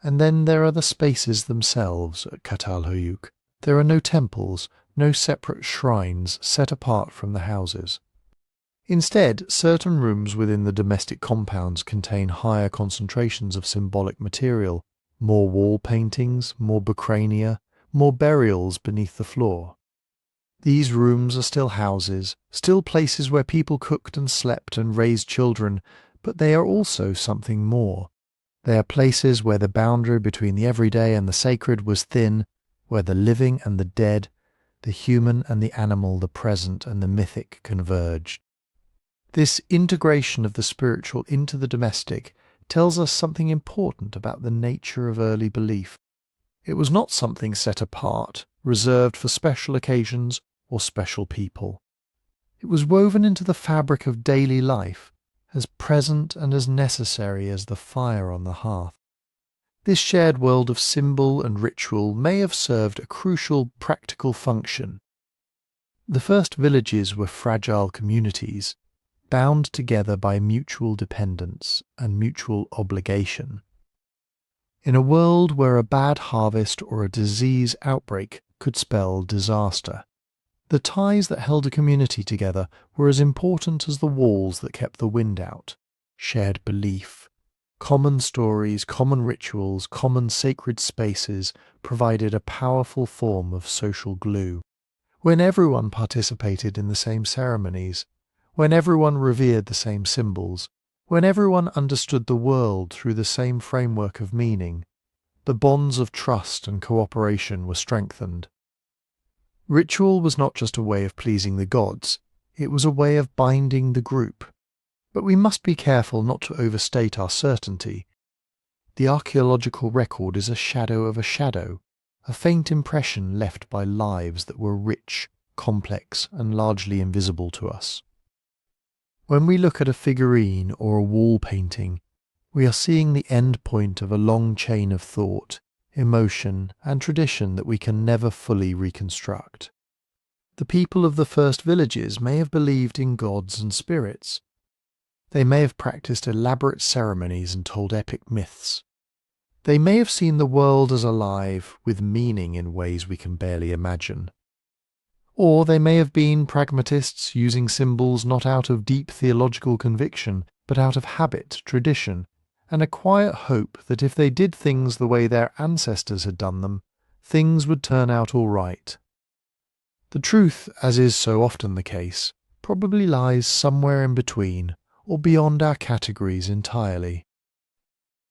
And then there are the spaces themselves at Çatalhöyük. There are no temples, no separate shrines set apart from the houses. Instead, certain rooms within the domestic compounds contain higher concentrations of symbolic material, more wall paintings, more bucrania, more burials beneath the floor. These rooms are still houses, still places where people cooked and slept and raised children, but they are also something more. They are places where the boundary between the everyday and the sacred was thin, where the living and the dead, the human and the animal, the present and the mythic converged. This integration of the spiritual into the domestic tells us something important about the nature of early belief. It was not something set apart, reserved for special occasions or special people. It was woven into the fabric of daily life, as present and as necessary as the fire on the hearth. This shared world of symbol and ritual may have served a crucial practical function. The first villages were fragile communities, bound together by mutual dependence and mutual obligation. In a world where a bad harvest or a disease outbreak could spell disaster, the ties that held a community together were as important as the walls that kept the wind out. Shared belief, common stories, common rituals, common sacred spaces provided a powerful form of social glue. When everyone participated in the same ceremonies, when everyone revered the same symbols, when everyone understood the world through the same framework of meaning, the bonds of trust and cooperation were strengthened. Ritual was not just a way of pleasing the gods, it was a way of binding the group. But we must be careful not to overstate our certainty. The archaeological record is a shadow of a shadow, a faint impression left by lives that were rich, complex, and largely invisible to us. When we look at a figurine or a wall painting, we are seeing the end point of a long chain of thought, emotion, and tradition that we can never fully reconstruct. The people of the first villages may have believed in gods and spirits. They may have practiced elaborate ceremonies and told epic myths. They may have seen the world as alive, with meaning in ways we can barely imagine. Or they may have been pragmatists using symbols not out of deep theological conviction, but out of habit, tradition, and a quiet hope that if they did things the way their ancestors had done them, things would turn out all right. The truth, as is so often the case, probably lies somewhere in between, or beyond our categories entirely.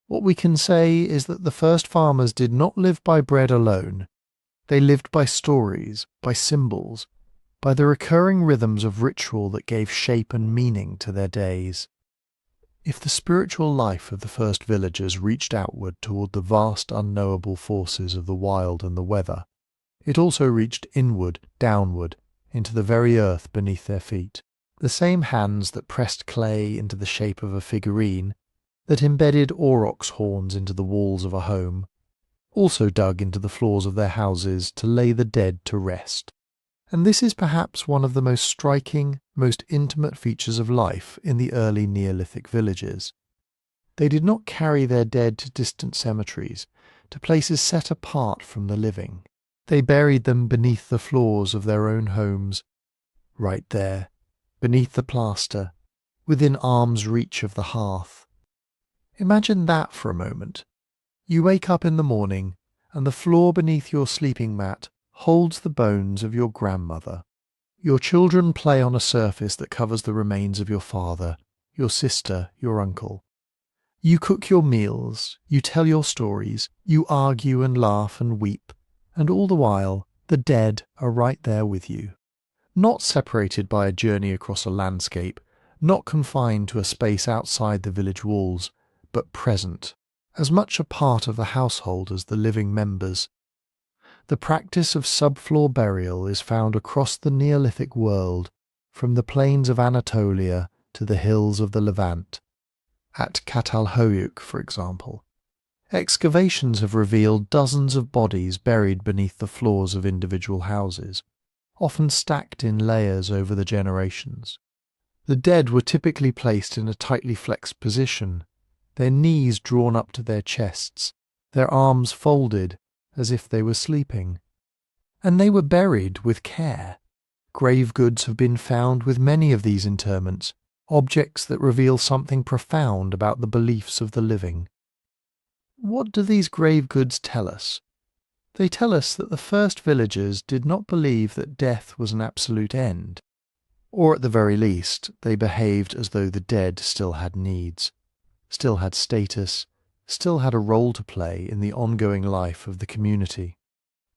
What we can say is that the first farmers did not live by bread alone. They lived by stories, by symbols, by the recurring rhythms of ritual that gave shape and meaning to their days. If the spiritual life of the first villagers reached outward toward the vast unknowable forces of the wild and the weather, it also reached inward, downward, into the very earth beneath their feet. The same hands that pressed clay into the shape of a figurine, that embedded aurochs horns into the walls of a home, also dug into the floors of their houses to lay the dead to rest. And this is perhaps one of the most striking, most intimate features of life in the early Neolithic villages. They did not carry their dead to distant cemeteries, to places set apart from the living. They buried them beneath the floors of their own homes, right there, beneath the plaster, within arm's reach of the hearth. Imagine that for a moment. You wake up in the morning, and the floor beneath your sleeping mat holds the bones of your grandmother. Your children play on a surface that covers the remains of your father, your sister, your uncle. You cook your meals, you tell your stories, you argue and laugh and weep, and all the while the dead are right there with you. Not separated by a journey across a landscape, not confined to a space outside the village walls, but present, as much a part of the household as the living members. The practice of subfloor burial is found across the Neolithic world, from the plains of Anatolia to the hills of the Levant. At Çatalhöyük, for example, excavations have revealed dozens of bodies buried beneath the floors of individual houses, often stacked in layers over the generations. The dead were typically placed in a tightly flexed position, their knees drawn up to their chests, their arms folded as if they were sleeping. And they were buried with care. Grave goods have been found with many of these interments, objects that reveal something profound about the beliefs of the living. What do these grave goods tell us? They tell us that the first villagers did not believe that death was an absolute end, or at the very least they behaved as though the dead still had needs, still had status, still had a role to play in the ongoing life of the community.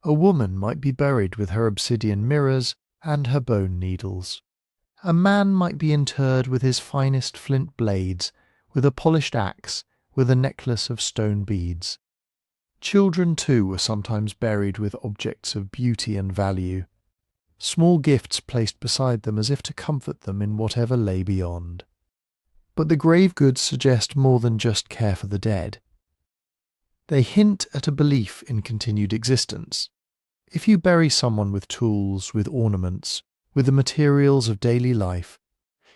A woman might be buried with her obsidian mirrors and her bone needles. A man might be interred with his finest flint blades, with a polished axe, with a necklace of stone beads. Children too were sometimes buried with objects of beauty and value, small gifts placed beside them as if to comfort them in whatever lay beyond. But the grave goods suggest more than just care for the dead. They hint at a belief in continued existence. If you bury someone with tools, with ornaments, with the materials of daily life,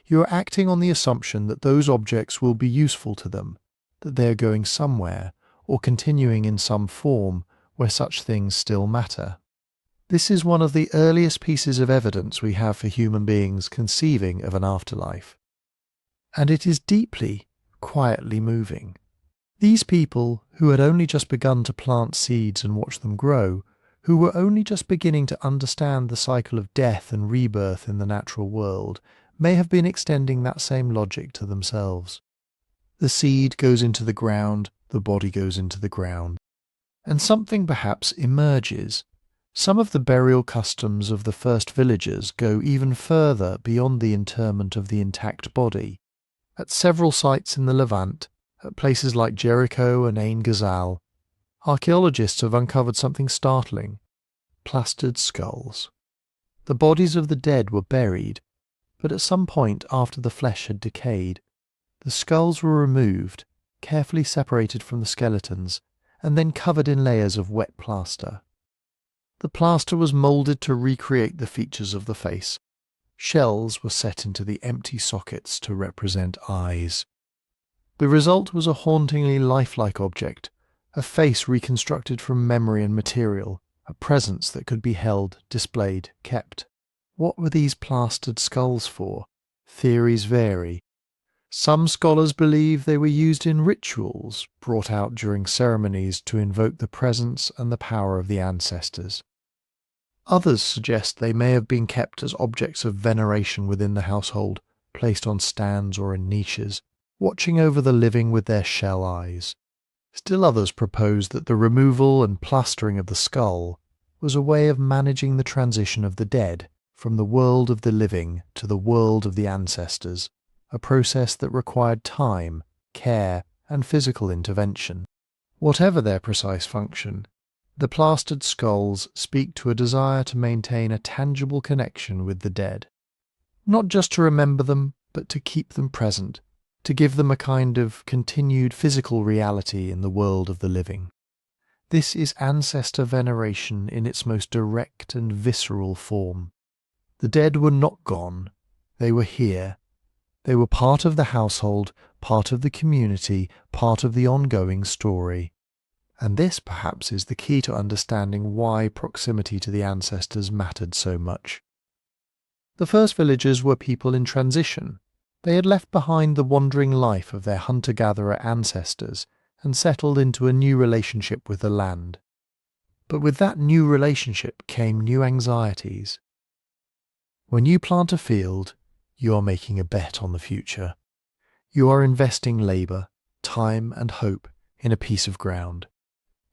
you are acting on the assumption that those objects will be useful to them, that they are going somewhere, or continuing in some form where such things still matter. This is one of the earliest pieces of evidence we have for human beings conceiving of an afterlife. And it is deeply, quietly moving. These people, who had only just begun to plant seeds and watch them grow, who were only just beginning to understand the cycle of death and rebirth in the natural world, may have been extending that same logic to themselves. The seed goes into the ground, the body goes into the ground, and something perhaps emerges. Some of the burial customs of the first villagers go even further beyond the interment of the intact body. At several sites in the Levant, at places like Jericho and Ain Ghazal, archaeologists have uncovered something startling: plastered skulls. The bodies of the dead were buried, but at some point after the flesh had decayed, the skulls were removed, carefully separated from the skeletons, and then covered in layers of wet plaster. The plaster was moulded to recreate the features of the face. Shells were set into the empty sockets to represent eyes. The result was a hauntingly lifelike object, a face reconstructed from memory and material, a presence that could be held, displayed, kept. What were these plastered skulls for? Theories vary. Some scholars believe they were used in rituals, brought out during ceremonies to invoke the presence and the power of the ancestors. Others suggest they may have been kept as objects of veneration within the household, placed on stands or in niches, watching over the living with their shell eyes. Still others propose that the removal and plastering of the skull was a way of managing the transition of the dead from the world of the living to the world of the ancestors, a process that required time, care, and physical intervention. Whatever their precise function, the plastered skulls speak to a desire to maintain a tangible connection with the dead. Not just to remember them, but to keep them present, to give them a kind of continued physical reality in the world of the living. This is ancestor veneration in its most direct and visceral form. The dead were not gone, they were here. They were part of the household, part of the community, part of the ongoing story. And this, perhaps, is the key to understanding why proximity to the ancestors mattered so much. The first villagers were people in transition. They had left behind the wandering life of their hunter-gatherer ancestors and settled into a new relationship with the land. But with that new relationship came new anxieties. When you plant a field, you are making a bet on the future. You are investing labour, time and hope in a piece of ground.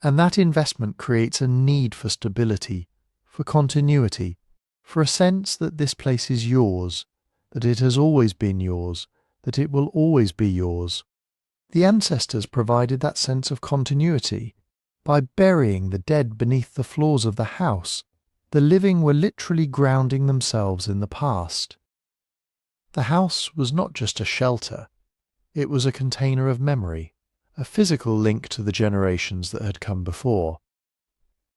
And that investment creates a need for stability, for continuity, for a sense that this place is yours, that it has always been yours, that it will always be yours. The ancestors provided that sense of continuity. By burying the dead beneath the floors of the house, the living were literally grounding themselves in the past. The house was not just a shelter, it was a container of memory, a physical link to the generations that had come before.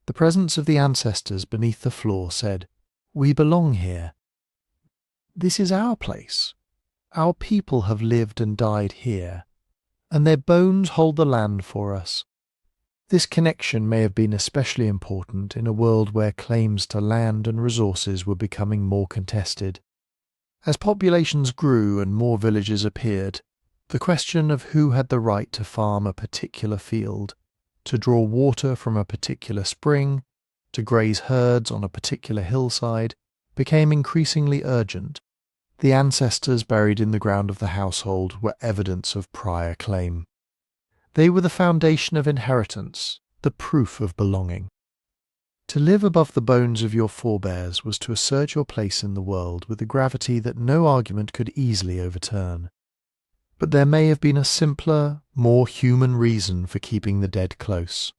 The presence of the ancestors beneath the floor said, "We belong here. This is our place. Our people have lived and died here, and their bones hold the land for us." This connection may have been especially important in a world where claims to land and resources were becoming more contested. As populations grew and more villages appeared, the question of who had the right to farm a particular field, to draw water from a particular spring, to graze herds on a particular hillside, became increasingly urgent. The ancestors buried in the ground of the household were evidence of prior claim. They were the foundation of inheritance, the proof of belonging. To live above the bones of your forebears was to assert your place in the world with a gravity that no argument could easily overturn. But there may have been a simpler, more human reason for keeping the dead close.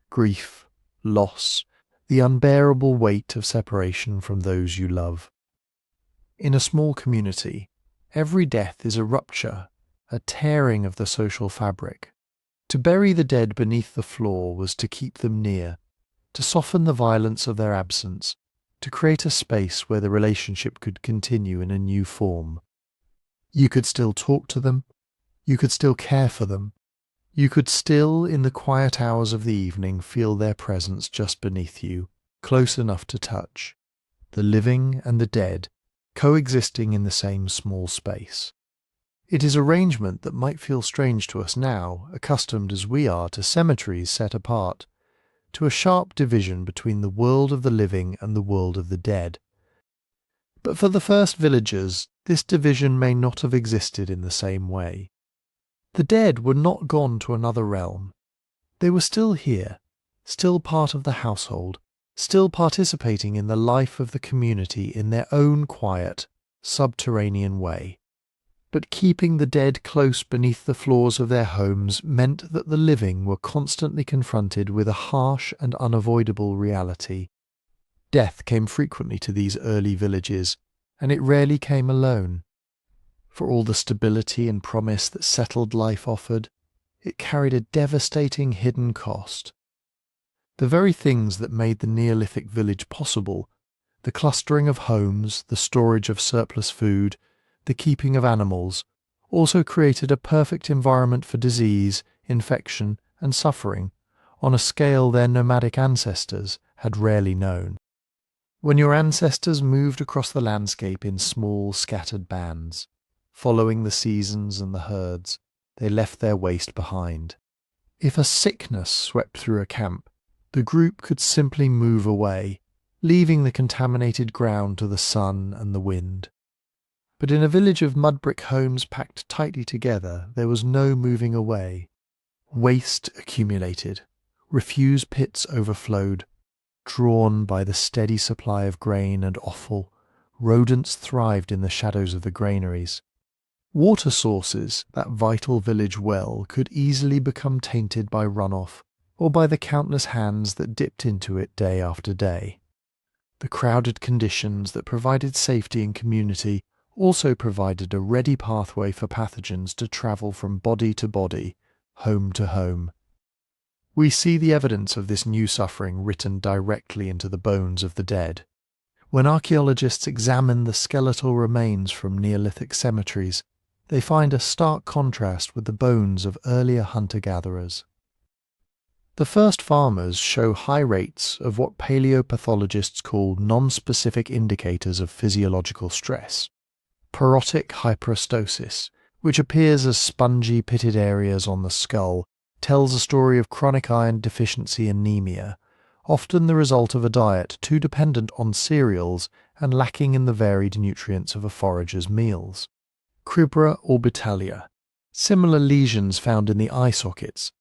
Grief, loss, the unbearable weight of separation from those you love. In a small community, every death is a rupture, a tearing of the social fabric. To bury the dead beneath the floor was to keep them near, to soften the violence of their absence, to create a space where the relationship could continue in a new form. You could still talk to them, you could still care for them, you could still, in the quiet hours of the evening, feel their presence just beneath you, close enough to touch, the living and the dead, coexisting in the same small space. It is arrangement that might feel strange to us now, accustomed as we are to cemeteries set apart, to a sharp division between the world of the living and the world of the dead. But for the first villagers, this division may not have existed in the same way. The dead were not gone to another realm. They were still here, still part of the household, still participating in the life of the community in their own quiet, subterranean way. But keeping the dead close beneath the floors of their homes meant that the living were constantly confronted with a harsh and unavoidable reality. Death came frequently to these early villages, and it rarely came alone. For all the stability and promise that settled life offered, it carried a devastating hidden cost. The very things that made the Neolithic village possible, the clustering of homes, the storage of surplus food, the keeping of animals, also created a perfect environment for disease, infection, and suffering on a scale their nomadic ancestors had rarely known. When your ancestors moved across the landscape in small, scattered bands, following the seasons and the herds, they left their waste behind. If a sickness swept through a camp, the group could simply move away, leaving the contaminated ground to the sun and the wind. But in a village of mud-brick homes packed tightly together, there was no moving away. Waste accumulated, refuse pits overflowed. Drawn by the steady supply of grain and offal, rodents thrived in the shadows of the granaries. Water sources, that vital village well, could easily become tainted by runoff or by the countless hands that dipped into it day after day. The crowded conditions that provided safety and community also provided a ready pathway for pathogens to travel from body to body, home to home. We see the evidence of this new suffering written directly into the bones of the dead. When archaeologists examine the skeletal remains from Neolithic cemeteries, they find a stark contrast with the bones of earlier hunter-gatherers. The first farmers show high rates of what paleopathologists call non-specific indicators of physiological stress. Porotic hyperostosis, which appears as spongy pitted areas on the skull, tells a story of chronic iron deficiency anemia, often the result of a diet too dependent on cereals and lacking in the varied nutrients of a forager's meals. Cribra orbitalia, similar lesions found in the eye sockets,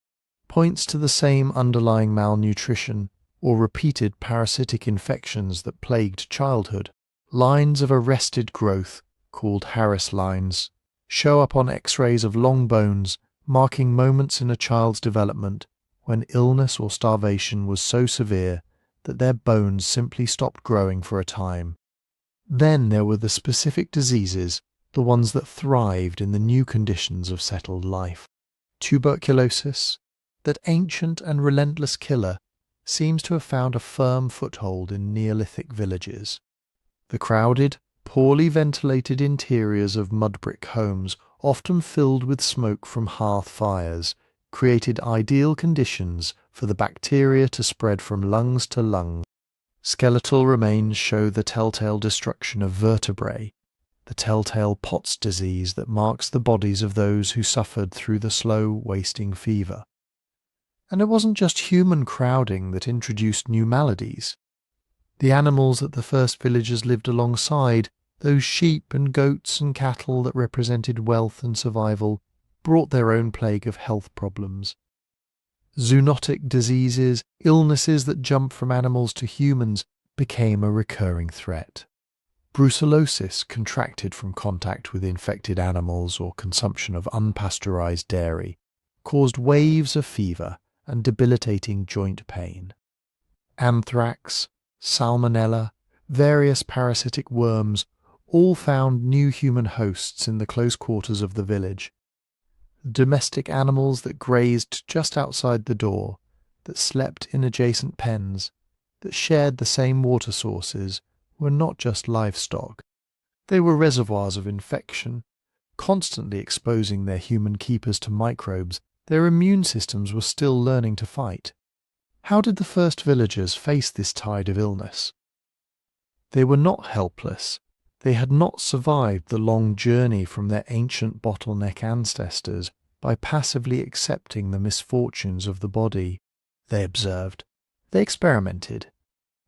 points to the same underlying malnutrition or repeated parasitic infections that plagued childhood. Lines of arrested growth, called Harris lines, show up on X-rays of long bones, marking moments in a child's development when illness or starvation was so severe that their bones simply stopped growing for a time. Then there were the specific diseases, the ones that thrived in the new conditions of settled life. Tuberculosis, that ancient and relentless killer, seems to have found a firm foothold in Neolithic villages. The crowded, poorly ventilated interiors of mud-brick homes, often filled with smoke from hearth fires, created ideal conditions for the bacteria to spread from lungs to lungs. Skeletal remains show the telltale destruction of vertebrae, the telltale Pott's disease that marks the bodies of those who suffered through the slow wasting fever. And it wasn't just human crowding that introduced new maladies. The animals that the first villagers lived alongside, those sheep and goats and cattle that represented wealth and survival, brought their own plague of health problems. Zoonotic diseases, illnesses that jumped from animals to humans, became a recurring threat. Brucellosis, contracted from contact with infected animals or consumption of unpasteurized dairy, caused waves of fever and debilitating joint pain. Anthrax, salmonella, various parasitic worms all found new human hosts in the close quarters of the village. Domestic animals that grazed just outside the door, that slept in adjacent pens, that shared the same water sources, were not just livestock. They were reservoirs of infection, constantly exposing their human keepers to microbes their immune systems were still learning to fight. How did the first villagers face this tide of illness? They were not helpless. They had not survived the long journey from their ancient bottleneck ancestors by passively accepting the misfortunes of the body. They observed. They experimented.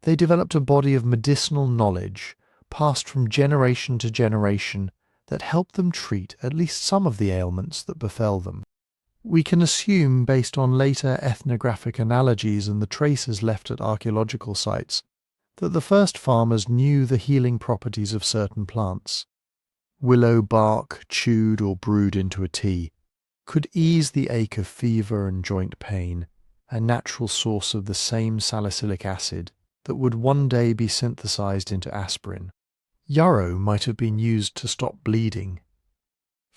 They developed a body of medicinal knowledge, passed from generation to generation, that helped them treat at least some of the ailments that befell them. We can assume, based on later ethnographic analogies and the traces left at archaeological sites, that the first farmers knew the healing properties of certain plants. Willow bark, chewed or brewed into a tea, could ease the ache of fever and joint pain, a natural source of the same salicylic acid that would one day be synthesized into aspirin. Yarrow might have been used to stop bleeding.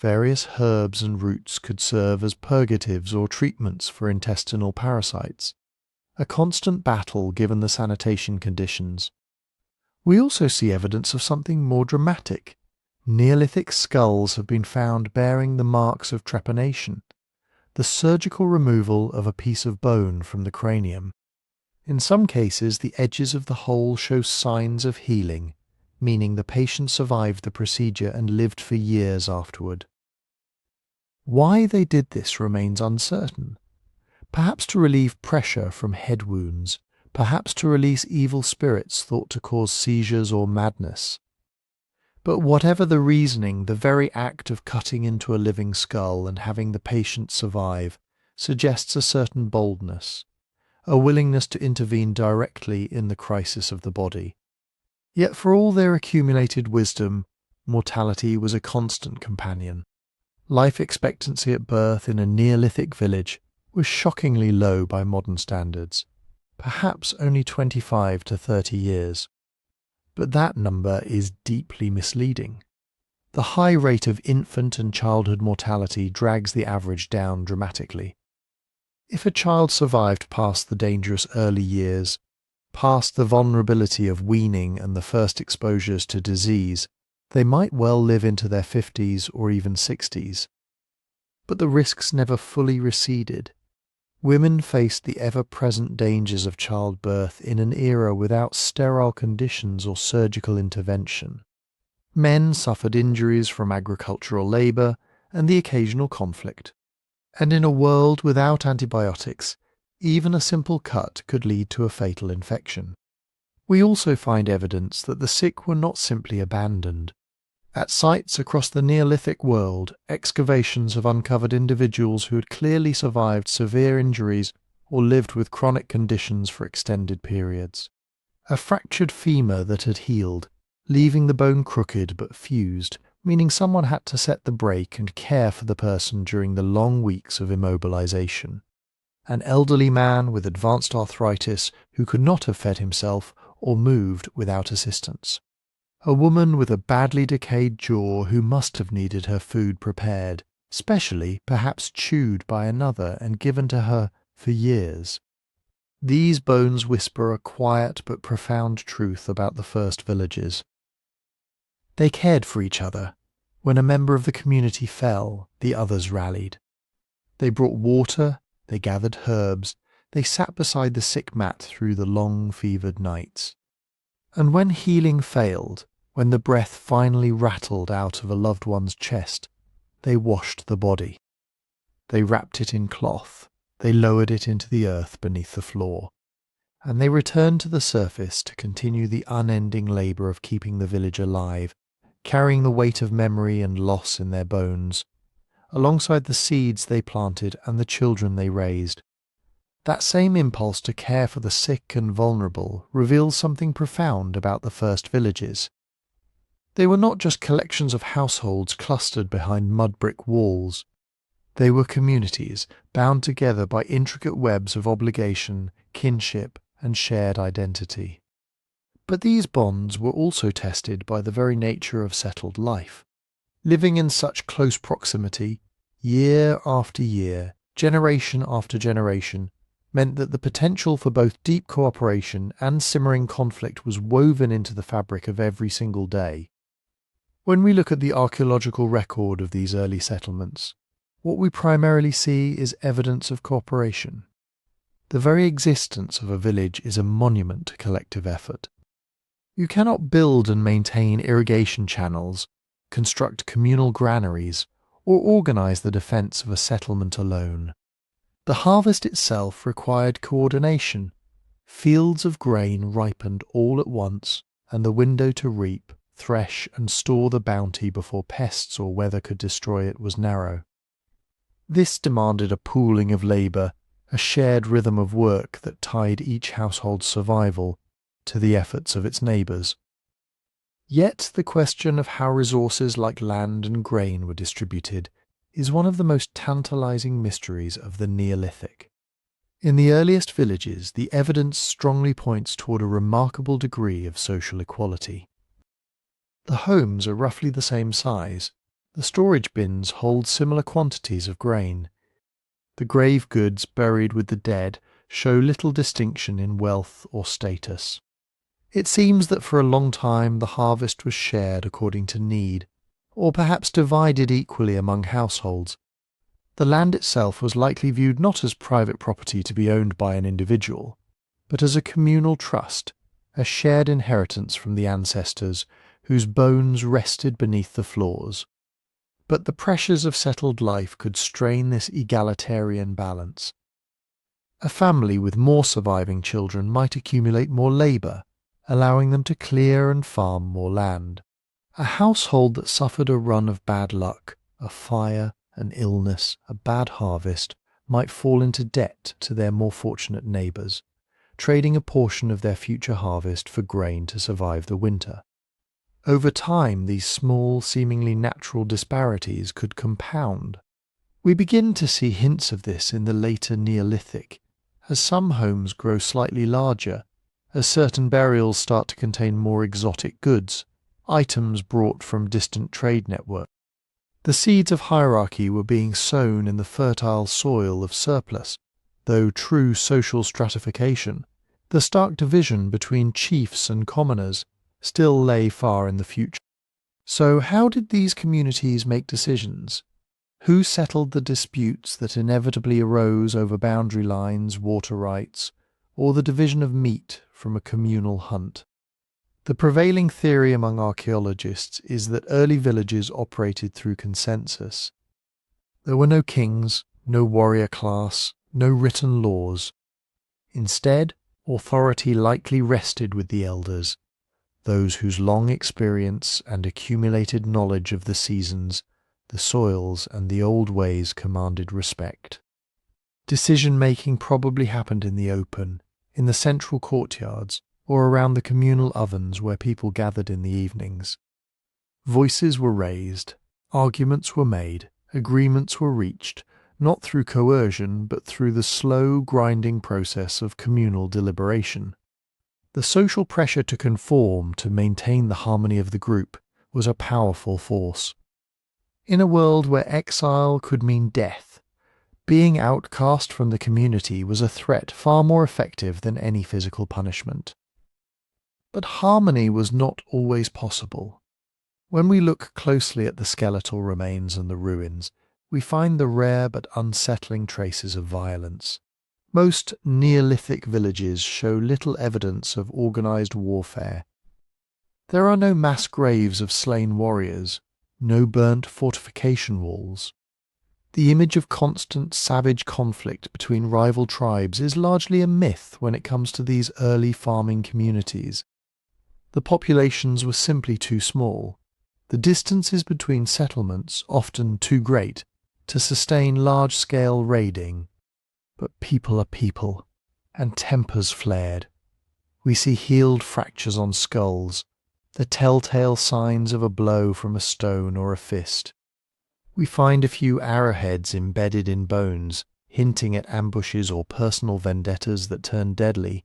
Various herbs and roots could serve as purgatives or treatments for intestinal parasites. a constant battle given the sanitation conditions. We also see evidence of something more dramatic. Neolithic skulls have been found bearing the marks of trepanation, the surgical removal of a piece of bone from the cranium. In some cases, the edges of the hole show signs of healing, meaning the patient survived the procedure and lived for years afterward. Why they did this remains uncertain. Perhaps to relieve pressure from head wounds, perhaps to release evil spirits thought to cause seizures or madness. But whatever the reasoning, the very act of cutting into a living skull and having the patient survive suggests a certain boldness, a willingness to intervene directly in the crisis of the body. Yet for all their accumulated wisdom, mortality was a constant companion. Life expectancy at birth in a Neolithic village was shockingly low by modern standards, perhaps only 25 to 30 years. But that number is deeply misleading. The high rate of infant and childhood mortality drags the average down dramatically. If a child survived past the dangerous early years, past the vulnerability of weaning and the first exposures to disease, they might well live into their 50s or even 60s. But the risks never fully receded. Women faced the ever-present dangers of childbirth in an era without sterile conditions or surgical intervention. Men suffered injuries from agricultural labour and the occasional conflict. And in a world without antibiotics, even a simple cut could lead to a fatal infection. We also find evidence that the sick were not simply abandoned. At sites across the Neolithic world, excavations have uncovered individuals who had clearly survived severe injuries or lived with chronic conditions for extended periods. A fractured femur that had healed, leaving the bone crooked but fused, meaning someone had to set the brake and care for the person during the long weeks of immobilization. An elderly man with advanced arthritis who could not have fed himself or moved without assistance. A woman with a badly decayed jaw who must have needed her food prepared, specially perhaps chewed by another and given to her for years. These bones whisper a quiet but profound truth about the first villages. They cared for each other. When a member of the community fell, the others rallied. They brought water, they gathered herbs, they sat beside the sick mat through the long fevered nights. And when healing failed, when the breath finally rattled out of a loved one's chest, they washed the body. They wrapped it in cloth, they lowered it into the earth beneath the floor, and they returned to the surface to continue the unending labour of keeping the village alive, carrying the weight of memory and loss in their bones, alongside the seeds they planted and the children they raised. That same impulse to care for the sick and vulnerable reveals something profound about the first villages. They were not just collections of households clustered behind mud-brick walls. They were communities bound together by intricate webs of obligation, kinship, and shared identity. But these bonds were also tested by the very nature of settled life. Living in such close proximity, year after year, generation after generation, meant that the potential for both deep cooperation and simmering conflict was woven into the fabric of every single day. When we look at the archaeological record of these early settlements, what we primarily see is evidence of cooperation. The very existence of a village is a monument to collective effort. You cannot build and maintain irrigation channels, construct communal granaries, or organize the defense of a settlement alone. The harvest itself required coordination. Fields of grain ripened all at once, and the window to reap, thresh, and store the bounty before pests or weather could destroy it was narrow. This demanded a pooling of labour, a shared rhythm of work that tied each household's survival to the efforts of its neighbours. Yet the question of how resources like land and grain were distributed is one of the most tantalizing mysteries of the Neolithic. In the earliest villages, the evidence strongly points toward a remarkable degree of social equality. The homes are roughly the same size. The storage bins hold similar quantities of grain. The grave goods buried with the dead show little distinction in wealth or status. It seems that for a long time the harvest was shared according to need, or perhaps divided equally among households. The land itself was likely viewed not as private property to be owned by an individual, but as a communal trust, a shared inheritance from the ancestors whose bones rested beneath the floors. But the pressures of settled life could strain this egalitarian balance. A family with more surviving children might accumulate more labour, allowing them to clear and farm more land. A household that suffered a run of bad luck, a fire, an illness, a bad harvest, might fall into debt to their more fortunate neighbours, trading a portion of their future harvest for grain to survive the winter. Over time, these small, seemingly natural disparities could compound. We begin to see hints of this in the later Neolithic, as some homes grow slightly larger, as certain burials start to contain more exotic goods, items brought from distant trade networks. The seeds of hierarchy were being sown in the fertile soil of surplus, though true social stratification, the stark division between chiefs and commoners, still lay far in the future. So how did these communities make decisions? Who settled the disputes that inevitably arose over boundary lines, water rights, or the division of meat from a communal hunt? The prevailing theory among archaeologists is that early villages operated through consensus. There were no kings, no warrior class, no written laws. Instead, authority likely rested with the elders, those whose long experience and accumulated knowledge of the seasons, the soils, and the old ways commanded respect. Decision-making probably happened in the open, in the central courtyards, or around the communal ovens where people gathered in the evenings. Voices were raised, arguments were made, agreements were reached, not through coercion but through the slow, grinding process of communal deliberation. The social pressure to conform, to maintain the harmony of the group, was a powerful force. In a world where exile could mean death, being outcast from the community was a threat far more effective than any physical punishment. But harmony was not always possible. When we look closely at the skeletal remains and the ruins, we find the rare but unsettling traces of violence. Most Neolithic villages show little evidence of organized warfare. There are no mass graves of slain warriors, no burnt fortification walls. The image of constant savage conflict between rival tribes is largely a myth when it comes to these early farming communities. The populations were simply too small, the distances between settlements often too great to sustain large-scale raiding. But people are people, and tempers flared. We see healed fractures on skulls, the telltale signs of a blow from a stone or a fist. We find a few arrowheads embedded in bones, hinting at ambushes or personal vendettas that turned deadly.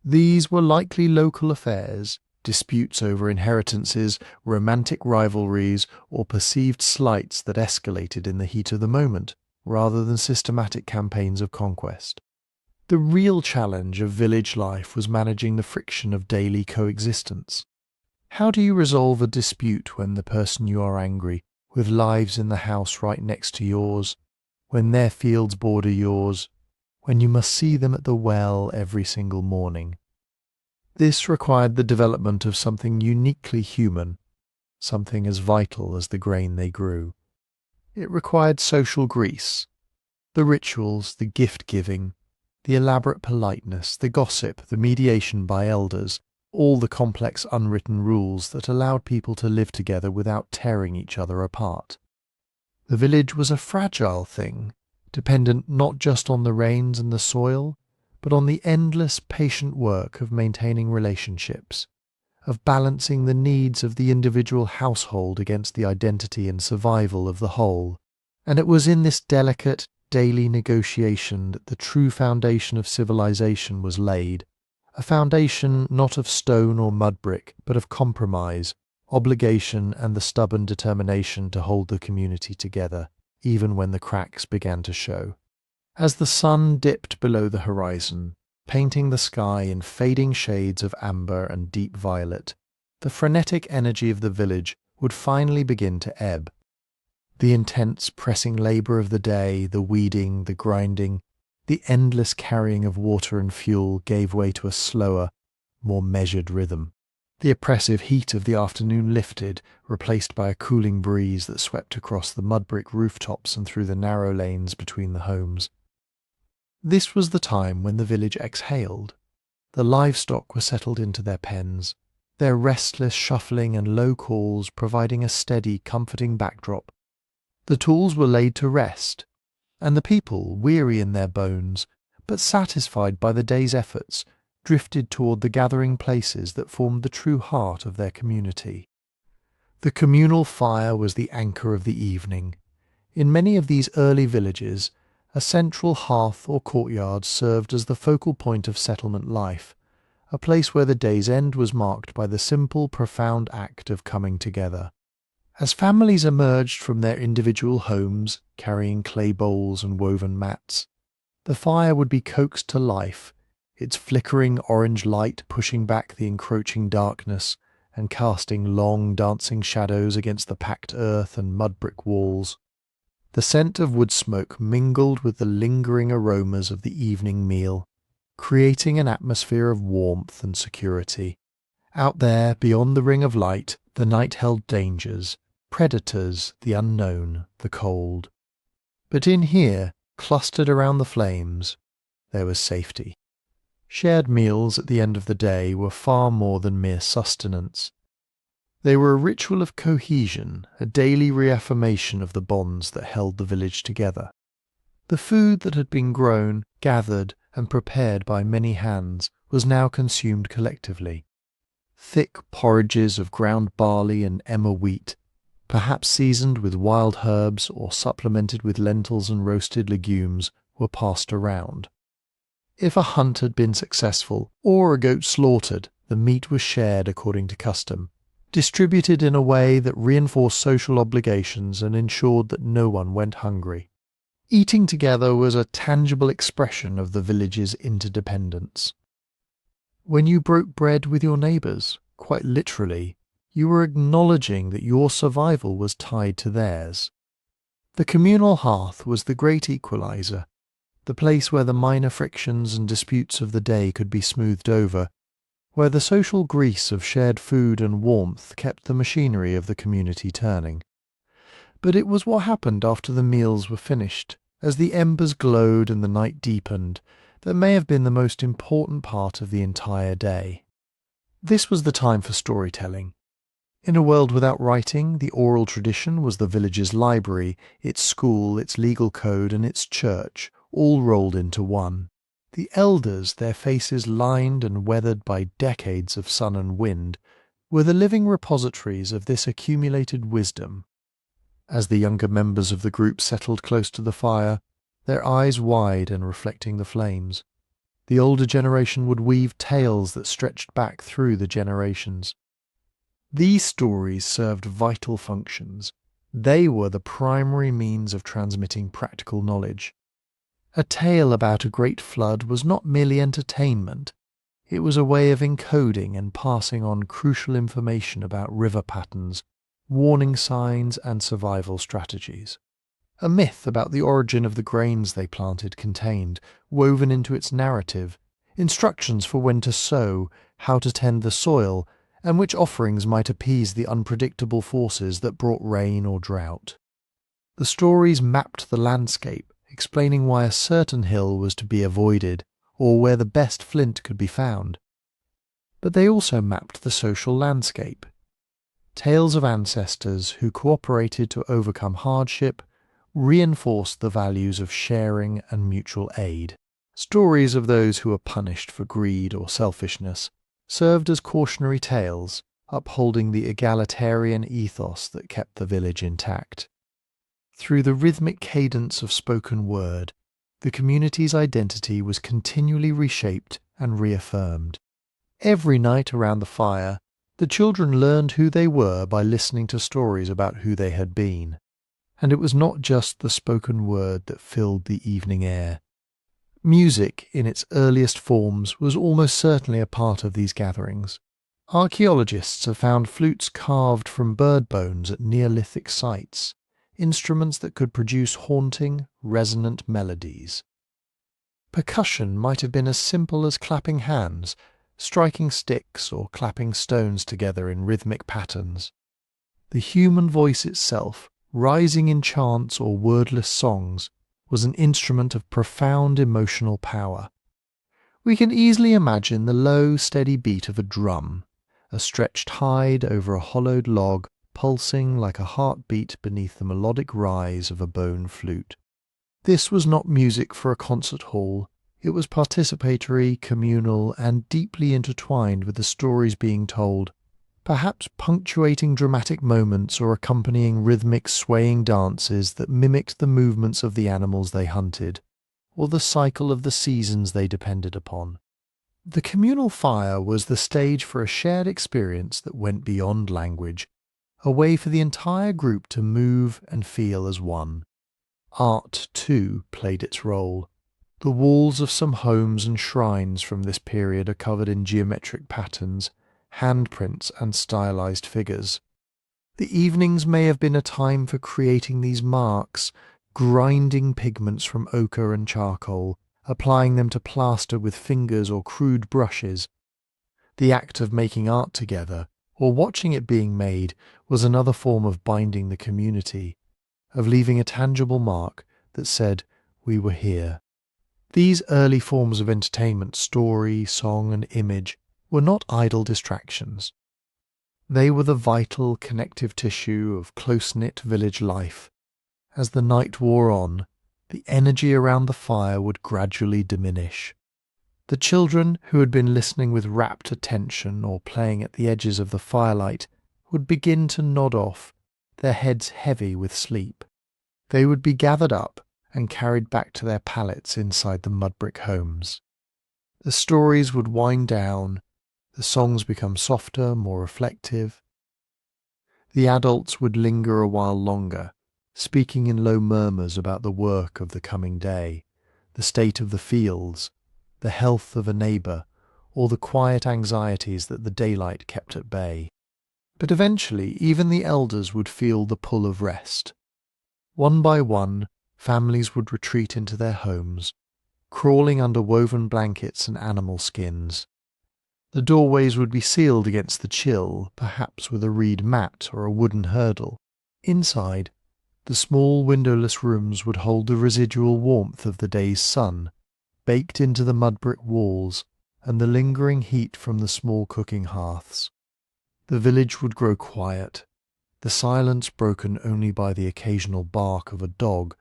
These were likely local affairs, disputes over inheritances, romantic rivalries, or perceived slights that escalated in the heat of the moment, rather than systematic campaigns of conquest. The real challenge of village life was managing the friction of daily coexistence. How do you resolve a dispute when the person you are angry with lives in the house right next to yours, when their fields border yours, when you must see them at the well every single morning? This required the development of something uniquely human, something as vital as the grain they grew. It required social grease, the rituals, the gift-giving, the elaborate politeness, the gossip, the mediation by elders, all the complex unwritten rules that allowed people to live together without tearing each other apart. The village was a fragile thing, dependent not just on the rains and the soil, but on the endless, patient work of maintaining relationships, of balancing the needs of the individual household against the identity and survival of the whole. And it was in this delicate, daily negotiation that the true foundation of civilization was laid, a foundation not of stone or mudbrick, but of compromise, obligation, and the stubborn determination to hold the community together, even when the cracks began to show. As the sun dipped below the horizon, painting the sky in fading shades of amber and deep violet, the frenetic energy of the village would finally begin to ebb. The intense, pressing labour of the day, the weeding, the grinding, the endless carrying of water and fuel gave way to a slower, more measured rhythm. The oppressive heat of the afternoon lifted, replaced by a cooling breeze that swept across the mud-brick rooftops and through the narrow lanes between the homes. This was the time when the village exhaled. The livestock were settled into their pens, their restless shuffling and low calls providing a steady, comforting backdrop. The tools were laid to rest, and the people, weary in their bones, but satisfied by the day's efforts, drifted toward the gathering places that formed the true heart of their community. The communal fire was the anchor of the evening. In many of these early villages, a central hearth or courtyard served as the focal point of settlement life, a place where the day's end was marked by the simple, profound act of coming together. As families emerged from their individual homes, carrying clay bowls and woven mats, the fire would be coaxed to life, its flickering orange light pushing back the encroaching darkness and casting long dancing shadows against the packed earth and mud-brick walls. The scent of wood smoke mingled with the lingering aromas of the evening meal, creating an atmosphere of warmth and security. Out there, beyond the ring of light, the night held dangers, predators, the unknown, the cold. But in here, clustered around the flames, there was safety. Shared meals at the end of the day were far more than mere sustenance. They were a ritual of cohesion, a daily reaffirmation of the bonds that held the village together. The food that had been grown, gathered, and prepared by many hands was now consumed collectively. Thick porridges of ground barley and emmer wheat, perhaps seasoned with wild herbs or supplemented with lentils and roasted legumes, were passed around. If a hunt had been successful or a goat slaughtered, the meat was shared according to custom, distributed in a way that reinforced social obligations and ensured that no one went hungry. Eating together was a tangible expression of the village's interdependence. When you broke bread with your neighbours, quite literally, you were acknowledging that your survival was tied to theirs. The communal hearth was the great equaliser, the place where the minor frictions and disputes of the day could be smoothed over, where the social grease of shared food and warmth kept the machinery of the community turning. But it was what happened after the meals were finished, as the embers glowed and the night deepened, that may have been the most important part of the entire day. This was the time for storytelling. In a world without writing, the oral tradition was the village's library, its school, its legal code, and its church, all rolled into one. The elders, their faces lined and weathered by decades of sun and wind, were the living repositories of this accumulated wisdom. As the younger members of the group settled close to the fire, their eyes wide and reflecting the flames, the older generation would weave tales that stretched back through the generations. These stories served vital functions. They were the primary means of transmitting practical knowledge. A tale about a great flood was not merely entertainment. It was a way of encoding and passing on crucial information about river patterns, warning signs, and survival strategies. A myth about the origin of the grains they planted contained, woven into its narrative, instructions for when to sow, how to tend the soil, and which offerings might appease the unpredictable forces that brought rain or drought. The stories mapped the landscape, explaining why a certain hill was to be avoided, or where the best flint could be found. But they also mapped the social landscape. Tales of ancestors who cooperated to overcome hardship reinforced the values of sharing and mutual aid. Stories of those who were punished for greed or selfishness served as cautionary tales, upholding the egalitarian ethos that kept the village intact. Through the rhythmic cadence of spoken word, the community's identity was continually reshaped and reaffirmed. Every night around the fire, the children learned who they were by listening to stories about who they had been. And it was not just the spoken word that filled the evening air. Music, in its earliest forms, was almost certainly a part of these gatherings. Archaeologists have found flutes carved from bird bones at Neolithic sites, instruments that could produce haunting, resonant melodies. Percussion might have been as simple as clapping hands, striking sticks, or clapping stones together in rhythmic patterns. The human voice itself, rising in chants or wordless songs, was an instrument of profound emotional power. We can easily imagine the low, steady beat of a drum, a stretched hide over a hollowed log pulsing like a heartbeat beneath the melodic rise of a bone flute. This was not music for a concert hall. It was participatory, communal, and deeply intertwined with the stories being told, perhaps punctuating dramatic moments or accompanying rhythmic swaying dances that mimicked the movements of the animals they hunted, or the cycle of the seasons they depended upon. The communal fire was the stage for a shared experience that went beyond language, a way for the entire group to move and feel as one. Art, too, played its role. The walls of some homes and shrines from this period are covered in geometric patterns, handprints and stylized figures. The evenings may have been a time for creating these marks, grinding pigments from ochre and charcoal, applying them to plaster with fingers or crude brushes. The act of making art together, or watching it being made, was another form of binding the community, of leaving a tangible mark that said, "We were here." These early forms of entertainment, story, song, and image, were not idle distractions. They were the vital connective tissue of close-knit village life. As the night wore on, the energy around the fire would gradually diminish. The children, who had been listening with rapt attention or playing at the edges of the firelight, would begin to nod off, their heads heavy with sleep. They would be gathered up and carried back to their pallets inside the mudbrick homes. The stories would wind down, the songs become softer, more reflective. The adults would linger a while longer, speaking in low murmurs about the work of the coming day, the state of the fields, the health of a neighbour, or the quiet anxieties that the daylight kept at bay. But eventually even the elders would feel the pull of rest. One by one, families would retreat into their homes, crawling under woven blankets and animal skins. The doorways would be sealed against the chill, perhaps with a reed mat or a wooden hurdle. Inside, the small windowless rooms would hold the residual warmth of the day's sun, baked into the mudbrick walls, and the lingering heat from the small cooking hearths. The village would grow quiet, the silence broken only by the occasional bark of a dog,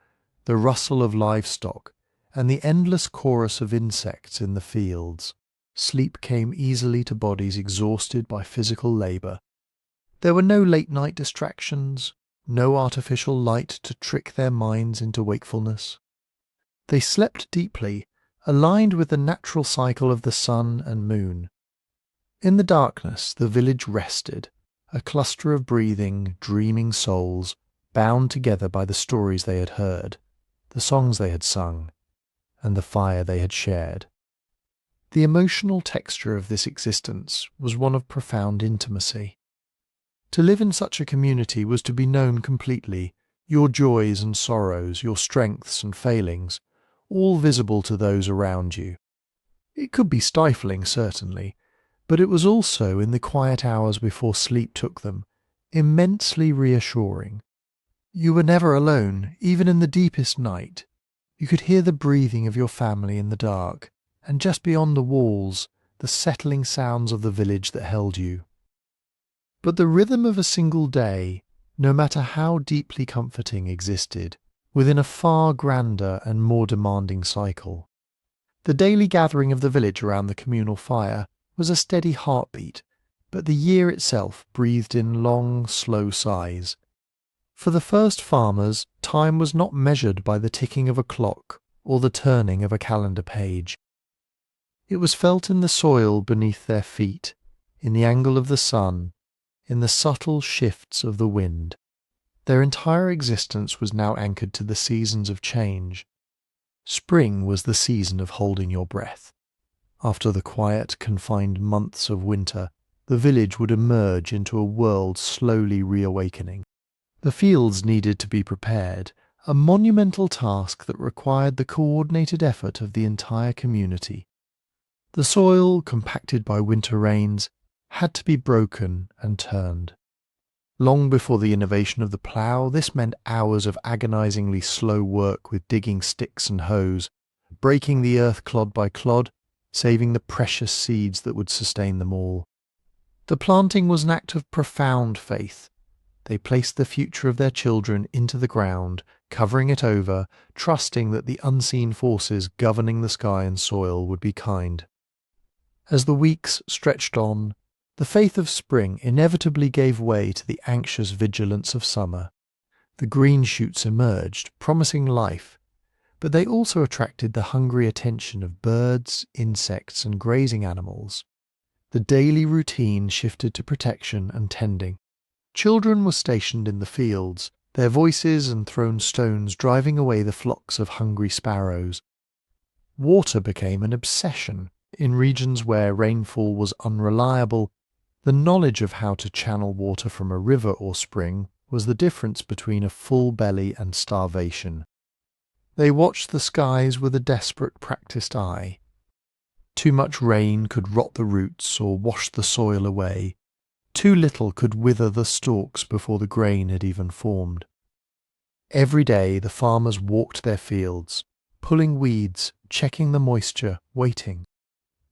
the rustle of livestock, and the endless chorus of insects in the fields. Sleep came easily to bodies exhausted by physical labour. There were no late-night distractions, no artificial light to trick their minds into wakefulness. They slept deeply, aligned with the natural cycle of the sun and moon. In the darkness the village rested, a cluster of breathing, dreaming souls, bound together by the stories they had heard, the songs they had sung, and the fire they had shared. The emotional texture of this existence was one of profound intimacy. To live in such a community was to be known completely, your joys and sorrows, your strengths and failings, all visible to those around you. It could be stifling, certainly, but it was also, in the quiet hours before sleep took them, immensely reassuring. You were never alone, even in the deepest night. You could hear the breathing of your family in the dark, and just beyond the walls, the settling sounds of the village that held you. But the rhythm of a single day, no matter how deeply comforting, existed within a far grander and more demanding cycle. The daily gathering of the village around the communal fire was a steady heartbeat, but the year itself breathed in long, slow sighs. For the first farmers, time was not measured by the ticking of a clock or the turning of a calendar page. It was felt in the soil beneath their feet, in the angle of the sun, in the subtle shifts of the wind. Their entire existence was now anchored to the seasons of change. Spring was the season of holding your breath. After the quiet, confined months of winter, the village would emerge into a world slowly reawakening. The fields needed to be prepared, a monumental task that required the coordinated effort of the entire community. The soil, compacted by winter rains, had to be broken and turned. Long before the innovation of the plough, this meant hours of agonizingly slow work with digging sticks and hoes, breaking the earth clod by clod, saving the precious seeds that would sustain them all. The planting was an act of profound faith. They placed the future of their children into the ground, covering it over, trusting that the unseen forces governing the sky and soil would be kind. As the weeks stretched on, the faith of spring inevitably gave way to the anxious vigilance of summer. The green shoots emerged, promising life, but they also attracted the hungry attention of birds, insects, and grazing animals. The daily routine shifted to protection and tending. Children were stationed in the fields, their voices and thrown stones driving away the flocks of hungry sparrows. Water became an obsession. In regions where rainfall was unreliable, the knowledge of how to channel water from a river or spring was the difference between a full belly and starvation. They watched the skies with a desperate, practiced eye. Too much rain could rot the roots or wash the soil away. Too little could wither the stalks before the grain had even formed. Every day the farmers walked their fields, pulling weeds, checking the moisture, waiting.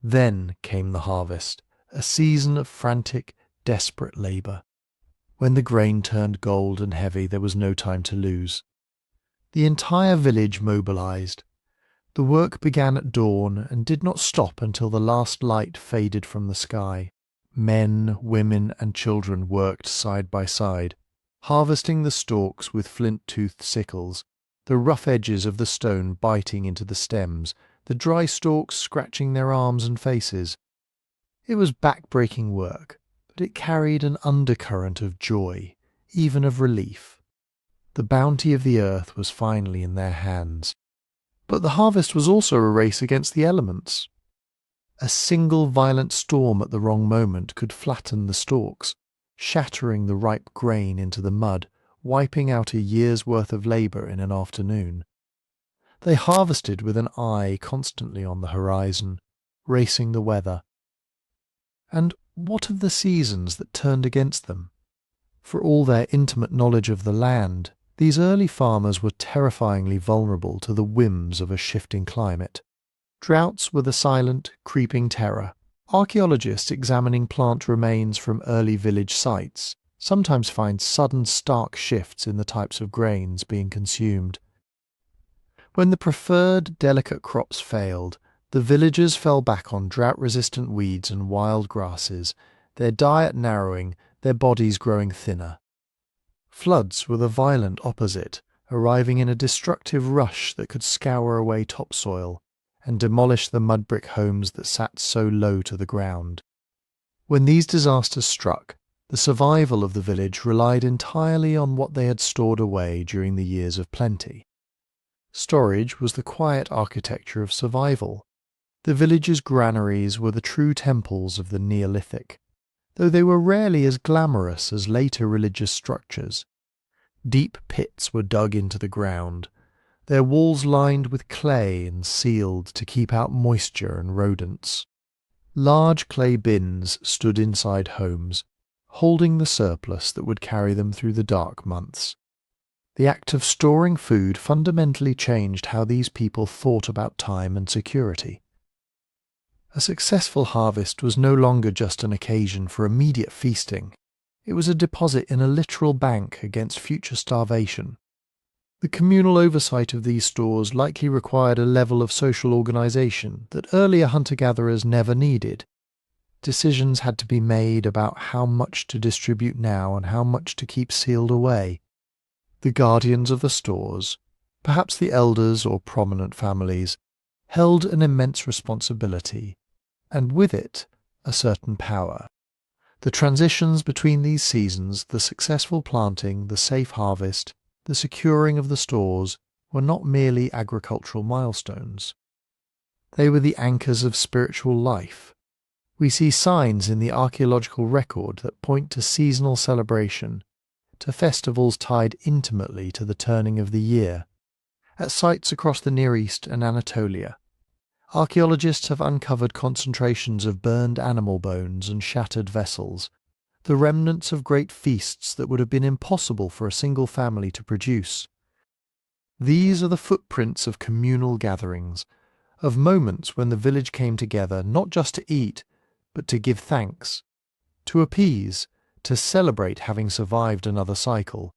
Then came the harvest, a season of frantic, desperate labour. When the grain turned gold and heavy, there was no time to lose. The entire village mobilized. The work began at dawn and did not stop until the last light faded from the sky. Men, women, and children worked side by side, harvesting the stalks with flint-toothed sickles, the rough edges of the stone biting into the stems, the dry stalks scratching their arms and faces. It was back-breaking work, but it carried an undercurrent of joy, even of relief. The bounty of the earth was finally in their hands. But the harvest was also a race against the elements. A single violent storm at the wrong moment could flatten the stalks, shattering the ripe grain into the mud, wiping out a year's worth of labour in an afternoon. They harvested with an eye constantly on the horizon, racing the weather. And what of the seasons that turned against them? For all their intimate knowledge of the land, these early farmers were terrifyingly vulnerable to the whims of a shifting climate. Droughts were the silent, creeping terror. Archaeologists examining plant remains from early village sites sometimes find sudden stark shifts in the types of grains being consumed. When the preferred delicate crops failed, the villagers fell back on drought-resistant weeds and wild grasses, their diet narrowing, their bodies growing thinner. Floods were the violent opposite, arriving in a destructive rush that could scour away topsoil and demolish the mudbrick homes that sat so low to the ground. When these disasters struck, the survival of the village relied entirely on what they had stored away during the years of plenty. Storage was the quiet architecture of survival. The village's granaries were the true temples of the Neolithic, though they were rarely as glamorous as later religious structures. Deep pits were dug into the ground, their walls lined with clay and sealed to keep out moisture and rodents. Large clay bins stood inside homes, holding the surplus that would carry them through the dark months. The act of storing food fundamentally changed how these people thought about time and security. A successful harvest was no longer just an occasion for immediate feasting. It was a deposit in a literal bank against future starvation. The communal oversight of these stores likely required a level of social organization that earlier hunter-gatherers never needed. Decisions had to be made about how much to distribute now and how much to keep sealed away. The guardians of the stores, perhaps the elders or prominent families, held an immense responsibility, and with it a certain power. The transitions between these seasons, the successful planting, the safe harvest, the securing of the stores, were not merely agricultural milestones. They were the anchors of spiritual life. We see signs in the archaeological record that point to seasonal celebration, to festivals tied intimately to the turning of the year. At sites across the Near East and Anatolia, archaeologists have uncovered concentrations of burned animal bones and shattered vessels, the remnants of great feasts that would have been impossible for a single family to produce. These are the footprints of communal gatherings, of moments when the village came together not just to eat, but to give thanks, to appease, to celebrate having survived another cycle.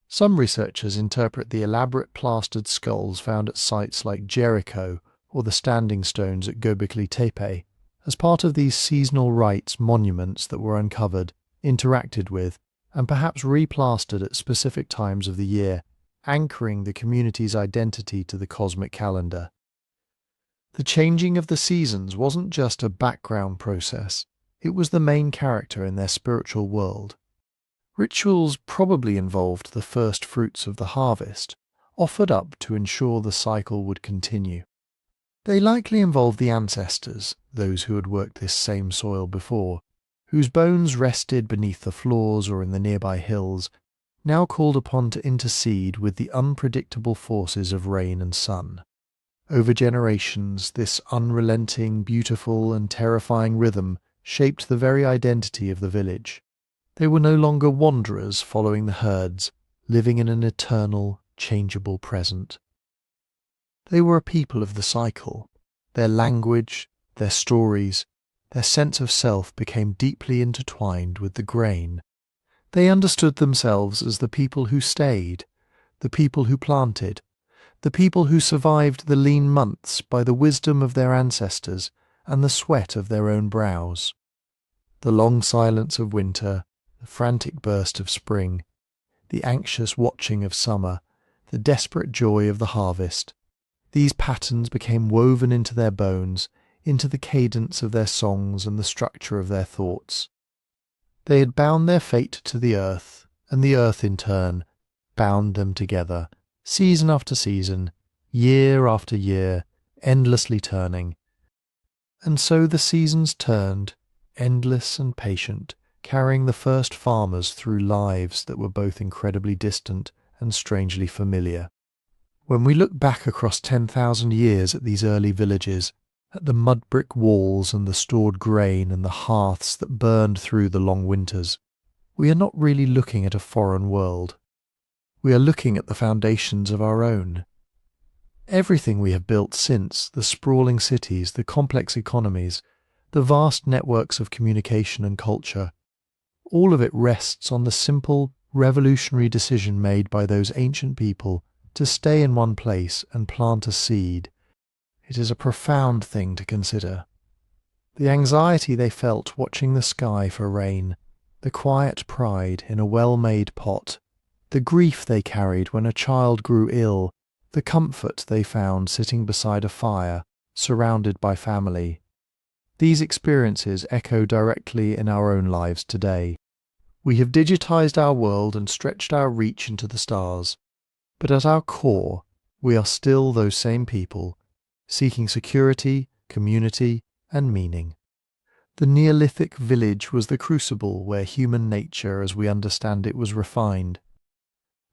Some researchers interpret the elaborate plastered skulls found at sites like Jericho or the standing stones at Göbekli Tepe as part of these seasonal rites monuments that were uncovered, interacted with, and perhaps replastered at specific times of the year, anchoring the community's identity to the cosmic calendar. The changing of the seasons wasn't just a background process, it was the main character in their spiritual world. Rituals probably involved the first fruits of the harvest, offered up to ensure the cycle would continue. They likely involved the ancestors, those who had worked this same soil before, whose bones rested beneath the floors or in the nearby hills, now called upon to intercede with the unpredictable forces of rain and sun. Over generations, this unrelenting, beautiful, and terrifying rhythm shaped the very identity of the village. They were no longer wanderers following the herds, living in an eternal, changeable present. They were a people of the cycle. Their language, their stories, their sense of self became deeply intertwined with the grain. They understood themselves as the people who stayed, the people who planted, the people who survived the lean months by the wisdom of their ancestors and the sweat of their own brows. The long silence of winter, the frantic burst of spring, the anxious watching of summer, the desperate joy of the harvest, these patterns became woven into their bones, into the cadence of their songs and the structure of their thoughts. They had bound their fate to the earth, and the earth in turn bound them together, season after season, year after year, endlessly turning. And so the seasons turned, endless and patient, carrying the first farmers through lives that were both incredibly distant and strangely familiar. When we look back across 10,000 years at these early villages, at the mud-brick walls and the stored grain and the hearths that burned through the long winters, we are not really looking at a foreign world. We are looking at the foundations of our own. Everything we have built since, the sprawling cities, the complex economies, the vast networks of communication and culture, all of it rests on the simple, revolutionary decision made by those ancient people to stay in one place and plant a seed. It is a profound thing to consider. The anxiety they felt watching the sky for rain, the quiet pride in a well-made pot, the grief they carried when a child grew ill, the comfort they found sitting beside a fire, surrounded by family. These experiences echo directly in our own lives today. We have digitized our world and stretched our reach into the stars, but at our core, we are still those same people, seeking security, community, and meaning. The Neolithic village was the crucible where human nature as we understand it was refined.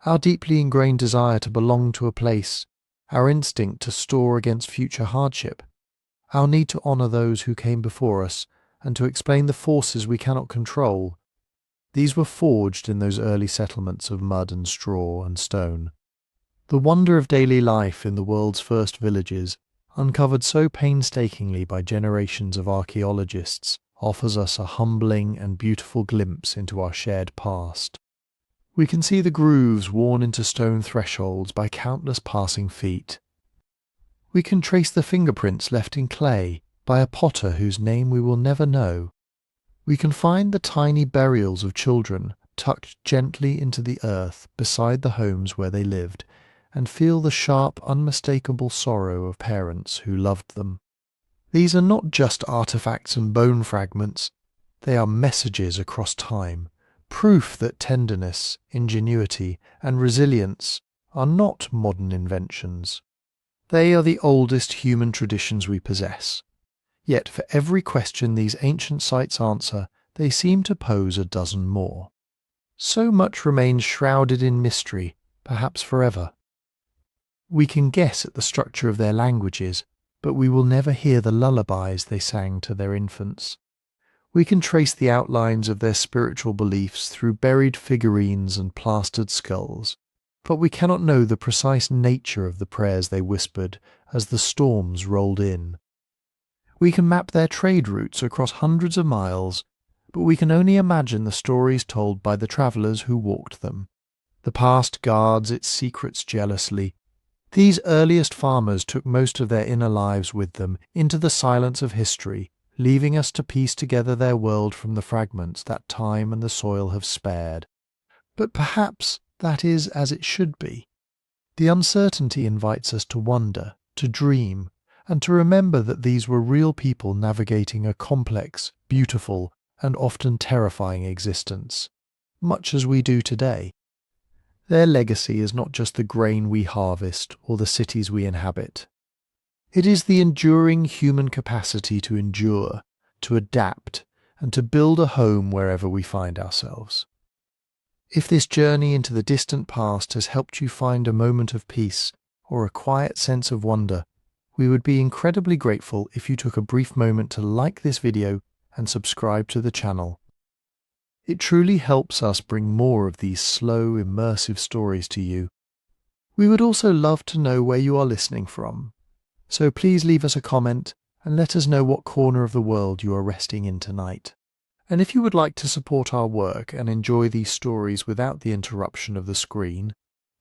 Our deeply ingrained desire to belong to a place, our instinct to store against future hardship, our need to honour those who came before us and to explain the forces we cannot control, these were forged in those early settlements of mud and straw and stone. The wonder of daily life in the world's first villages, uncovered so painstakingly by generations of archaeologists, offers us a humbling and beautiful glimpse into our shared past. We can see the grooves worn into stone thresholds by countless passing feet. We can trace the fingerprints left in clay by a potter whose name we will never know. We can find the tiny burials of children tucked gently into the earth beside the homes where they lived, and feel the sharp, unmistakable sorrow of parents who loved them. These are not just artifacts and bone fragments. They are messages across time, proof that tenderness, ingenuity, and resilience are not modern inventions. They are the oldest human traditions we possess. Yet for every question these ancient sites answer, they seem to pose a dozen more. So much remains shrouded in mystery, perhaps forever. We can guess at the structure of their languages, but we will never hear the lullabies they sang to their infants. We can trace the outlines of their spiritual beliefs through buried figurines and plastered skulls, but we cannot know the precise nature of the prayers they whispered as the storms rolled in. We can map their trade routes across hundreds of miles, but we can only imagine the stories told by the travellers who walked them. The past guards its secrets jealously. These earliest farmers took most of their inner lives with them into the silence of history, leaving us to piece together their world from the fragments that time and the soil have spared. But perhaps that is as it should be. The uncertainty invites us to wonder, to dream, and to remember that these were real people navigating a complex, beautiful, and often terrifying existence, much as we do today. Their legacy is not just the grain we harvest or the cities we inhabit. It is the enduring human capacity to endure, to adapt, and to build a home wherever we find ourselves. If this journey into the distant past has helped you find a moment of peace or a quiet sense of wonder, we would be incredibly grateful if you took a brief moment to like this video and subscribe to the channel. It truly helps us bring more of these slow, immersive stories to you. We would also love to know where you are listening from, so please leave us a comment and let us know what corner of the world you are resting in tonight. And if you would like to support our work and enjoy these stories without the interruption of the screen,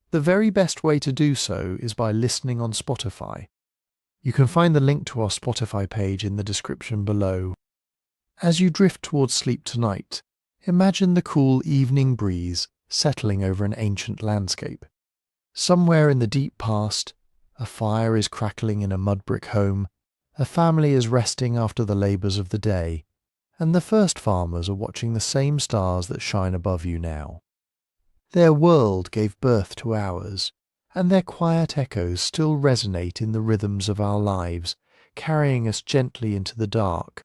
the very best way to do so is by listening on Spotify. You can find the link to our Spotify page in the description below. As you drift towards sleep tonight, imagine the cool evening breeze settling over an ancient landscape. Somewhere in the deep past, a fire is crackling in a mudbrick home, a family is resting after the labours of the day, and the first farmers are watching the same stars that shine above you now. Their world gave birth to ours, and their quiet echoes still resonate in the rhythms of our lives, carrying us gently into the dark,